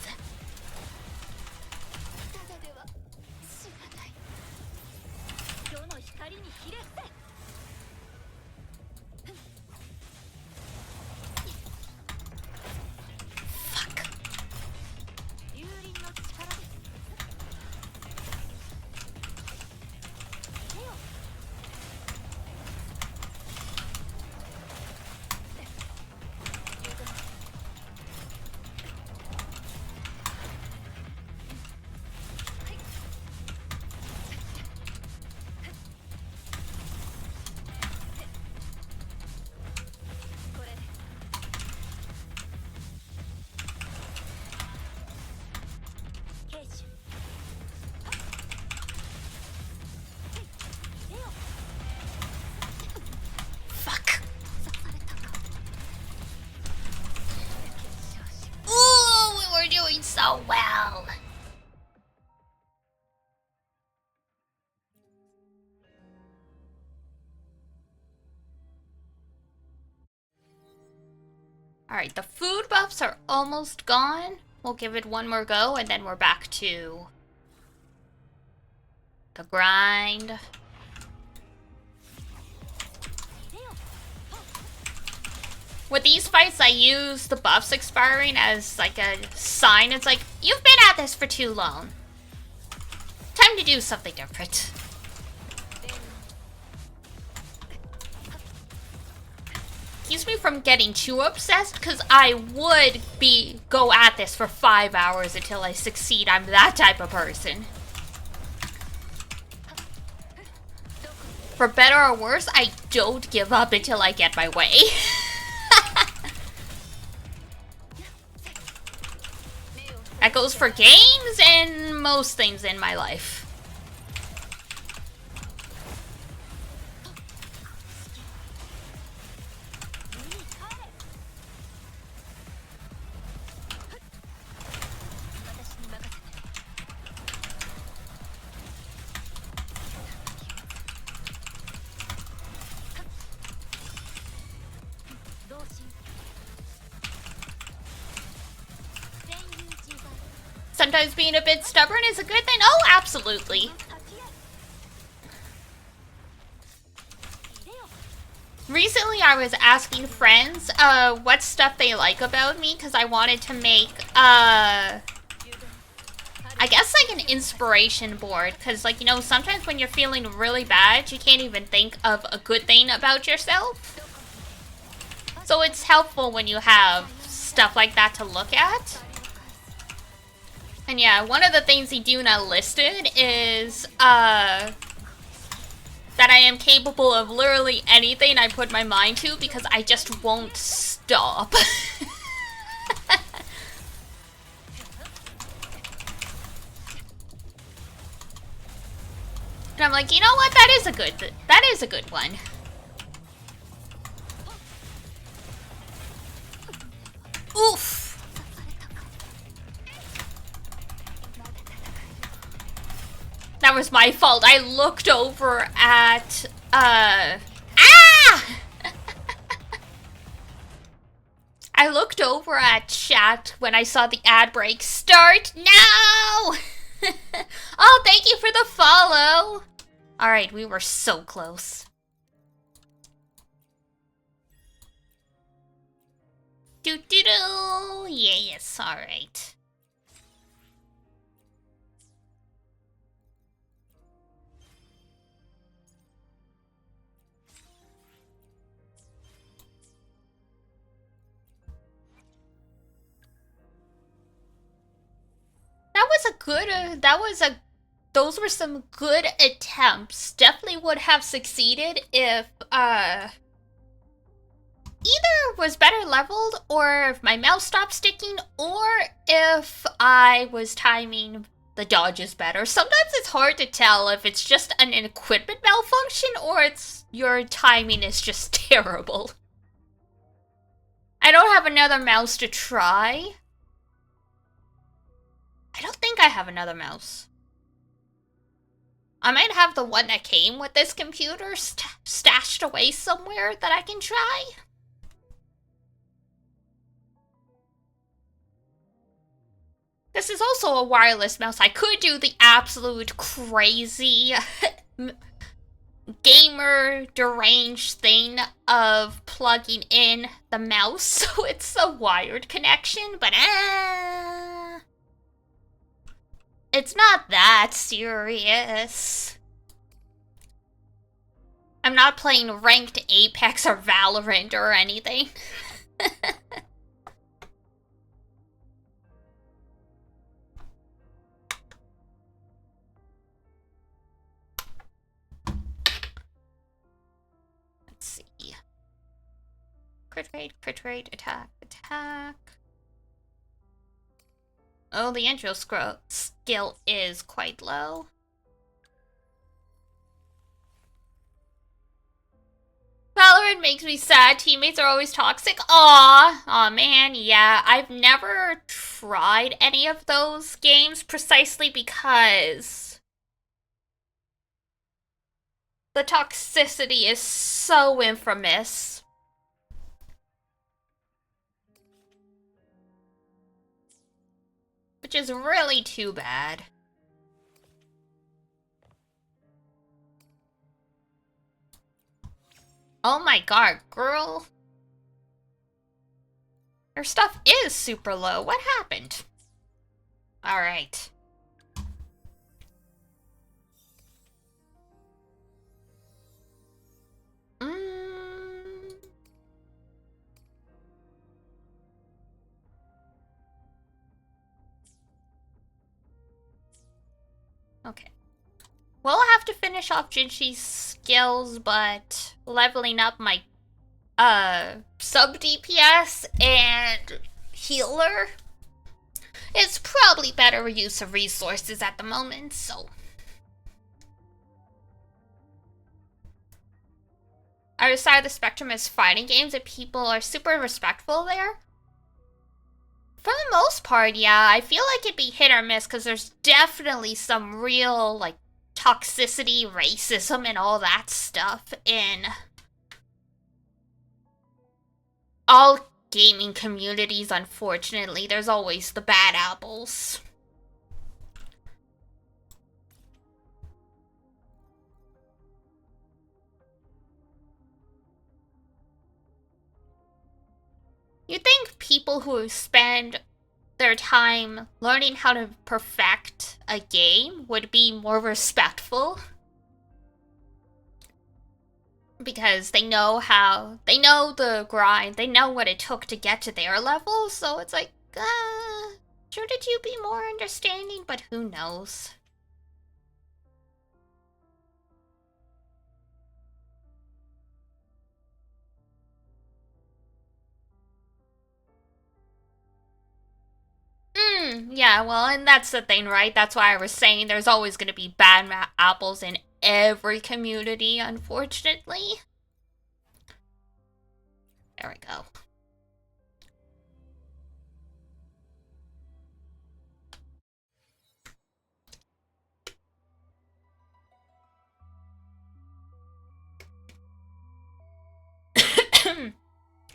Doing so well. Alright, the food buffs are almost gone. We'll give it one more go and then we're back to the grind. With these fights, I use the buffs expiring as like a sign. It's like, you've been at this for too long. Time to do something different. Keeps me from getting too obsessed, because I would go at this for 5 hours until I succeed. I'm that type of person. For better or worse, I don't give up until I get my way. That goes for games and most things in my life. Sometimes being a bit stubborn is a good thing. Oh, absolutely. Recently I was asking friends what stuff they like about me because I wanted to make I guess like an inspiration board, because like, you know, sometimes when you're feeling really bad you can't even think of a good thing about yourself. So it's helpful when you have stuff like that to look at. And yeah, one of the things Iduna listed is that I am capable of literally anything I put my mind to because I just won't stop. And I'm like, you know what? That is a good one. Oof. That was my fault. I looked over at ah! I looked over at chat when I saw the ad break start. No! Oh, thank you for the follow. All right, we were so close. Do do do. Yes, all right. Those were some good attempts. Definitely would have succeeded if, either was better leveled, or if my mouse stopped sticking, or if I was timing the dodges better. Sometimes it's hard to tell if it's just an equipment malfunction, or it's your timing is just terrible. I don't have another mouse to try. I don't think I have another mouse. I might have the one that came with this computer stashed away somewhere that I can try. This is also a wireless mouse. I could do the absolute crazy gamer deranged thing of plugging in the mouse so it's a wired connection, but it's not that serious. I'm not playing ranked Apex or Valorant or anything. Let's see. Crit rate, attack, attack. Oh, the intro skill is quite low. Valorant makes me sad. Teammates are always toxic. Aw, man, yeah. I've never tried any of those games precisely because the toxicity is so infamous. Which is really too bad. Oh my god, girl. Your stuff is super low. What happened? Alright. Okay. We'll have to finish off Jinshi's skills, but leveling up my sub DPS and healer is probably better use of resources at the moment, so. Our side of the spectrum is fighting games and people are super respectful there. For the most part, yeah, I feel like it'd be hit or miss because there's definitely some real, like, toxicity, racism, and all that stuff in all gaming communities, unfortunately. There's always the bad apples. You think people who spend their time learning how to perfect a game would be more respectful? Because they know the grind, they know what it took to get to their level, so it's like, shouldn't you be more understanding? But who knows? Yeah, well, and that's the thing, right? That's why I was saying there's always going to be bad apples in every community, unfortunately. There we go.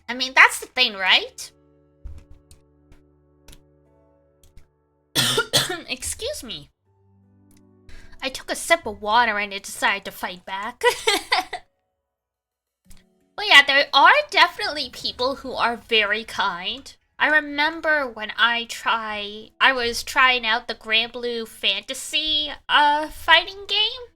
I mean, that's the thing, right? Excuse me. I took a sip of water and it decided to fight back. But yeah, there are definitely people who are very kind. I remember when I was trying out the Grand Blue Fantasy fighting game.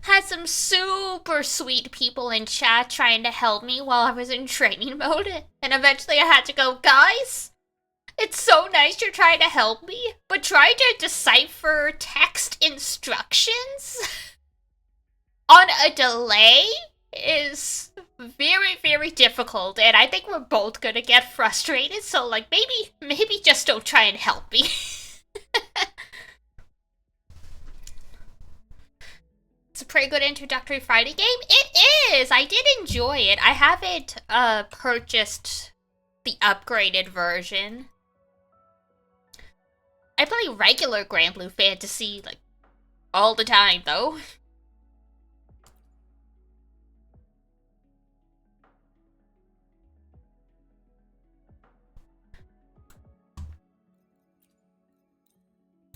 Had some super sweet people in chat trying to help me while I was in training mode, and eventually I had to go, guys, it's so nice you're trying to help me, but trying to decipher text instructions on a delay is very, very difficult, and I think we're both gonna get frustrated, so like maybe just don't try and help me. It's a pretty good introductory fighting game. It is! I did enjoy it. I haven't purchased the upgraded version. I play regular Grand Blue Fantasy like all the time though.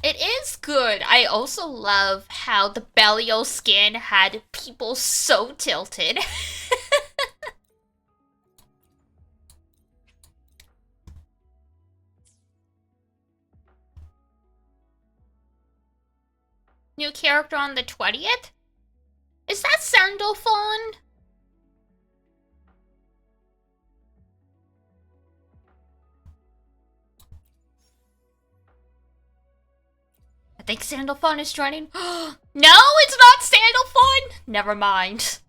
It is good. I also love how the Belial skin had people so tilted. New character on the 20th? Is that Sandalphon? I think Sandalphon is joining. No, it's not Sandalphon! Never mind.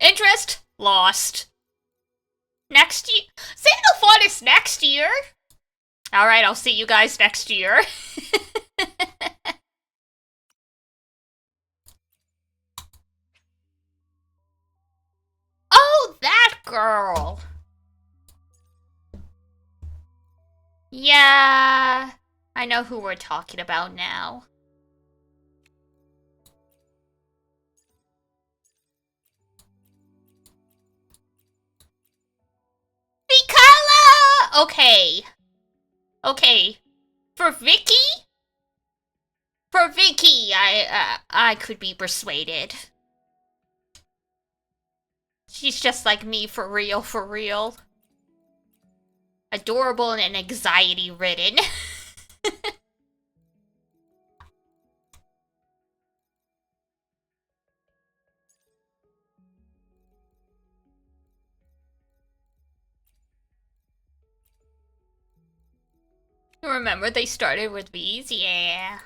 Interest lost. Next year. Sandalphon is next year. Alright, I'll see you guys next year. Oh, that girl. Yeah, I know who we're talking about now. Mikala! Okay. Okay. For Vicky? For Vicky, I could be persuaded. She's just like me, for real, for real. Adorable and anxiety-ridden. Remember they started with these? Yeah.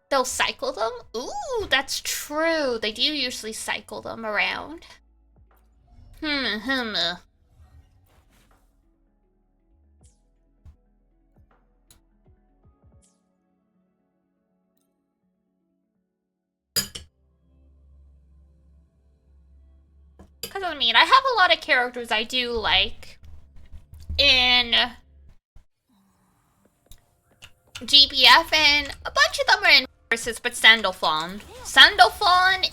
They'll cycle them? Ooh, that's true. They do usually cycle them around. Because, I mean, I have a lot of characters I do like in GBF, and a bunch of them are in versus but Sandalphon. Sandipyon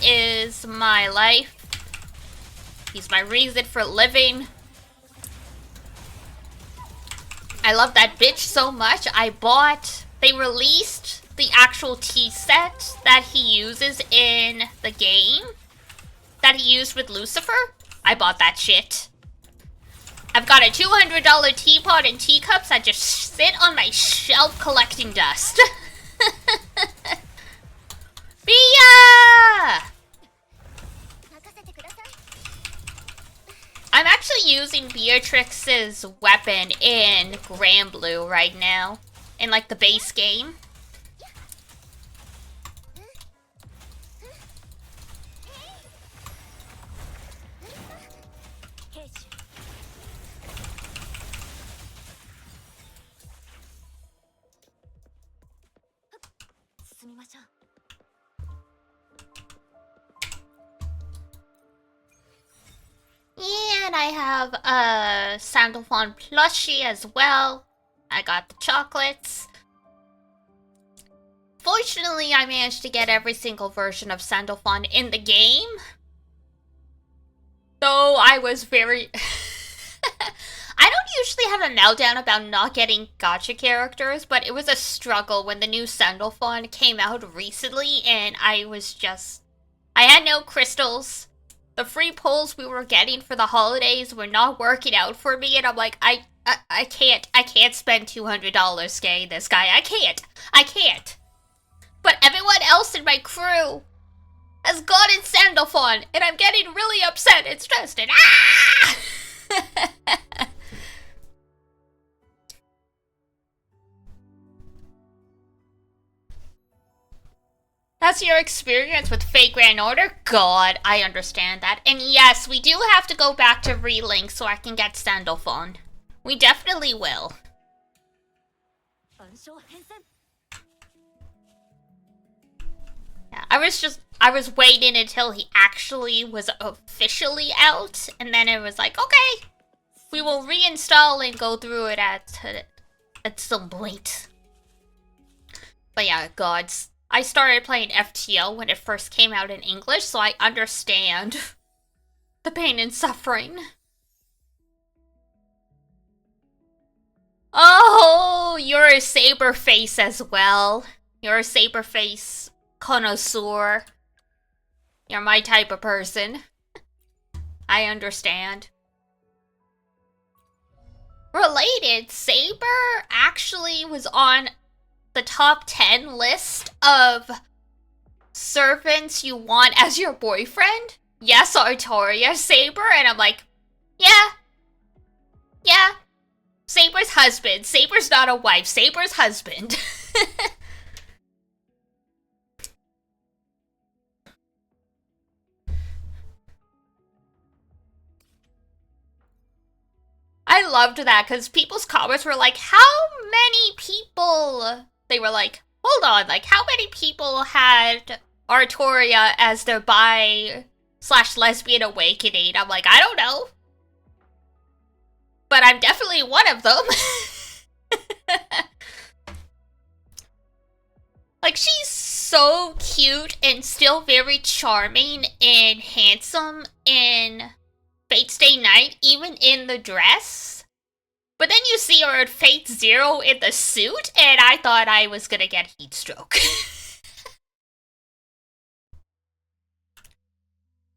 is my life. He's my reason for living. I love that bitch so much. They released the actual tea set that he uses in the game that he used with Lucifer. I bought that shit. I've got a $200 teapot and teacups that just sit on my shelf collecting dust. Bia! I'm actually using Beatrix's weapon in Grand Blue right now. In like the base game. And I have a Sandalphon plushie as well. I got the chocolates. Fortunately, I managed to get every single version of Sandalphon in the game. Though I was very... I don't usually have a meltdown about not getting gacha characters, but it was a struggle when the new Sandalphon came out recently, and I had no crystals. The free pulls we were getting for the holidays were not working out for me, and I'm like, I can't spend $200 getting this guy. I can't. But everyone else in my crew has gotten Sandalphon, and I'm getting really upset and stressed, and That's your experience with Fate Grand Order? God, I understand that. And yes, we do have to go back to Relink so I can get Sandalphon. We definitely will. Yeah, I was waiting until he actually was officially out, and then it was like, okay, we will reinstall and go through it at some point. But yeah, gods. I started playing FTL when it first came out in English, so I understand the pain and suffering. Oh, you're a saber face as well. You're a saber face connoisseur. You're my type of person. I understand. Related, Saber actually was on the top 10 list of servants you want as your boyfriend. Yes, Artoria, Saber, and I'm like, yeah. Saber's husband. Saber's not a wife. Saber's husband. I loved that because people's comments were like, how many people... They were like, hold on, like, how many people had Artoria as their bi/lesbian awakening? I'm like, I don't know. But I'm definitely one of them. Like, she's so cute and still very charming and handsome in Fate Stay Night, even in the dress. But then you see her at Fate Zero in the suit, and I thought I was gonna get heat stroke.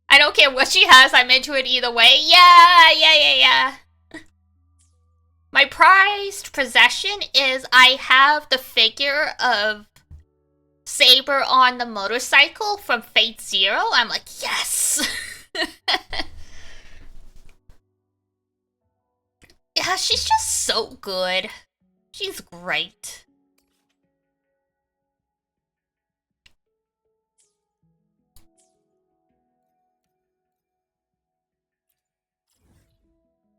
I don't care what she has, I'm into it either way. Yeah. My prized possession is I have the figure of Saber on the motorcycle from Fate Zero. I'm like, yes! Yeah, she's just so good. She's great.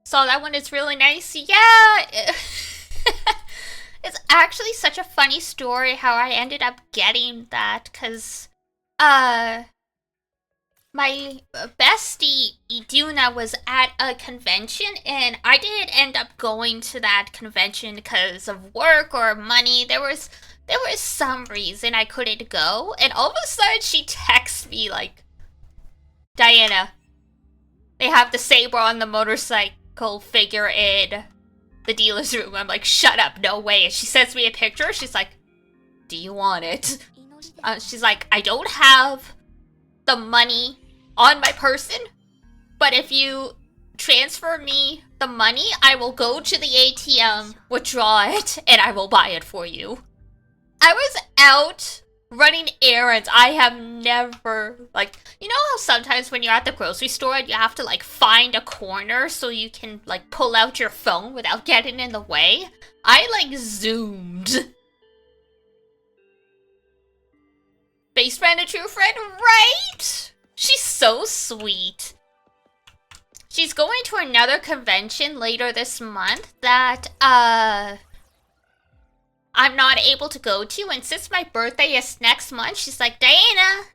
So that one is really nice. Yeah! It's actually such a funny story how I ended up getting that, because, my bestie, Iduna, was at a convention, and I didn't end up going to that convention because of work or money. There was there was some reason I couldn't go, and all of a sudden she texts me like, Diana, they have the saber on the motorcycle figure in the dealer's room. I'm like, shut up, no way. And she sends me a picture. She's like, do you want it? She's like, I don't have the money on my person, but if you transfer me the money, I will go to the ATM, withdraw it, and I will buy it for you. I was out running errands. I have never, like, you know how sometimes when you're at the grocery store, you have to, like, find a corner so you can, like, pull out your phone without getting in the way? I, like, zoomed. Best friend, a true friend, right? She's so sweet. She's going to another convention later this month that, I'm not able to go to, and since my birthday is next month, she's like, Diana,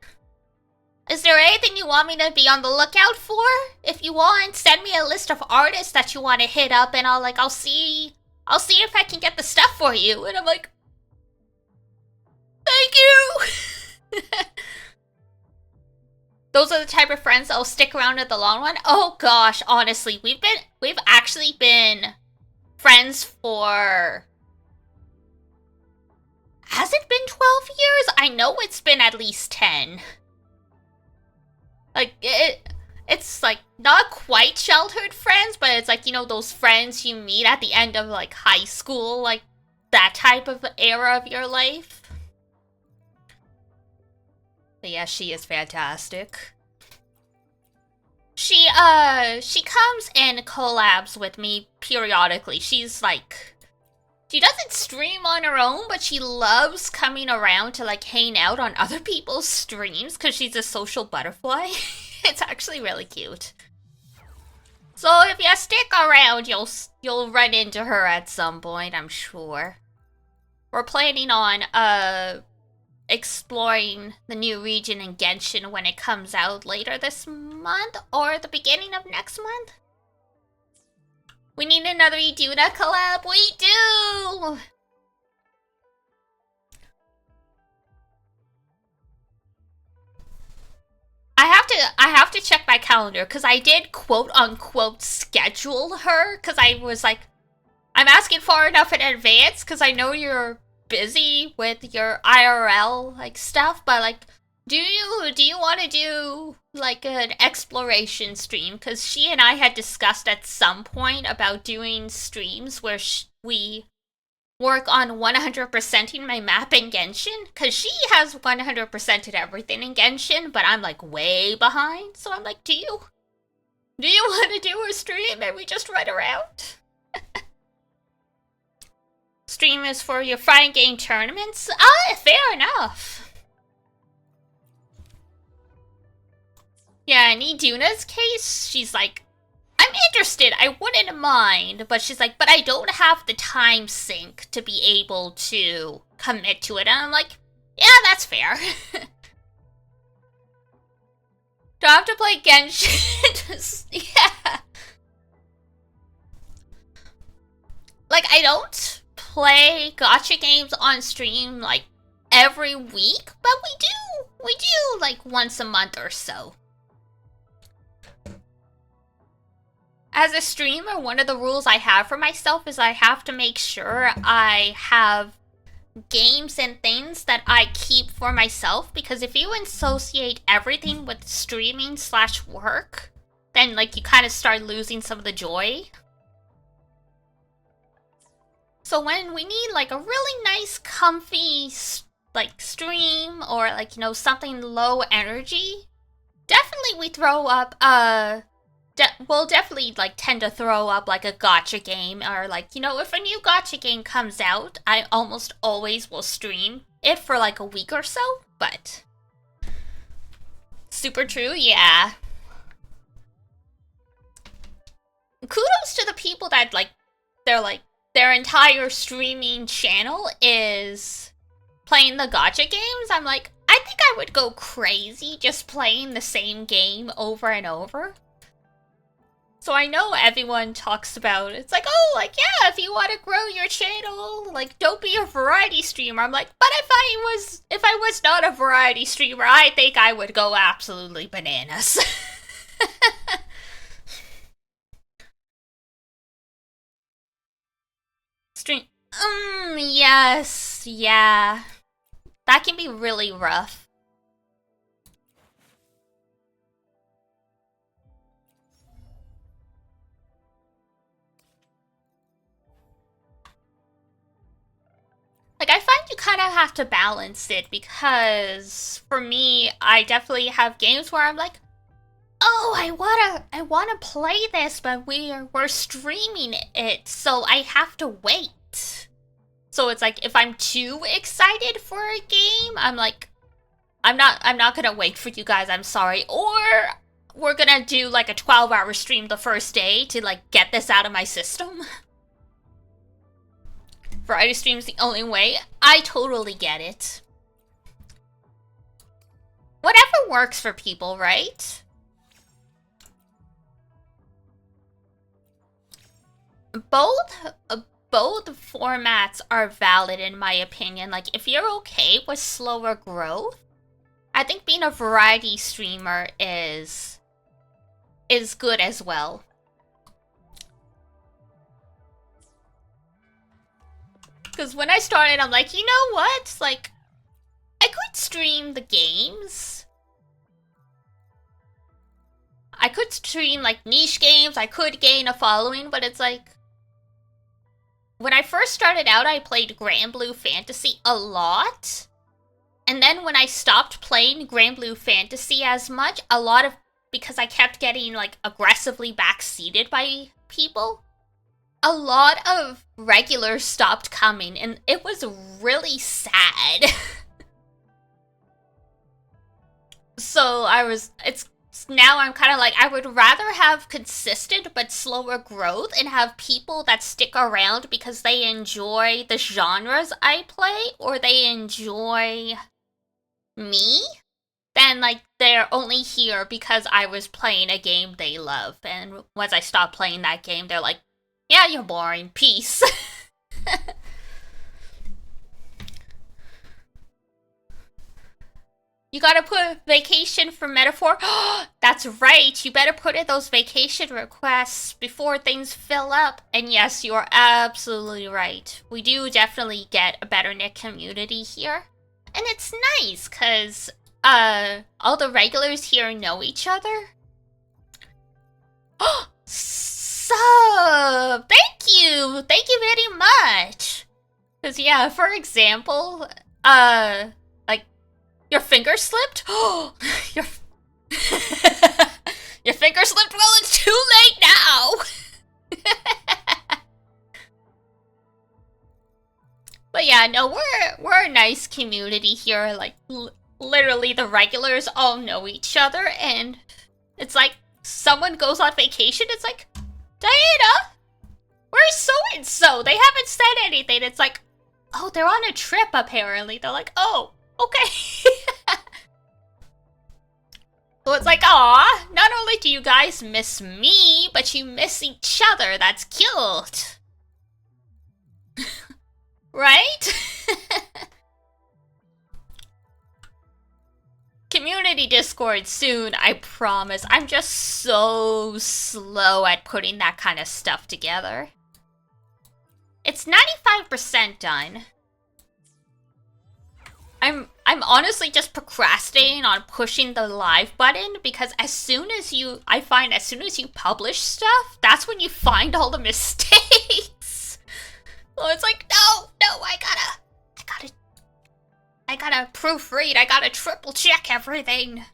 is there anything you want me to be on the lookout for? If you want, send me a list of artists that you want to hit up, and I'll see if I can get the stuff for you. And I'm like, thank you. Those are the type of friends that'll stick around in the long run. Oh gosh, honestly, we've actually been friends for, has it been 12 years? I know it's been at least 10. Like, it's like not quite childhood friends, but it's like, you know, those friends you meet at the end of like high school, like that type of era of your life. But yeah, she is fantastic. She comes and collabs with me periodically. She's like, she doesn't stream on her own, but she loves coming around to like hang out on other people's streams because she's a social butterfly. It's actually really cute. So if you stick around, you'll run into her at some point, I'm sure. We're planning on exploring the new region in Genshin when it comes out later this month or the beginning of next month. We need another Iduna collab. We do! I have to check my calendar because I did quote unquote schedule her because I was like, I'm asking far enough in advance because I know you're busy with your IRL like stuff, but like, do you want to do like an exploration stream? Because she and I had discussed at some point about doing streams where we work on 100%ing my map in Genshin, because she has 100%ed everything in Genshin, but I'm like way behind. So I'm like, do you want to do a stream and we just run around? Stream is for your fighting game tournaments? Fair enough. Yeah, in Iduna's case, she's like, I'm interested, I wouldn't mind, but she's like, but I don't have the time sink to be able to commit to it. And I'm like, yeah, that's fair. Do I have to play Genshin? Yeah. Like, I don't play gacha games on stream, like, every week, but we do, like, once a month or so. As a streamer, one of the rules I have for myself is I have to make sure I have games and things that I keep for myself, because if you associate everything with streaming / work, then like you kind of start losing some of the joy. So when we need like a really nice comfy like stream or like, you know, something low energy, definitely we throw up we'll definitely like tend to throw up like a gacha game, or like, you know, if a new gacha game comes out, I almost always will stream it for like a week or so. But super true, yeah. Kudos to the people that like their entire streaming channel is playing the gacha games. I'm like, I think I would go crazy just playing the same game over and over. So I know everyone talks about it's like, oh, like, yeah, if you want to grow your channel, like, don't be a variety streamer. I'm like, but if I was not a variety streamer, I think I would go absolutely bananas. Stream. Yes, yeah. That can be really rough. Like, I find you kind of have to balance it because for me, I definitely have games where I'm like, oh, I wanna play this, but we're streaming it, so I have to wait. So it's like if I'm too excited for a game, I'm like, I'm not gonna wait for you guys, I'm sorry. Or we're gonna do like a 12-hour stream the first day to like get this out of my system. Variety stream's the only way. I totally get it. Whatever works for people, right? Both formats are valid in my opinion. Like, if you're okay with slower growth, I think being a variety streamer is good as well. Because when I started, I'm like, you know what? Like, I could stream the games. I could stream, like, niche games. I could gain a following, but it's like... When I first started out, I played Grand Blue Fantasy a lot. And then when I stopped playing Grand Blue Fantasy as much, because I kept getting, like, aggressively backseated by people, a lot of regulars stopped coming, and it was really sad. So now I'm kind of like, I would rather have consistent but slower growth and have people that stick around because they enjoy the genres I play or they enjoy me, than like they're only here because I was playing a game they love. And once I stop playing that game, they're like, yeah, you're boring, peace. You gotta put vacation for metaphor. That's right. You better put in those vacation requests before things fill up. And yes, you're absolutely right. We do definitely get a better knit community here. And it's nice, because all the regulars here know each other. Sub! Thank you! Thank you very much! Because, yeah, for example, like, your finger slipped? your... your finger slipped? Well, it's too late now! But yeah, no, we're a nice community here. Like, literally the regulars all know each other, and it's like, someone goes on vacation, it's like, Diana, where's so-and-so? They haven't said anything. It's like, oh, they're on a trip, apparently. They're like, oh, okay. So it's like, aw, not only do you guys miss me, but you miss each other. That's cute. Right? Community Discord soon, I promise. I'm just so slow at putting that kind of stuff together. It's 95% done. I'm honestly just procrastinating on pushing the live button because I find as soon as you publish stuff, that's when you find all the mistakes. So it's like, no, I gotta proofread, I gotta triple check everything.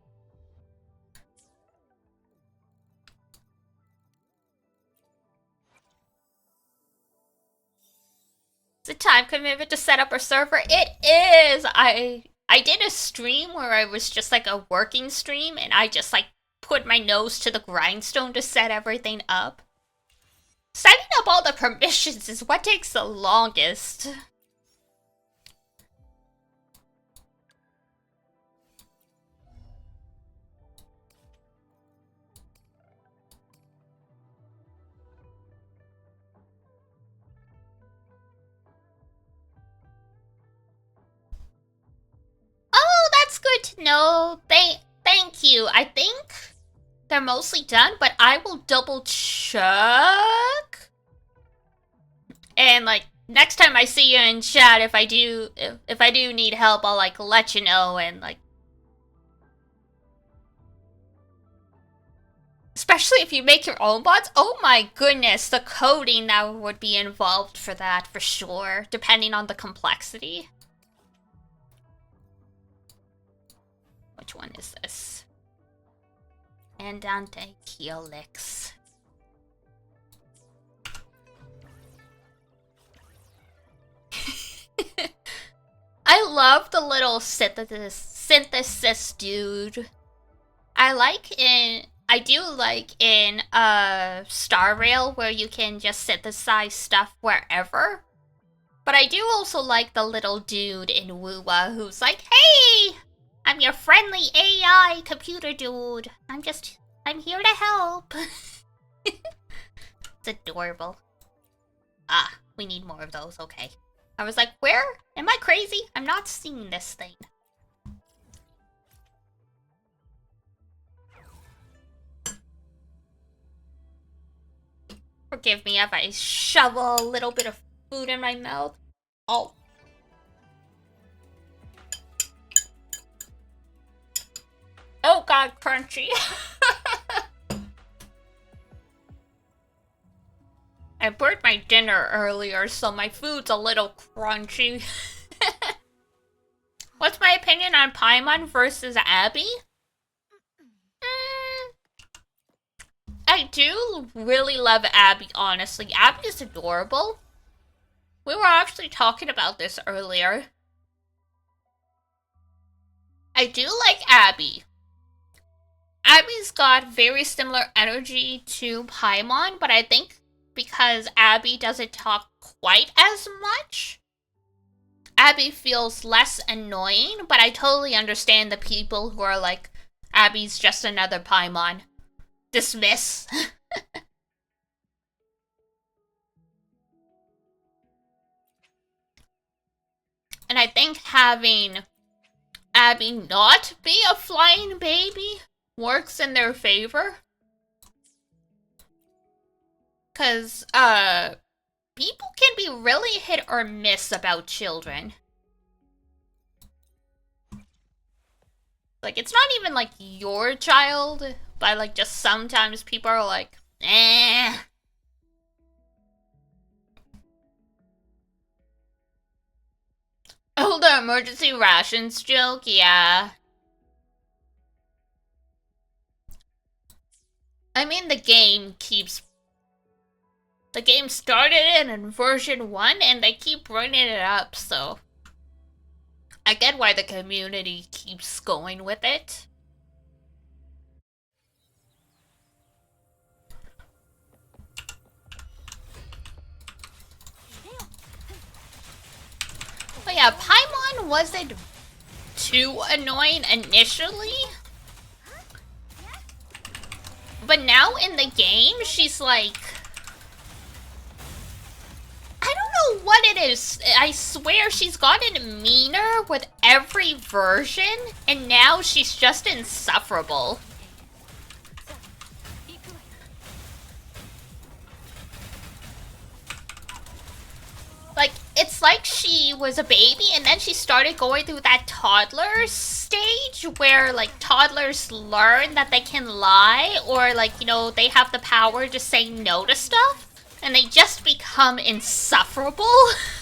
It's a time commitment to set up a server. It is! I did a stream where I was just like a working stream and I just like put my nose to the grindstone to set everything up. Setting up all the permissions is what takes the longest. No, thank you. I think they're mostly done, but I will double check. And like next time I see you in chat, if I do need help, I'll like let you know. And like, especially if you make your own bots. Oh my goodness, the coding that would be involved for that for sure, depending on the complexity. Which one is this? Andante Helix. I love the little synthesis dude. I do like in Star Rail where you can just synthesize stuff wherever. But I do also like the little dude in Wuwa who's like, hey! I'm your friendly AI computer dude. I'm here to help. It's adorable. Ah, we need more of those, okay. I was like, where? Am I crazy? I'm not seeing this thing. Forgive me if I shovel a little bit of food in my mouth. Oh. Oh god, crunchy. I burnt my dinner earlier, so my food's a little crunchy. What's my opinion on Paimon versus Abby? I do really love Abby, honestly. Abby is adorable. We were actually talking about this earlier. I do like Abby. Abby's got very similar energy to Paimon, but I think because Abby doesn't talk quite as much, Abby feels less annoying, but I totally understand the people who are like, Abby's just another Paimon. Dismiss. And I think having Abby not be a flying baby works in their favor. Because, people can be really hit or miss about children. Like, it's not even, like, your child, but, like, just sometimes people are like, eh. Oh, the emergency rations joke? Yeah. I mean, the game started it in version 1, and they keep bringing it up, so I get why the community keeps going with it. But yeah, Paimon wasn't too annoying initially. But now in the game, she's like, I don't know what it is. I swear she's gotten meaner with every version, and now she's just insufferable. Like, it's like she was a baby, and then she started going through that toddler stage where, like, toddlers learn that they can lie, or, like, you know, they have the power to say no to stuff, and they just become insufferable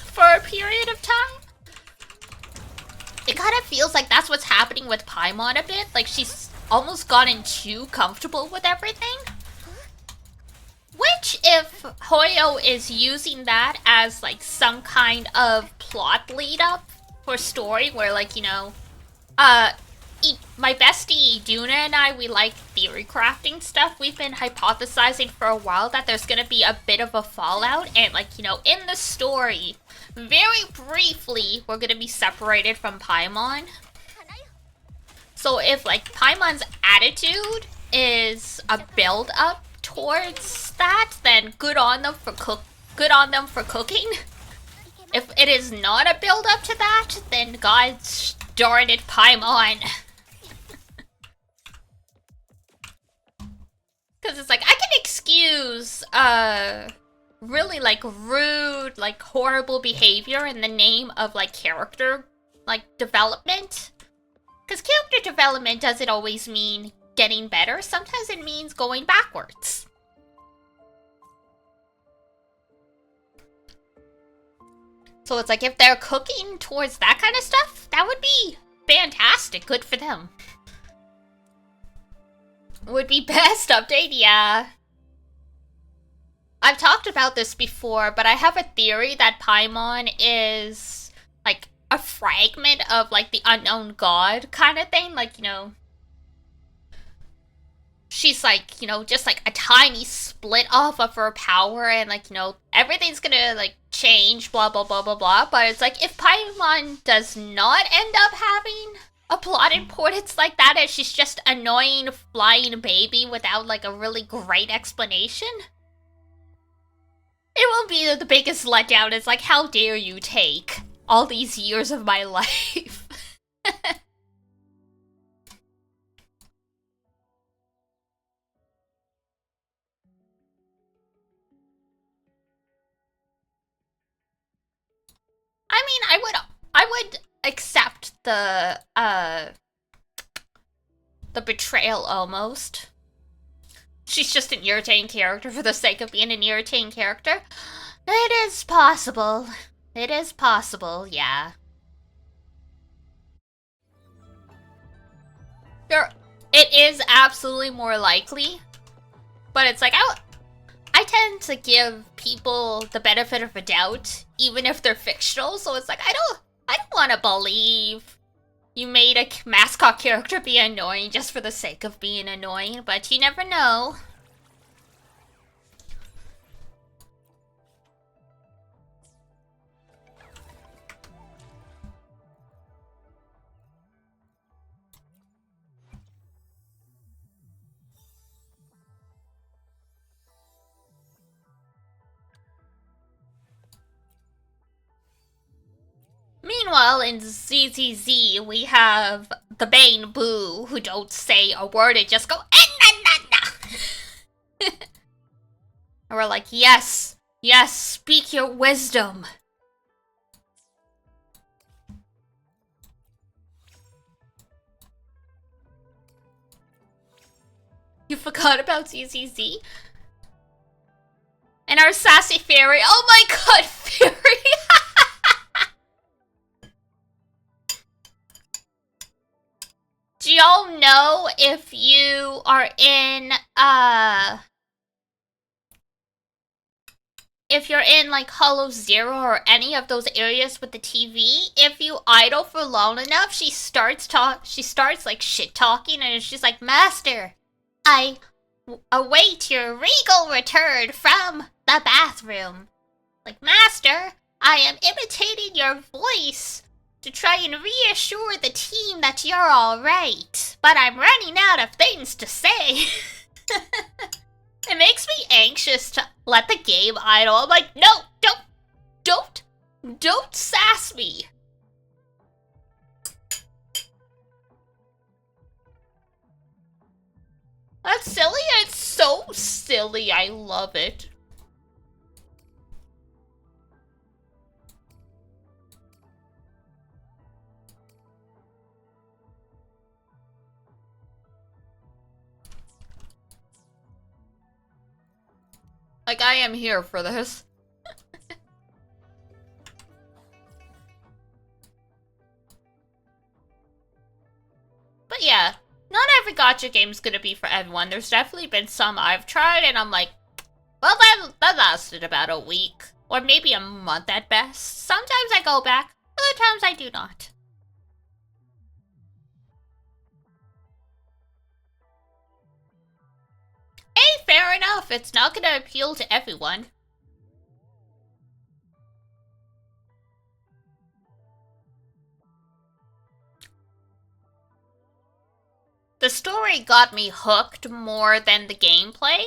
for a period of time. It kind of feels like that's what's happening with Paimon a bit. Like, she's almost gotten too comfortable with everything. Which, if Hoyo is using that as, like, some kind of plot lead-up for story where, like, you know, my bestie Duna and I, we like theory crafting stuff. We've been hypothesizing for a while that there's gonna be a bit of a fallout, and, like, you know, in the story, very briefly, we're gonna be separated from Paimon. So if, like, Paimon's attitude is a build-up towards that, then good on them for cooking. If it is not a build up to that, then god darn it, Paimon. Because it's like, I can excuse, really, like, rude, like, horrible behavior in the name of, like, character, like, development. Because character development doesn't always mean getting better. Sometimes it means going backwards. So it's like, if they're cooking towards that kind of stuff, that would be fantastic. Good for them. Would be best update, yeah. I've talked about this before, but I have a theory that Paimon is, like, a fragment of, like, the unknown god kind of thing. Like, you know, she's, like, you know, just, like, a tiny split off of her power, and, like, you know, everything's gonna, like, change, blah, blah, blah, blah, blah. But it's like, if Paimon does not end up having a plot importance like that, and she's just annoying flying baby without, like, a really great explanation, it will be the biggest letdown. It's like, how dare you take all these years of my life? I mean, I would accept the betrayal almost. She's just an irritating character for the sake of being an irritating character. It is possible. It is possible, yeah. It is absolutely more likely. But it's like, I tend to give people the benefit of a doubt, even if they're fictional. So it's like, I don't want to believe you made a mascot character be annoying just for the sake of being annoying, but you never know. Meanwhile, in ZZZ, we have the Bane Boo, who don't say a word and just go, na. And we're like, yes, yes, speak your wisdom. You forgot about ZZZ? And our sassy fairy, oh my god, fairy! Do y'all know if you are in, if you're in, like, Hollow Zero or any of those areas with the TV, if you idle for long enough, she starts, like, shit-talking, and she's like, Master, I await your regal return from the bathroom. Like, Master, I am imitating your voice to try and reassure the team that you're alright, but I'm running out of things to say. It makes me anxious to let the game idle. I'm like, no, don't sass me. That's silly. It's so silly. I love it. Like, I am here for this. But yeah, not every gacha game's gonna be for everyone. There's definitely been some I've tried and I'm like, well, that lasted about a week. Or maybe a month at best. Sometimes I go back, other times I do not. Hey, fair enough. It's not gonna appeal to everyone. The story got me hooked more than the gameplay.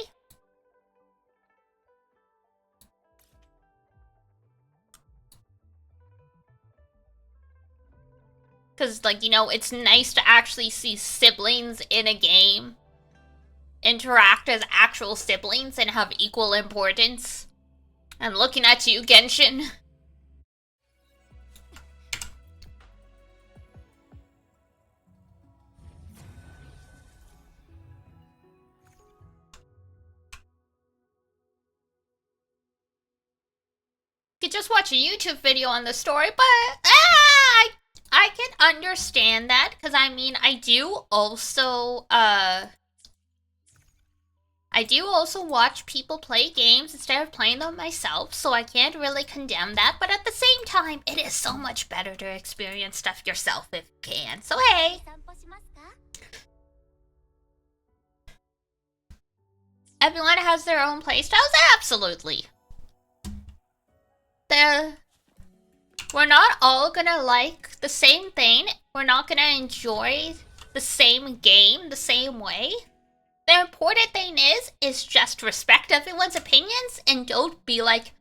Because, like, you know, it's nice to actually see siblings in a game. interact as actual siblings and have equal importance. I'm looking at you, Genshin. You could just watch a YouTube video on the story, but I can understand that, because I mean, I do also watch people play games instead of playing them myself, so I can't really condemn that, but at the same time, it is so much better to experience stuff yourself if you can, so hey! Everyone has their own playstyles? Absolutely! We're not all gonna like the same thing. We're not gonna enjoy the same game the same way. The important thing is just respect everyone's opinions and don't be like,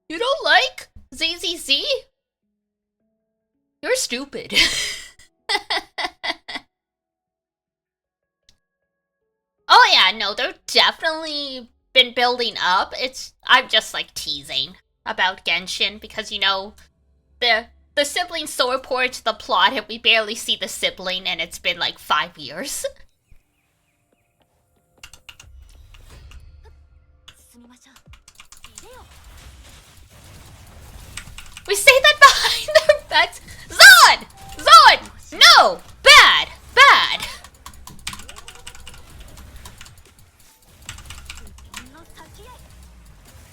you don't like ZZZ? You're stupid. Oh yeah, no, they're definitely been building up. I'm just like teasing about Genshin because, you know, the sibling's so important to the plot and we barely see the sibling and it's been like 5 years. We say that behind their backs. Zod! Zod! No! Bad! Bad!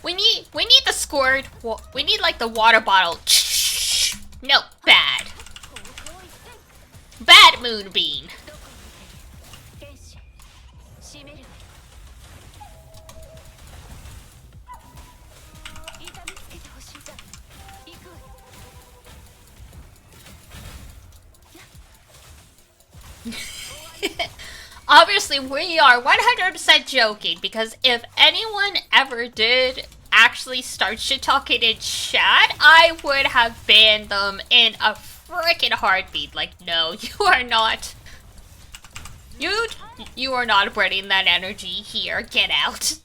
We need the squirt. We need like the water bottle. No, bad. Bad Moonbeam. Obviously, we are 100% joking, because if anyone ever did actually start shit-talking in chat, I would have banned them in a freaking heartbeat. Like, no, you are not. You are not bringing that energy here. Get out.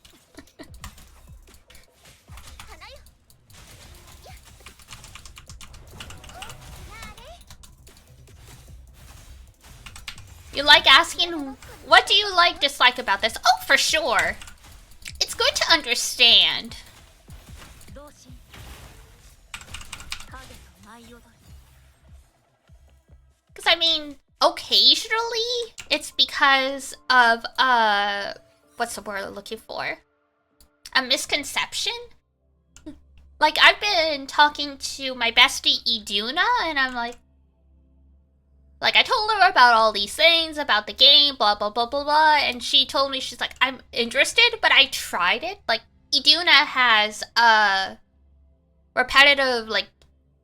You like asking, what do you like, dislike about this? Oh, for sure. It's good to understand. Because, I mean, occasionally, it's because of, what's the word I'm looking for? A misconception? Like, I've been talking to my bestie Iduna, and I'm like, I told her about all these things, about the game, blah, blah, blah, blah, blah, and she told me, she's like, I'm interested, but I tried it. Like, Iduna has, repetitive, like,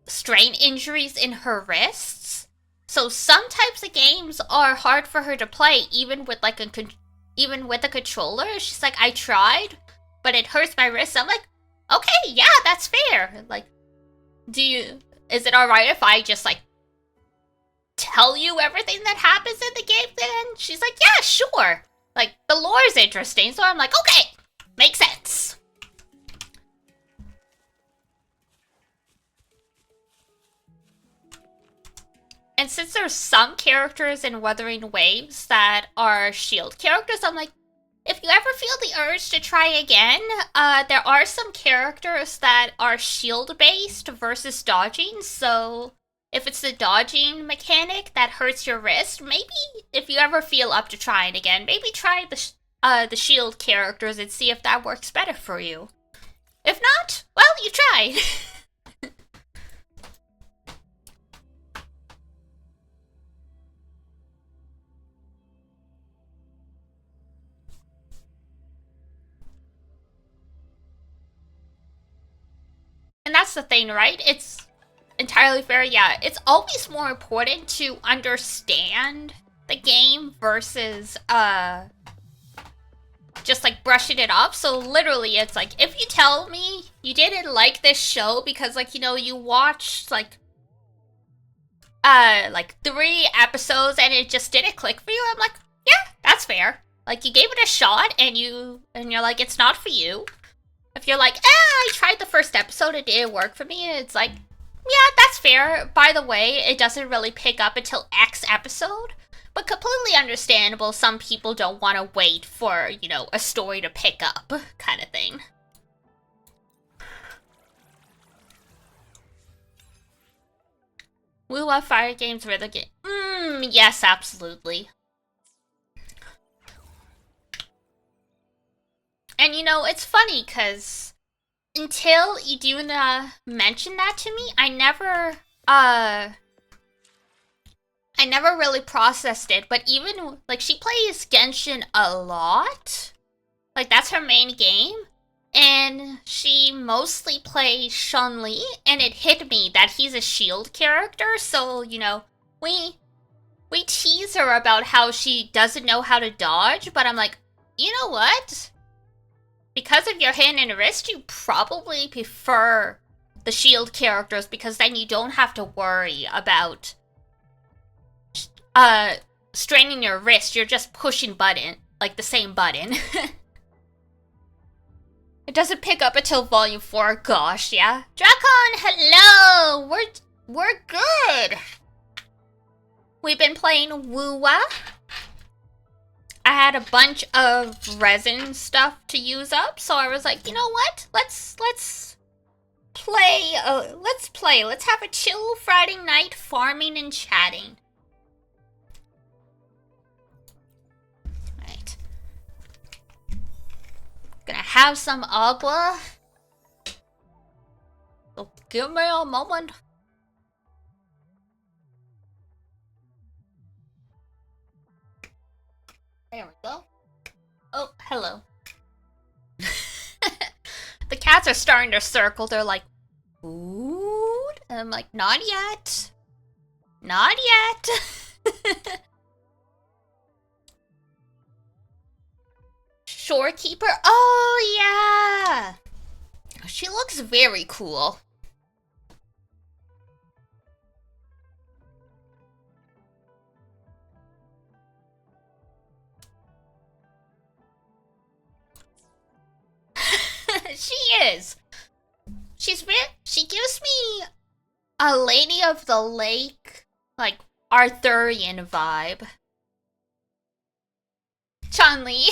strain injuries in her wrists. So some types of games are hard for her to play, even with, like, even with a controller. She's like, I tried, but it hurts my wrists. I'm like, okay, yeah, that's fair. Like, is it alright if I just, like, tell you everything that happens in the game then? She's like, yeah, sure. Like, the lore's interesting, so I'm like, okay, makes sense. And since there's some characters in Wuthering Waves that are shield characters, I'm like, if you ever feel the urge to try again, there are some characters that are shield-based versus dodging, so if it's the dodging mechanic that hurts your wrist, maybe if you ever feel up to trying again, maybe try the shield characters and see if that works better for you. If not, well, you tried. And that's the thing, right? It's entirely fair, yeah. It's always more important to understand the game versus, just, like, brushing it off. So, literally, it's like, if you tell me you didn't like this show because, like, you know, you watched, like 3 episodes and it just didn't click for you, I'm like, yeah, that's fair. Like, you gave it a shot and you're like, it's not for you. If you're like, I tried the first episode, it didn't work for me, it's like, yeah, that's fair. By the way, it doesn't really pick up until X episode. But completely understandable, some people don't want to wait for, you know, a story to pick up, kind of thing. Woo Fire Games Rhythm Game. Yes, absolutely. And you know, it's funny, because until Iduna mentioned that to me, I never really processed it, but even, like, she plays Genshin a lot. Like, that's her main game. And she mostly plays Chun-Li, and it hit me that he's a shield character, so, you know, we tease her about how she doesn't know how to dodge, but I'm like, you know what? Because of your hand and wrist, you probably prefer the shield characters, because then you don't have to worry about straining your wrist. You're just pushing button, like the same button. It doesn't pick up until volume 4. Gosh, yeah. Drakon, hello! We're good! We've been playing Woowa. I had a bunch of resin stuff to use up, so I was like, you know what? Let's play. Let's play. Let's have a chill Friday night farming and chatting. Right. Gonna have some agua. So give me a moment. There we go. Oh, hello. The cats are starting to circle. They're like, food? And I'm like, not yet. Not yet. Shorekeeper? Oh, yeah. She looks very cool. She is. She gives me a Lady of the Lake, like, Arthurian vibe. Chun-Li.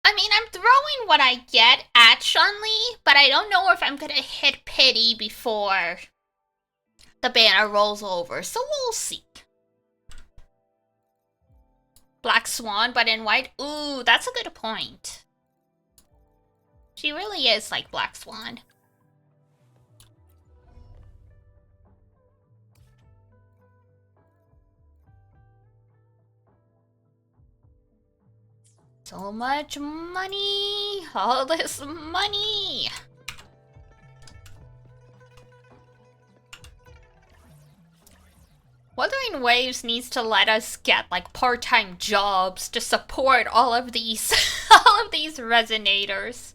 I mean, I'm throwing what I get at Chun-Li, but I don't know if I'm gonna hit pity before the banner rolls over, so we'll see. Black Swan, but in white? Ooh, that's a good point. She really is like Black Swan. So much money! All this money! Wuthering Waves needs to let us get like part-time jobs to support all of these resonators.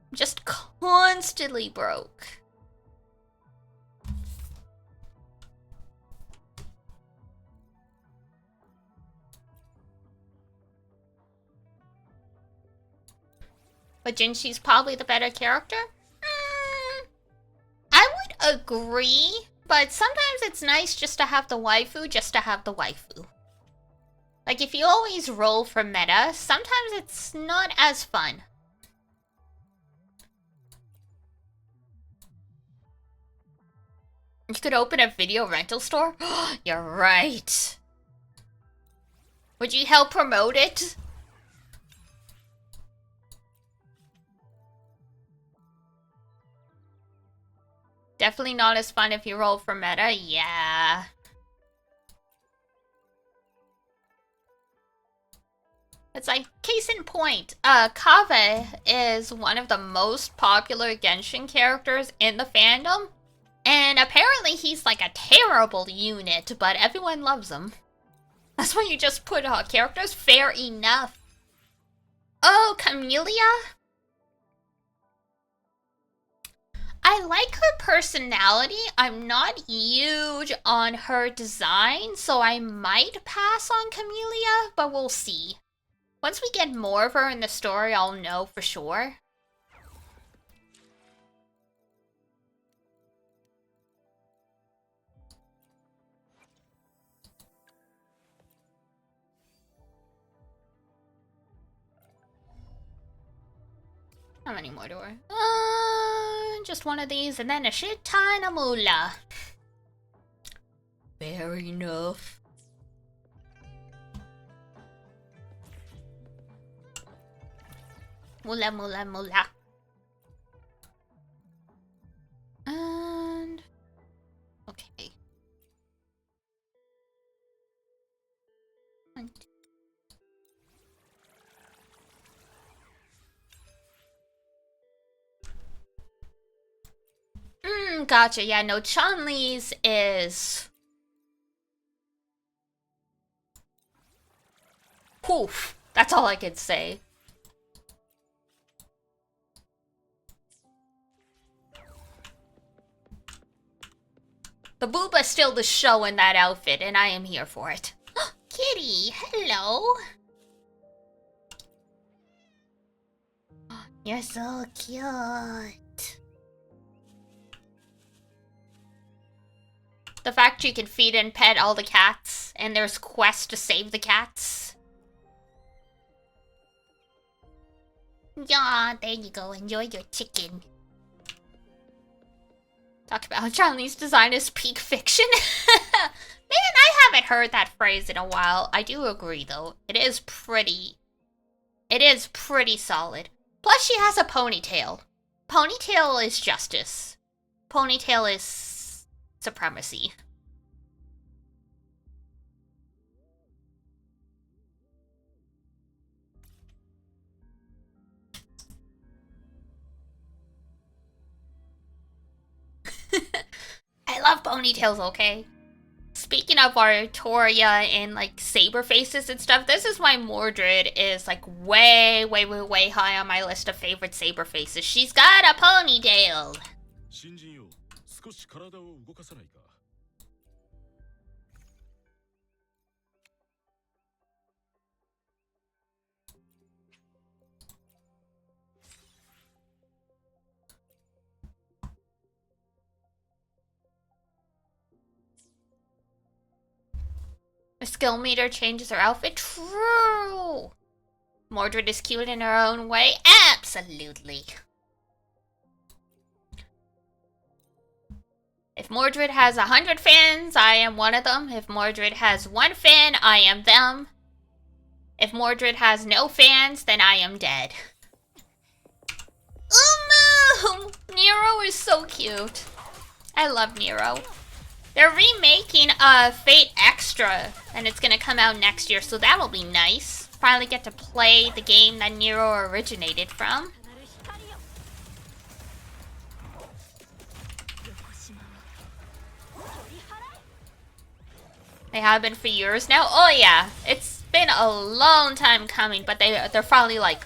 I'm just constantly broke. But Jinshi's probably the better character? I would agree, but sometimes it's nice just to have the waifu, just to have the waifu. Like, if you always roll for meta, sometimes it's not as fun. You could open a video rental store? You're right. Would you help promote it? Definitely not as fun if you roll for meta, yeah. It's like, case in point, Kave is one of the most popular Genshin characters in the fandom. And apparently he's like a terrible unit, but everyone loves him. That's why you just put characters, fair enough. Oh, Camellia? I like her personality. I'm not huge on her design, so I might pass on Camellia, but we'll see. Once we get more of her in the story, I'll know for sure. How many more do I? Just one of these and then a shit ton of moolah. Fair enough. Moolah, moolah, moolah. And... okay. Gotcha. Yeah, no, Chun-Li's is... poof. That's all I could say. The booba's still the show in that outfit, and I am here for it. Kitty, hello. You're so cute. The fact you can feed and pet all the cats, and there's quests to save the cats. Yeah, there you go. Enjoy your chicken. Talk about how Chun-Li's design is peak fiction. Man, I haven't heard that phrase in a while. I do agree, though. It is pretty solid. Plus, she has a ponytail. Ponytail is justice. Ponytail is supremacy. I love ponytails, okay? Speaking of Artoria and like saber faces and stuff, this is why Mordred is like way high on my list of favorite saber faces. She's got a ponytail. A skill meter changes her outfit. True. Mordred is cute in her own way. Absolutely. If Mordred has 100 fans, I am one of them. If Mordred has 1 fan, I am them. If Mordred has no fans, then I am dead. Oh no! Nero is so cute. I love Nero. They're remaking Fate Extra, and it's gonna come out next year, so that'll be nice. Finally get to play the game that Nero originated from. They have been for years now? Oh yeah, it's been a long time coming, but they're finally like,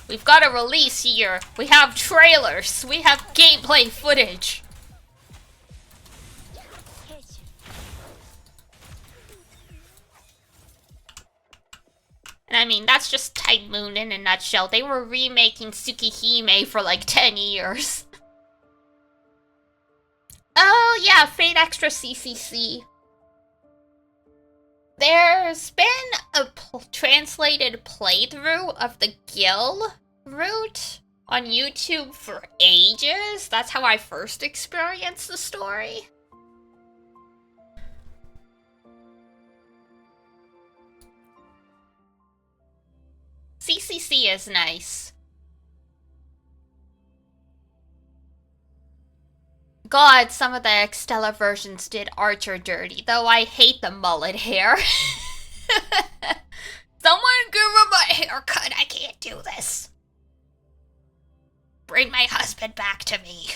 we've got a release here. We have trailers. We have gameplay footage. And I mean, that's just Type Moon in a nutshell. They were remaking Tsukihime for like 10 years. Oh yeah, Fate Extra CCC. There's been a translated playthrough of the Gil route on YouTube for ages. That's how I first experienced the story. CCC is nice. God, some of the Extella versions did Archer dirty, though I hate the mullet hair. Someone give him a haircut, I can't do this. Bring my husband back to me.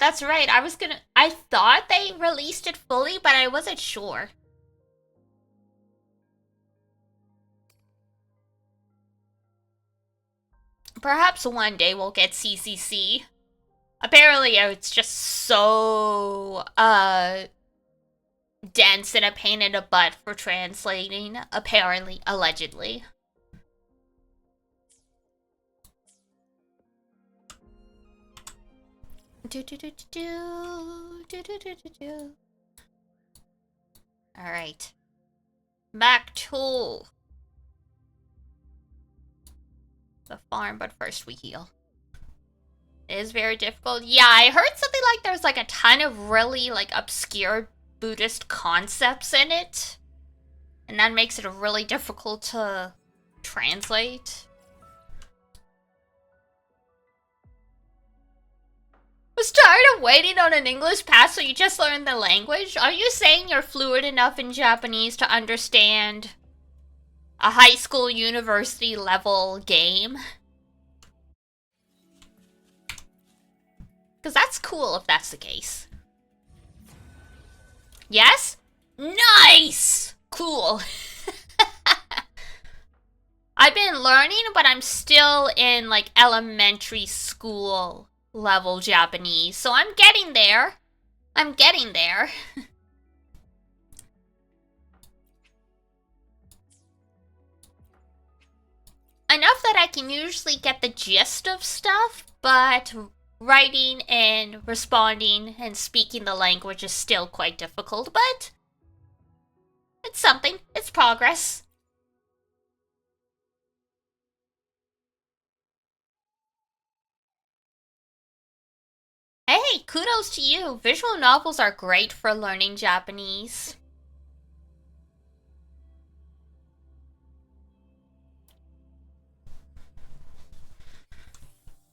that's right. I thought they released it fully, but I wasn't sure. Perhaps one day we'll get CCC. Apparently it's just so, dense and a pain in the butt for translating, apparently, allegedly. Alright. Back to the farm, but first we heal. It is very difficult. Yeah, I heard something like there's like a ton of really like obscure Buddhist concepts in it. And that makes it really difficult to translate. I was tired of waiting on an English pass so you just learned the language? Are you saying you're fluent enough in Japanese to understand a high school university level game? Because that's cool if that's the case. Yes? Nice! Cool. I've been learning, but I'm still in like elementary school level Japanese, so I'm getting there. I'm getting there. Enough that I can usually get the gist of stuff, but writing and responding and speaking the language is still quite difficult, but it's something. It's progress. Hey, kudos to you. Visual novels are great for learning Japanese.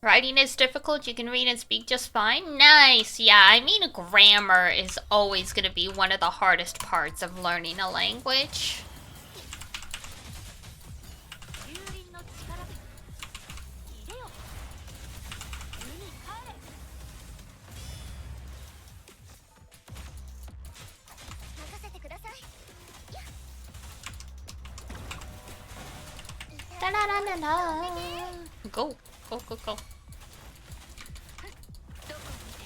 Writing is difficult, you can read and speak just fine. Nice, yeah, I mean grammar is always going to be one of the hardest parts of learning a language. Da -da -da -da -da. Go, go, go, go.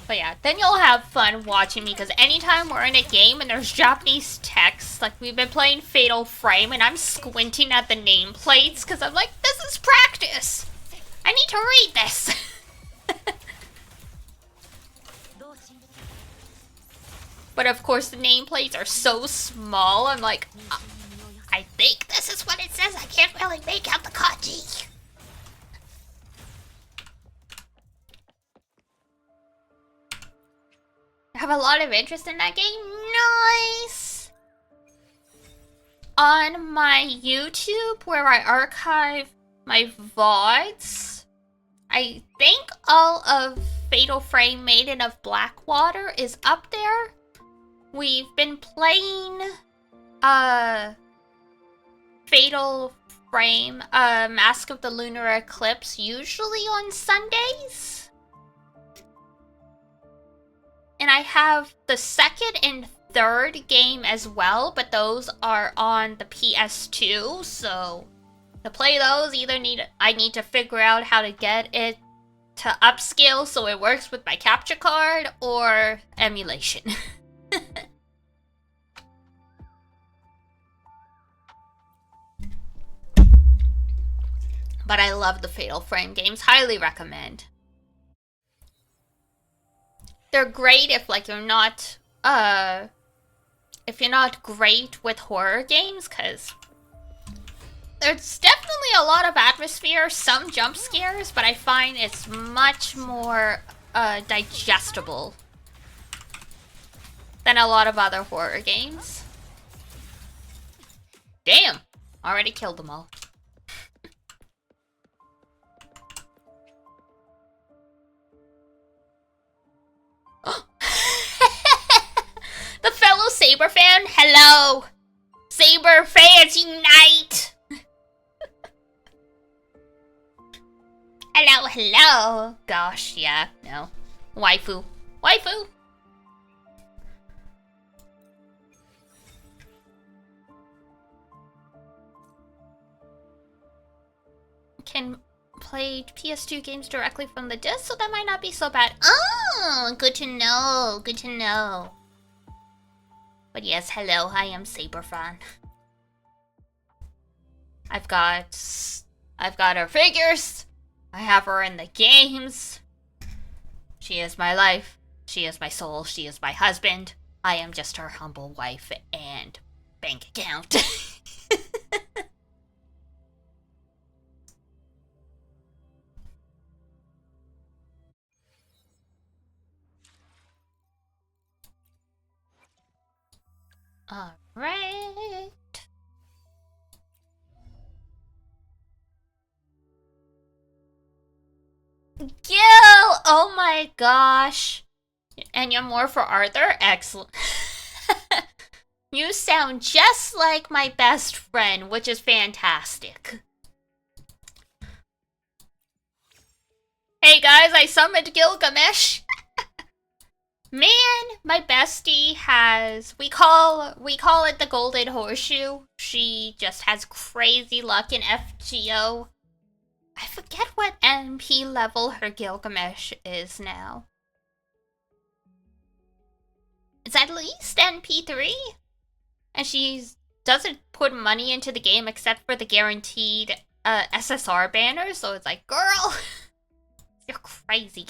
But yeah, then you'll have fun watching me, because anytime we're in a game and there's Japanese text, like we've been playing Fatal Frame, and I'm squinting at the nameplates, because I'm like, this is practice! I need to read this! But of course the nameplates are so small, I'm like, I think this is what it says, I can't really make out the kanji. I have a lot of interest in that game. Nice! On my YouTube, where I archive my VODs, I think all of Fatal Frame Maiden of Blackwater is up there. We've been playing Fatal Frame Mask of the Lunar Eclipse usually on Sundays. And I have the second and third game as well, but those are on the PS2, so to play those, I need to figure out how to get it to upscale so it works with my capture card, or emulation. But I love the Fatal Frame games, highly recommend. They're great if like you're not great with horror games, because there's definitely a lot of atmosphere, some jump scares, but I find it's much more digestible than a lot of other horror games. Damn! Already killed them all. The fellow Saber fan, hello! Saber fans unite! Hello, hello! Gosh, yeah, no. Waifu. Waifu! Can play PS2 games directly from the disc, so that might not be so bad. Oh, good to know. Good to know. But yes, hello, I am Saberfan. I've got her figures. I have her in the games. She is my life. She is my soul. She is my husband. I am just her humble wife and bank account. Alright. Gil! Oh my gosh. And you're more for Arthur? Excellent. You sound just like my best friend, which is fantastic. Hey guys, I summoned Gilgamesh. Man, my bestie has, we call it the golden horseshoe. She just has crazy luck in FGO. I forget what MP level her Gilgamesh is now. It's at least NP3. And she doesn't put money into the game except for the guaranteed SSR banner. So it's like, girl, you're crazy.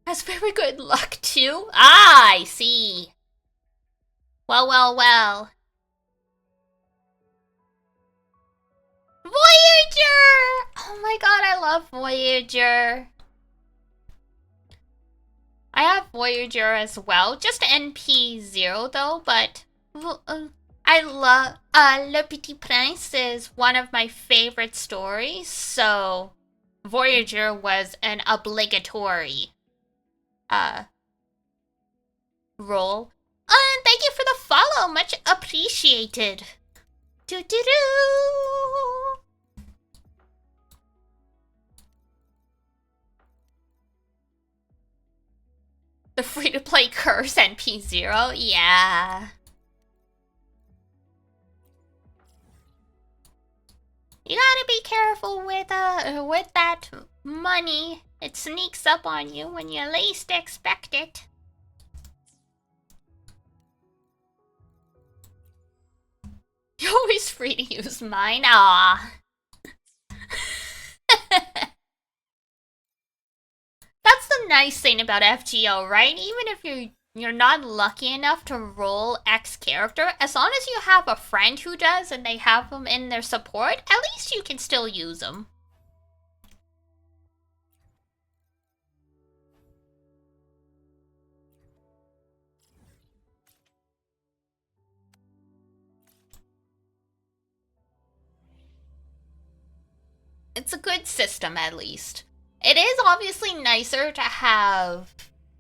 Has very good luck too? Ah, I see. Well, well, well. Voyager! Oh my god, I love Voyager. I have Voyager as well. Just NP0 though, but I love Le Petit Prince is one of my favorite stories, so Voyager was an obligatory role. And thank you for the follow, much appreciated. Do do do. The free-to-play curse NP0, yeah. You gotta be careful with that money. It sneaks up on you when you least expect it. You're always free to use mine. Ah. That's the nice thing about FGO, right? Even if you're not lucky enough to roll X character, as long as you have a friend who does and they have them in their support, at least you can still use them. It's a good system, at least. It is obviously nicer to have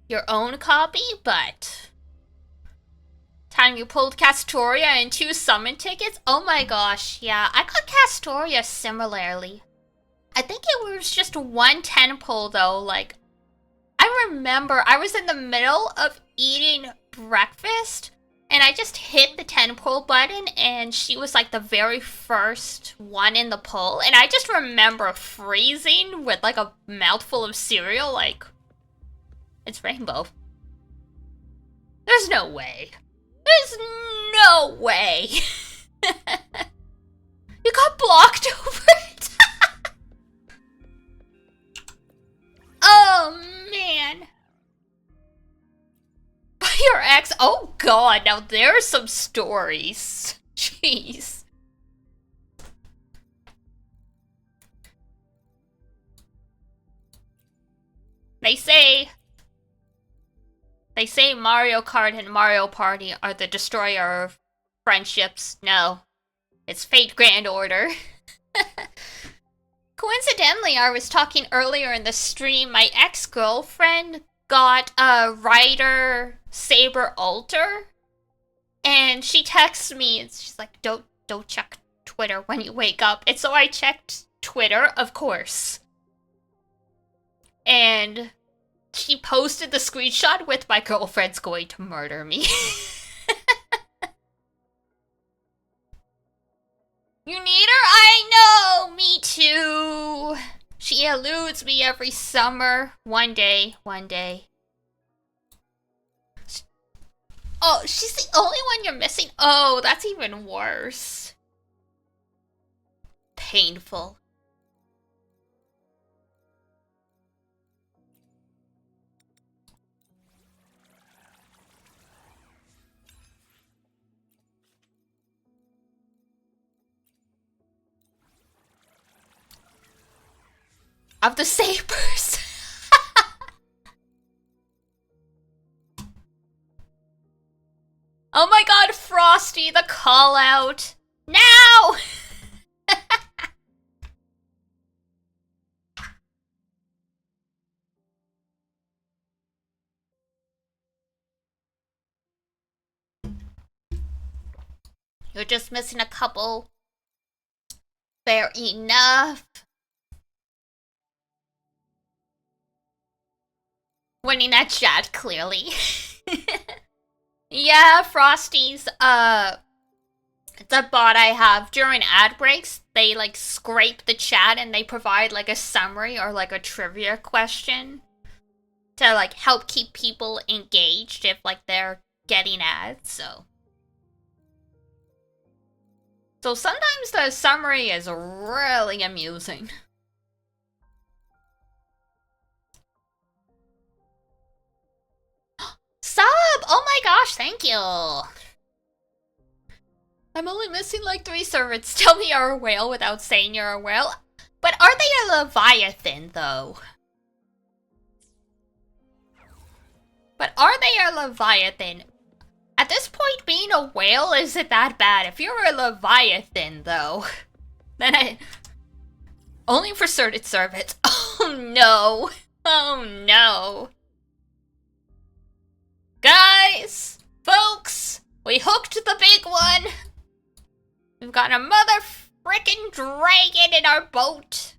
your own copy, but time you pulled Castoria and 2 summon tickets? Oh my gosh, yeah, I got Castoria similarly. I think it was just 1 10 pull though, like, I remember I was in the middle of eating breakfast, and I just hit the 10 pull button, and she was like the very first one in the pull, and I just remember freezing with like a mouthful of cereal, like, it's Rainbow. There's no way. There's no way. You got blocked over it. Oh man. By your ex? Oh god, now there's some stories. Jeez. They say Mario Kart and Mario Party are the destroyer of friendships. No. It's Fate Grand Order. Coincidentally, I was talking earlier in the stream, my ex-girlfriend got a Rider Saber Alter, and she texts me, and she's like, don't check Twitter when you wake up. And so I checked Twitter, of course. And she posted the screenshot with "my girlfriend's going to murder me." You need her? I know! Me too! She eludes me every summer. One day. Oh, she's the only one you're missing? Oh, that's even worse. Painful. Of the same person. Oh my god, Frosty, the call out. Now! You're just missing a couple. Fair enough. Winning that chat, clearly. Yeah, Frosty's, the bot I have during ad breaks, they like scrape the chat and they provide like a summary or like a trivia question to like help keep people engaged if like they're getting ads, so sometimes the summary is really amusing. Sub! Oh my gosh, thank you! I'm only missing like 3 servants. Tell me you're a whale without saying you're a whale. But are they a leviathan, though? But are they a leviathan? At this point, being a whale isn't that bad. If you're a leviathan, though, then I... Only for certain servants. Oh no! Oh no! Guys! Folks! We hooked the big one! We've got a mother frickin' dragon in our boat!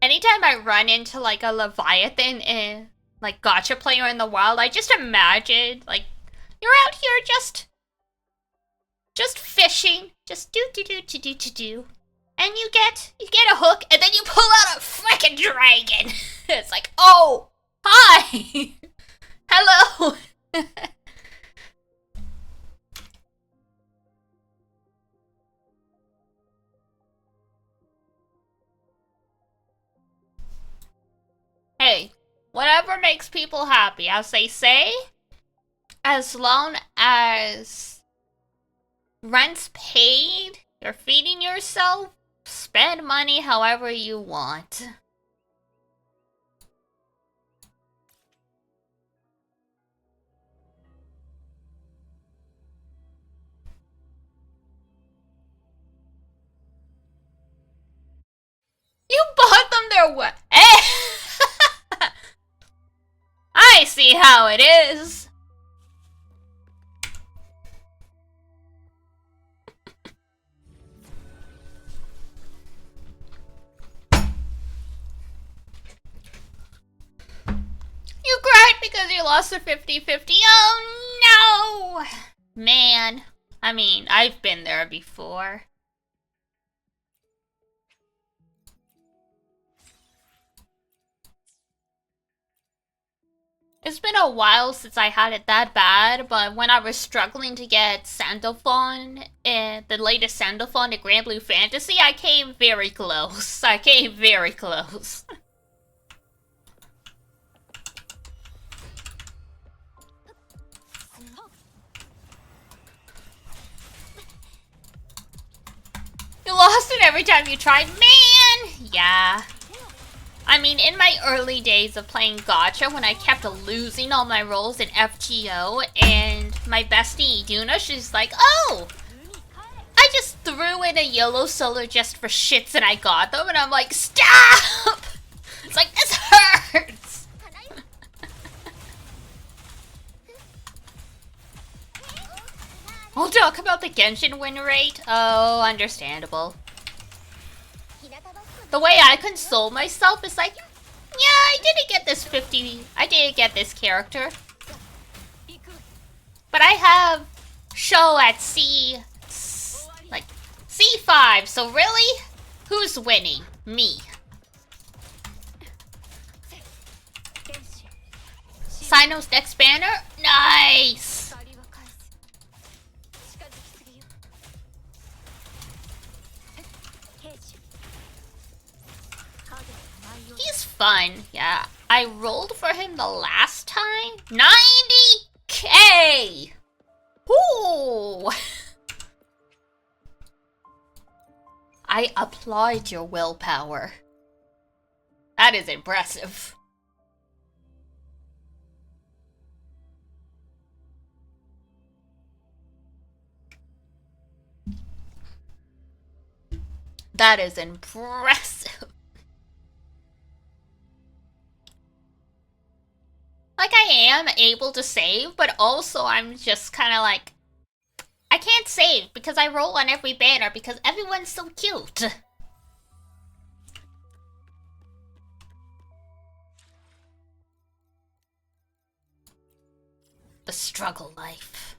Anytime I run into like a leviathan in like gacha player in the wild, I just imagine like you're out here just fishing, just do, and you get a hook, and then you pull out a frickin' dragon. It's like, oh, hi, hello. Hey, whatever makes people happy, as they say, as long as rent's paid, you're feeding yourself, spend money however you want. You bought them their what? I see how it is. You cried because you lost a 50-50. Oh no! Man, I mean, I've been there before. It's been a while since I had it that bad, but when I was struggling to get Sandalphon, the latest Sandalphon to Grand Blue Fantasy, I came very close. I came very close. You lost it every time you tried, man! Yeah. I mean, in my early days of playing gacha, when I kept losing all my rolls in FGO, and my bestie Iduna, she's like, oh! I just threw in a yellow solar just for shits and I got them, and I'm like, stop! It's like, this hurts! talk about the Genshin win rate? Oh, understandable. The way I console myself is like, yeah, I didn't get this 50. I didn't get this character. But I have show at like C5, so really? Who's winning? Me. Sino's next banner? Nice! He's fun, yeah. I rolled for him the last time. 90k! Ooh! I applaud your willpower. That is impressive. That is impressive. Like, I am able to save, but also I'm just kind of like, I can't save because I roll on every banner because everyone's so cute. The struggle life.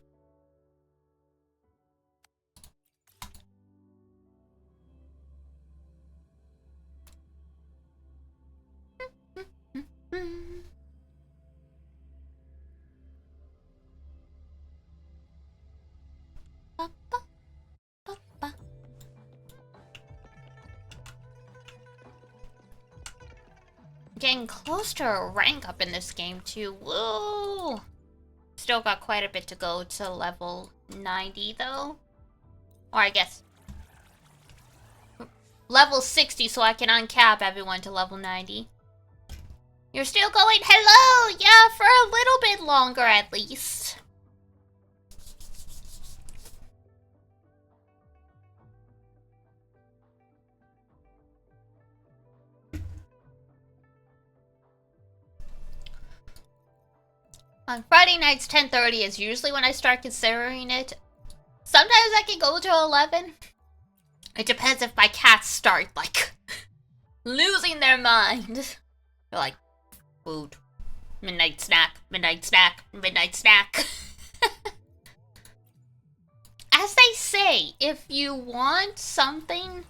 Getting close to a rank up in this game too. Woo! Still got quite a bit to go to level 90 though. Or I guess level 60 so I can uncap everyone to level 90. You're still going? Hello! Yeah, for a little bit longer at least. On Friday nights, 10:30 is usually when I start considering it. Sometimes I can go to 11. It depends if my cats start, like, losing their mind. They're like, food. Midnight snack, midnight snack, midnight snack. As they say, if you want something,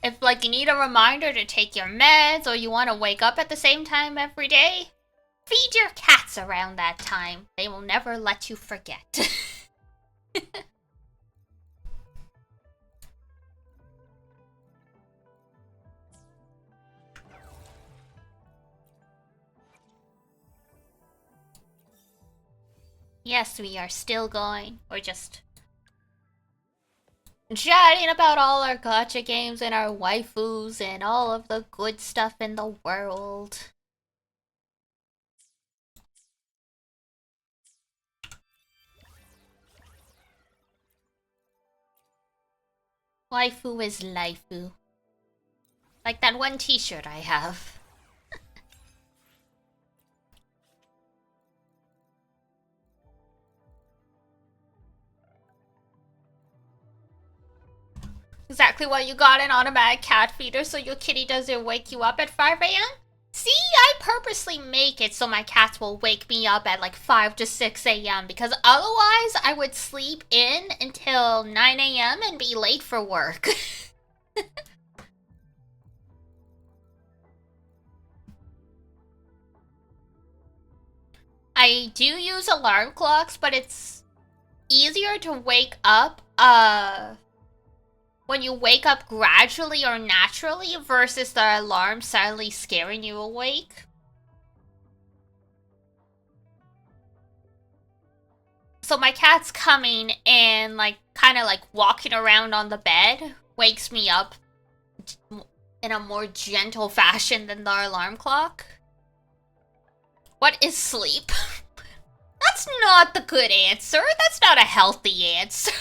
if, like, you need a reminder to take your meds or you want to wake up at the same time every day, feed your cats around that time. They will never let you forget. Yes, we are still going. We're just chatting about all our gacha games and our waifus and all of the good stuff in the world. Waifu is laifu. Like that one t-shirt I have. Exactly why you got an automatic cat feeder so your kitty doesn't wake you up at 5 a.m.? See, I purposely make it so my cats will wake me up at like 5 to 6 a.m. because otherwise I would sleep in until 9 a.m. and be late for work. I do use alarm clocks, but it's easier to wake up, when you wake up gradually or naturally versus the alarm suddenly scaring you awake. So my cat's coming and like kind of like walking around on the bed wakes me up in a more gentle fashion than the alarm clock. What is sleep? That's not the good answer. That's not a healthy answer.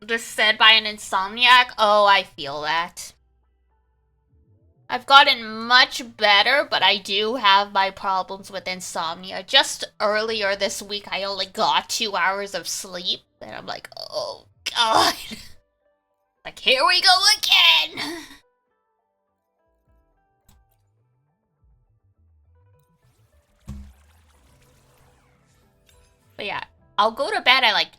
This said by an insomniac? Oh, I feel that. I've gotten much better, but I do have my problems with insomnia. Just earlier this week, I only got 2 hours of sleep, and I'm like, oh god. Like, here we go again! But yeah, I'll go to bed at like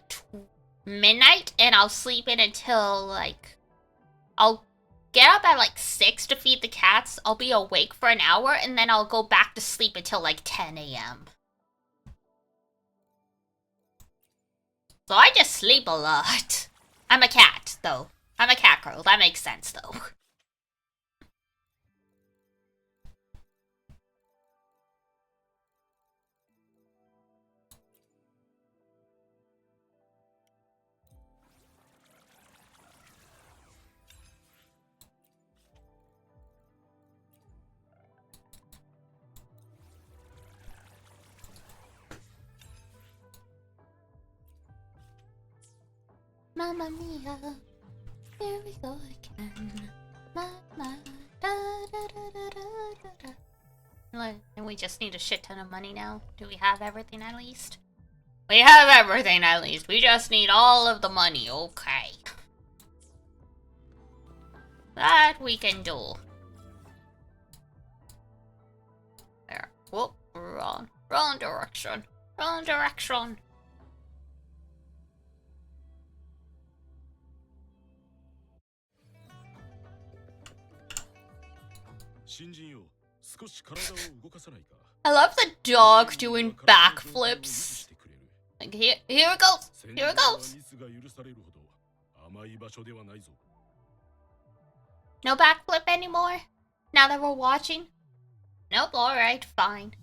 midnight, and I'll sleep in until like... I'll get up at like 6 to feed the cats, I'll be awake for an hour, and then I'll go back to sleep until like 10 a.m. So I just sleep a lot. I'm a cat, though. I'm a cat girl, that makes sense, though. Mamma mia, here we go again. Mama, da da da da da da. And we just need a shit ton of money now. Do we have everything at least? We have everything at least. We just need all of the money. Okay. That we can do. There. Whoop. Wrong. Wrong direction. Wrong direction. I love the dog doing backflips. Like, here it goes! Here it goes! No backflip anymore? Now that we're watching? Nope, alright, fine.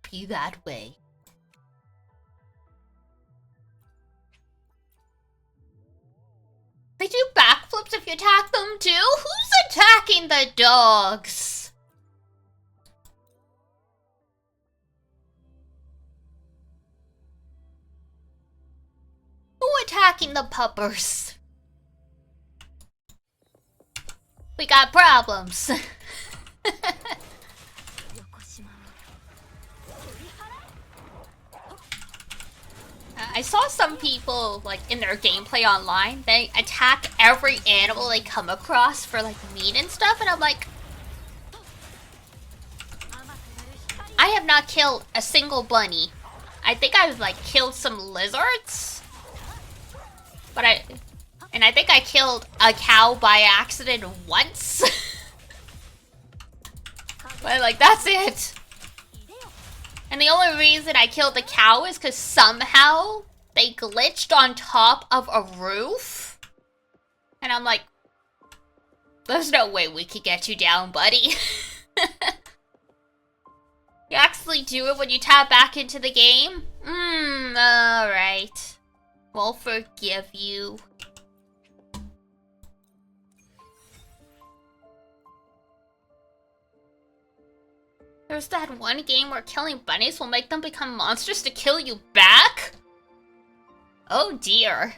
Be that way. They do backflips if you attack them too? Who's attacking the dogs? Who attacking the puppers? We got problems. I saw some people, like, in their gameplay online, they attack every animal they come across for, like, meat and stuff, and I'm like... I have not killed a single bunny. I think I've, like, killed some lizards. But I think I killed a cow by accident once. But, like, that's it. And the only reason I killed the cow is because somehow they glitched on top of a roof. And I'm like, there's no way we could get you down, buddy. You actually do it when you tap back into the game? Alright. We'll forgive you. There's that one game where killing bunnies will make them become monsters to kill you back? Oh dear.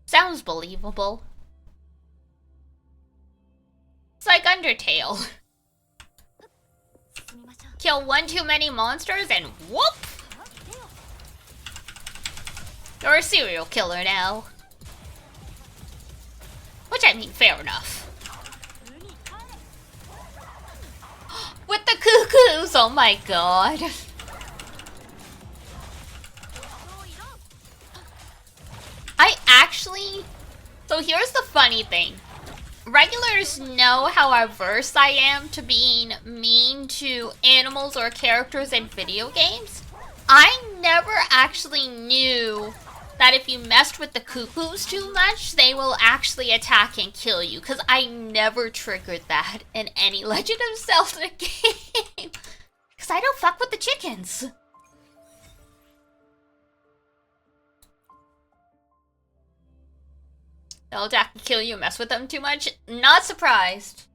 Sounds believable. It's like Undertale. Kill one too many monsters and whoop! You're a serial killer now. Which, I mean, fair enough. With the cuckoos! Oh my god. I actually... So here's the funny thing. Regulars know how averse I am to being mean to animals or characters in video games. I never actually knew that if you messed with the cuckoos too much, they will actually attack and kill you. Because I never triggered that in any Legend of Zelda game. Because I don't fuck with the chickens. They'll attack and kill you, mess with them too much? Not surprised.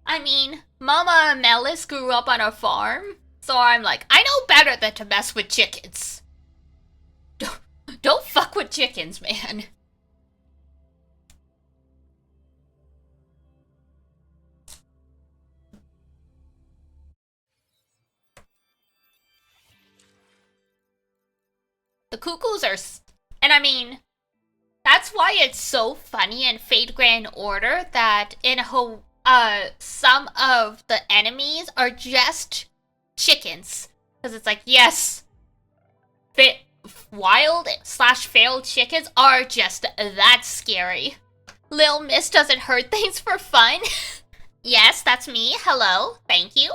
I mean, Mama Melis grew up on a farm. So I'm like, I know better than to mess with chickens. Don't fuck with chickens, man. The cuckoos are... And I mean, that's why it's so funny in Fate Grand Order that in some of the enemies are just chickens. Because it's like, yes, wild/feral chickens are just that scary. Lil Miss doesn't hurt things for fun. Yes, that's me. Hello. Thank you.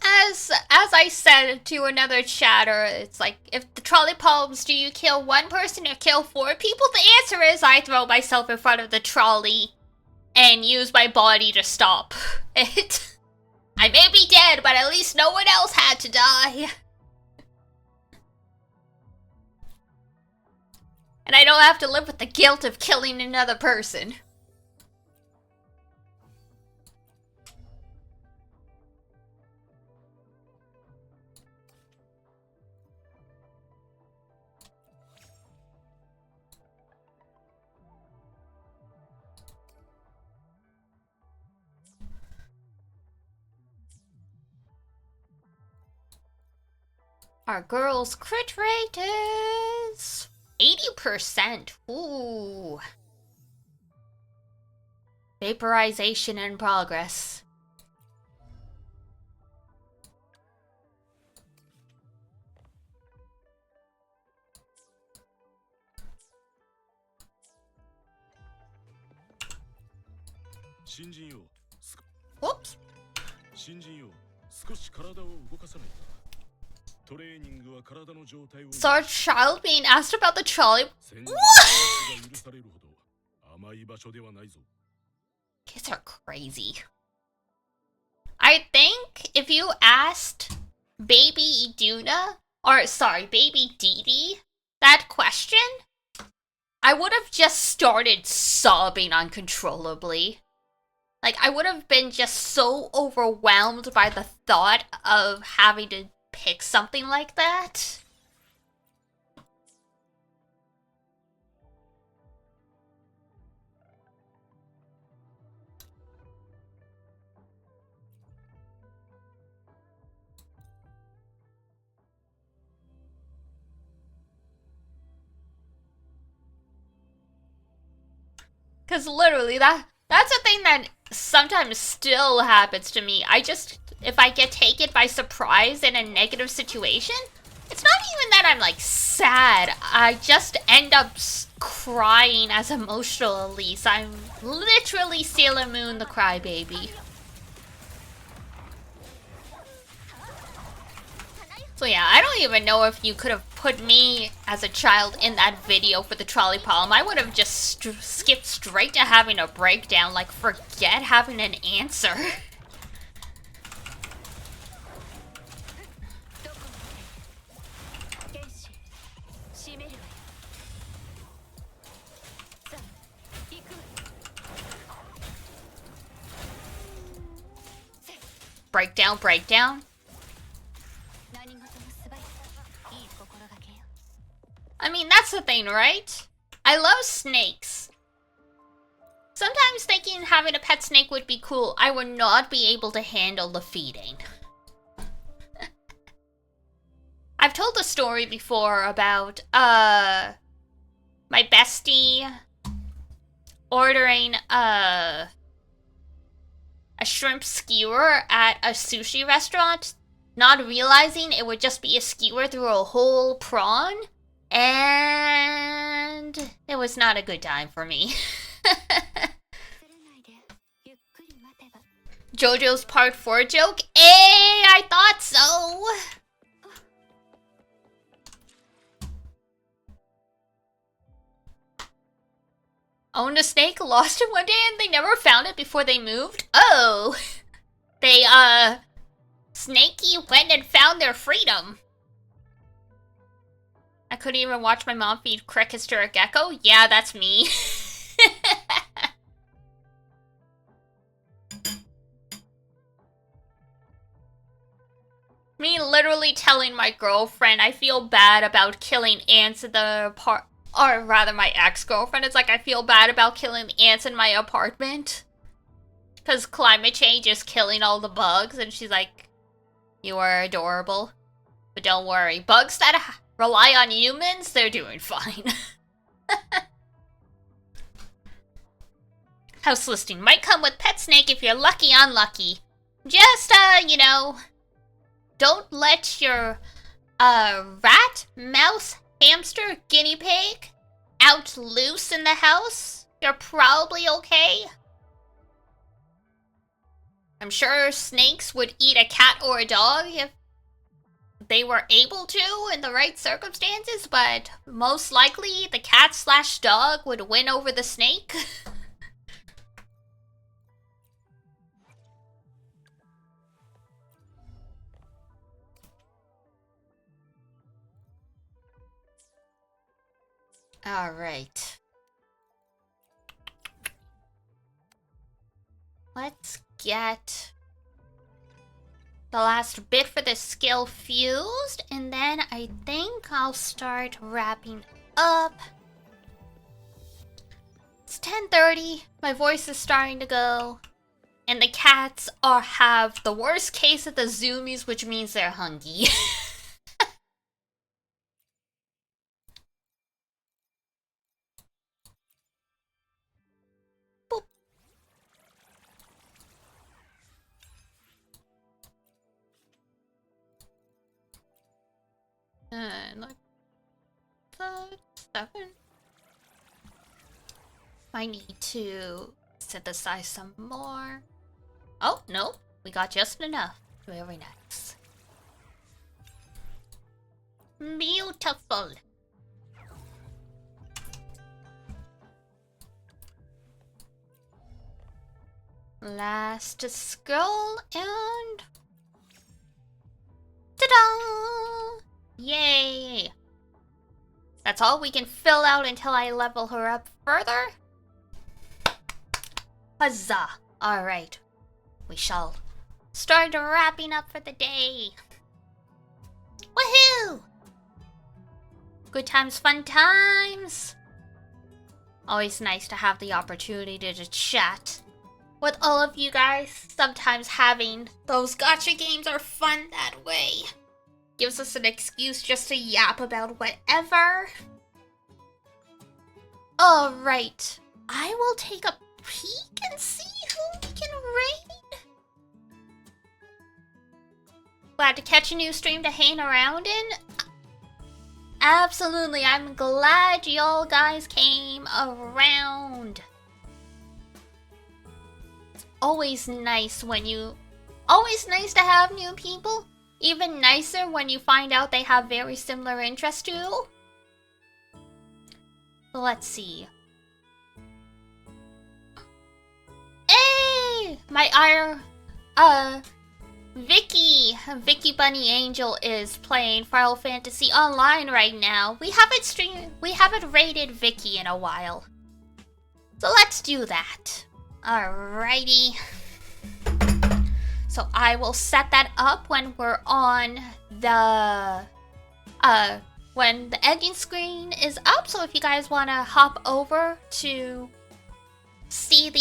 As I said to another chatter, it's like, if the trolley palms, do you kill one person or kill 4 people? The answer is I throw myself in front of the trolley and use my body to stop it. I may be dead, but at least no one else had to die. And I don't have to live with the guilt of killing another person. Our girl's crit rate is 80%. Ooh. Vaporization in progress. Whoops. Sarge Child being asked about the trolley. What? Kids are crazy. I think if you asked Baby Iduna, or sorry, Baby Dee Dee, that question, I would have just started sobbing uncontrollably. Like, I would have been just so overwhelmed by the thought of having to pick something like that. Because literally, that's a thing that sometimes still happens to me. If I get taken by surprise in a negative situation, it's not even that I'm, like, sad. I just end up crying as emotional Elise. I'm literally Sailor Moon the crybaby. So yeah, I don't even know if you could have put me as a child in that video for the trolley problem. I would have just skipped straight to having a breakdown, like forget having an answer. Breakdown, breakdown. I mean, that's the thing, right? I love snakes. Sometimes thinking having a pet snake would be cool. I would not be able to handle the feeding. I've told a story before about, my bestie ordering, a shrimp skewer at a sushi restaurant, not realizing it would just be a skewer through a whole prawn. And it was not a good time for me. JoJo's Part 4 joke? I thought so! Owned a snake, lost it one day, and they never found it before they moved? Oh! They, Snakey went and found their freedom. I couldn't even watch my mom feed crickets to her gecko? Yeah, that's me. Me literally telling my girlfriend I feel bad about killing ants in the or rather my ex-girlfriend. It's like I feel bad about killing ants in my apartment. Because climate change is killing all the bugs, and she's like, you are adorable. But don't worry, bugs that rely on humans, they're doing fine. House listing might come with pet snake if you're lucky unlucky. Just, you know, don't let your rat, mouse, hamster, guinea pig out loose in the house. You're probably okay. I'm sure snakes would eat a cat or a dog if they were able to in the right circumstances, but most likely the cat/dog would win over the snake. Alright. Let's get the last bit for the skill fused, and then I think I'll start wrapping up. It's 10:30, my voice is starting to go, and the cats have the worst case of the zoomies, which means they're hungry. And like 7. I need to synthesize some more. Oh, no, we got just enough. Very nice. Beautiful. Last scroll and ta-da! Yay! That's all we can fill out until I level her up further. Huzzah! Alright. We shall start wrapping up for the day. Woohoo! Good times, fun times! Always nice to have the opportunity to chat with all of you guys. Sometimes having those gacha games are fun that way. Gives us an excuse just to yap about whatever. Alright. I will take a peek and see who we can raid. Glad to catch a new stream to hang around in. Absolutely, I'm glad y'all guys came around. It's always nice to have new people. Even nicer when you find out they have very similar interests to you. Let's see. Hey! Vicky Bunny Angel is playing Final Fantasy Online right now. We haven't raided Vicky in a while. So let's do that. Alrighty. So I will set that up when we're on the when the ending screen is up. So if you guys want to hop over to see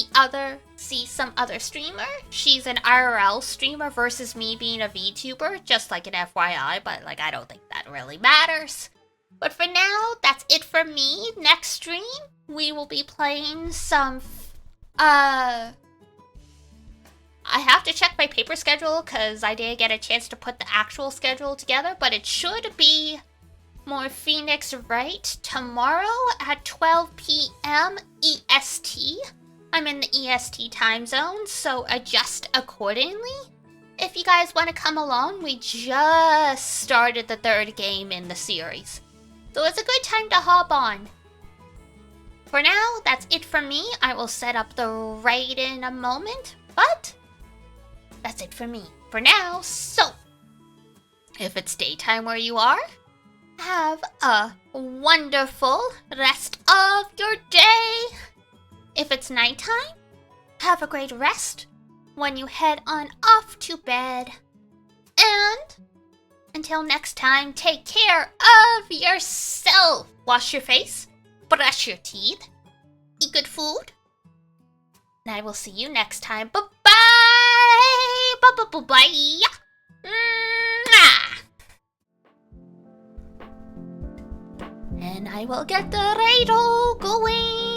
some other streamer, she's an IRL streamer versus me being a VTuber, just like an FYI, but like I don't think that really matters. But for now, that's it for me. Next stream, we will be playing some I have to check my paper schedule because I didn't get a chance to put the actual schedule together, but it should be more Phoenix Wright tomorrow at 12 p.m. EST. I'm in the EST time zone, so adjust accordingly. If you guys want to come along, we just started the 3rd game in the series, so it's a good time to hop on. For now, that's it for me. I will set up the raid in a moment, but that's it for me for now. So, if it's daytime where you are, have a wonderful rest of your day. If it's nighttime, have a great rest when you head on off to bed. And until next time, take care of yourself. Wash your face, brush your teeth, eat good food, and I will see you next time. Bye-bye! Bye. And I will get the radio going.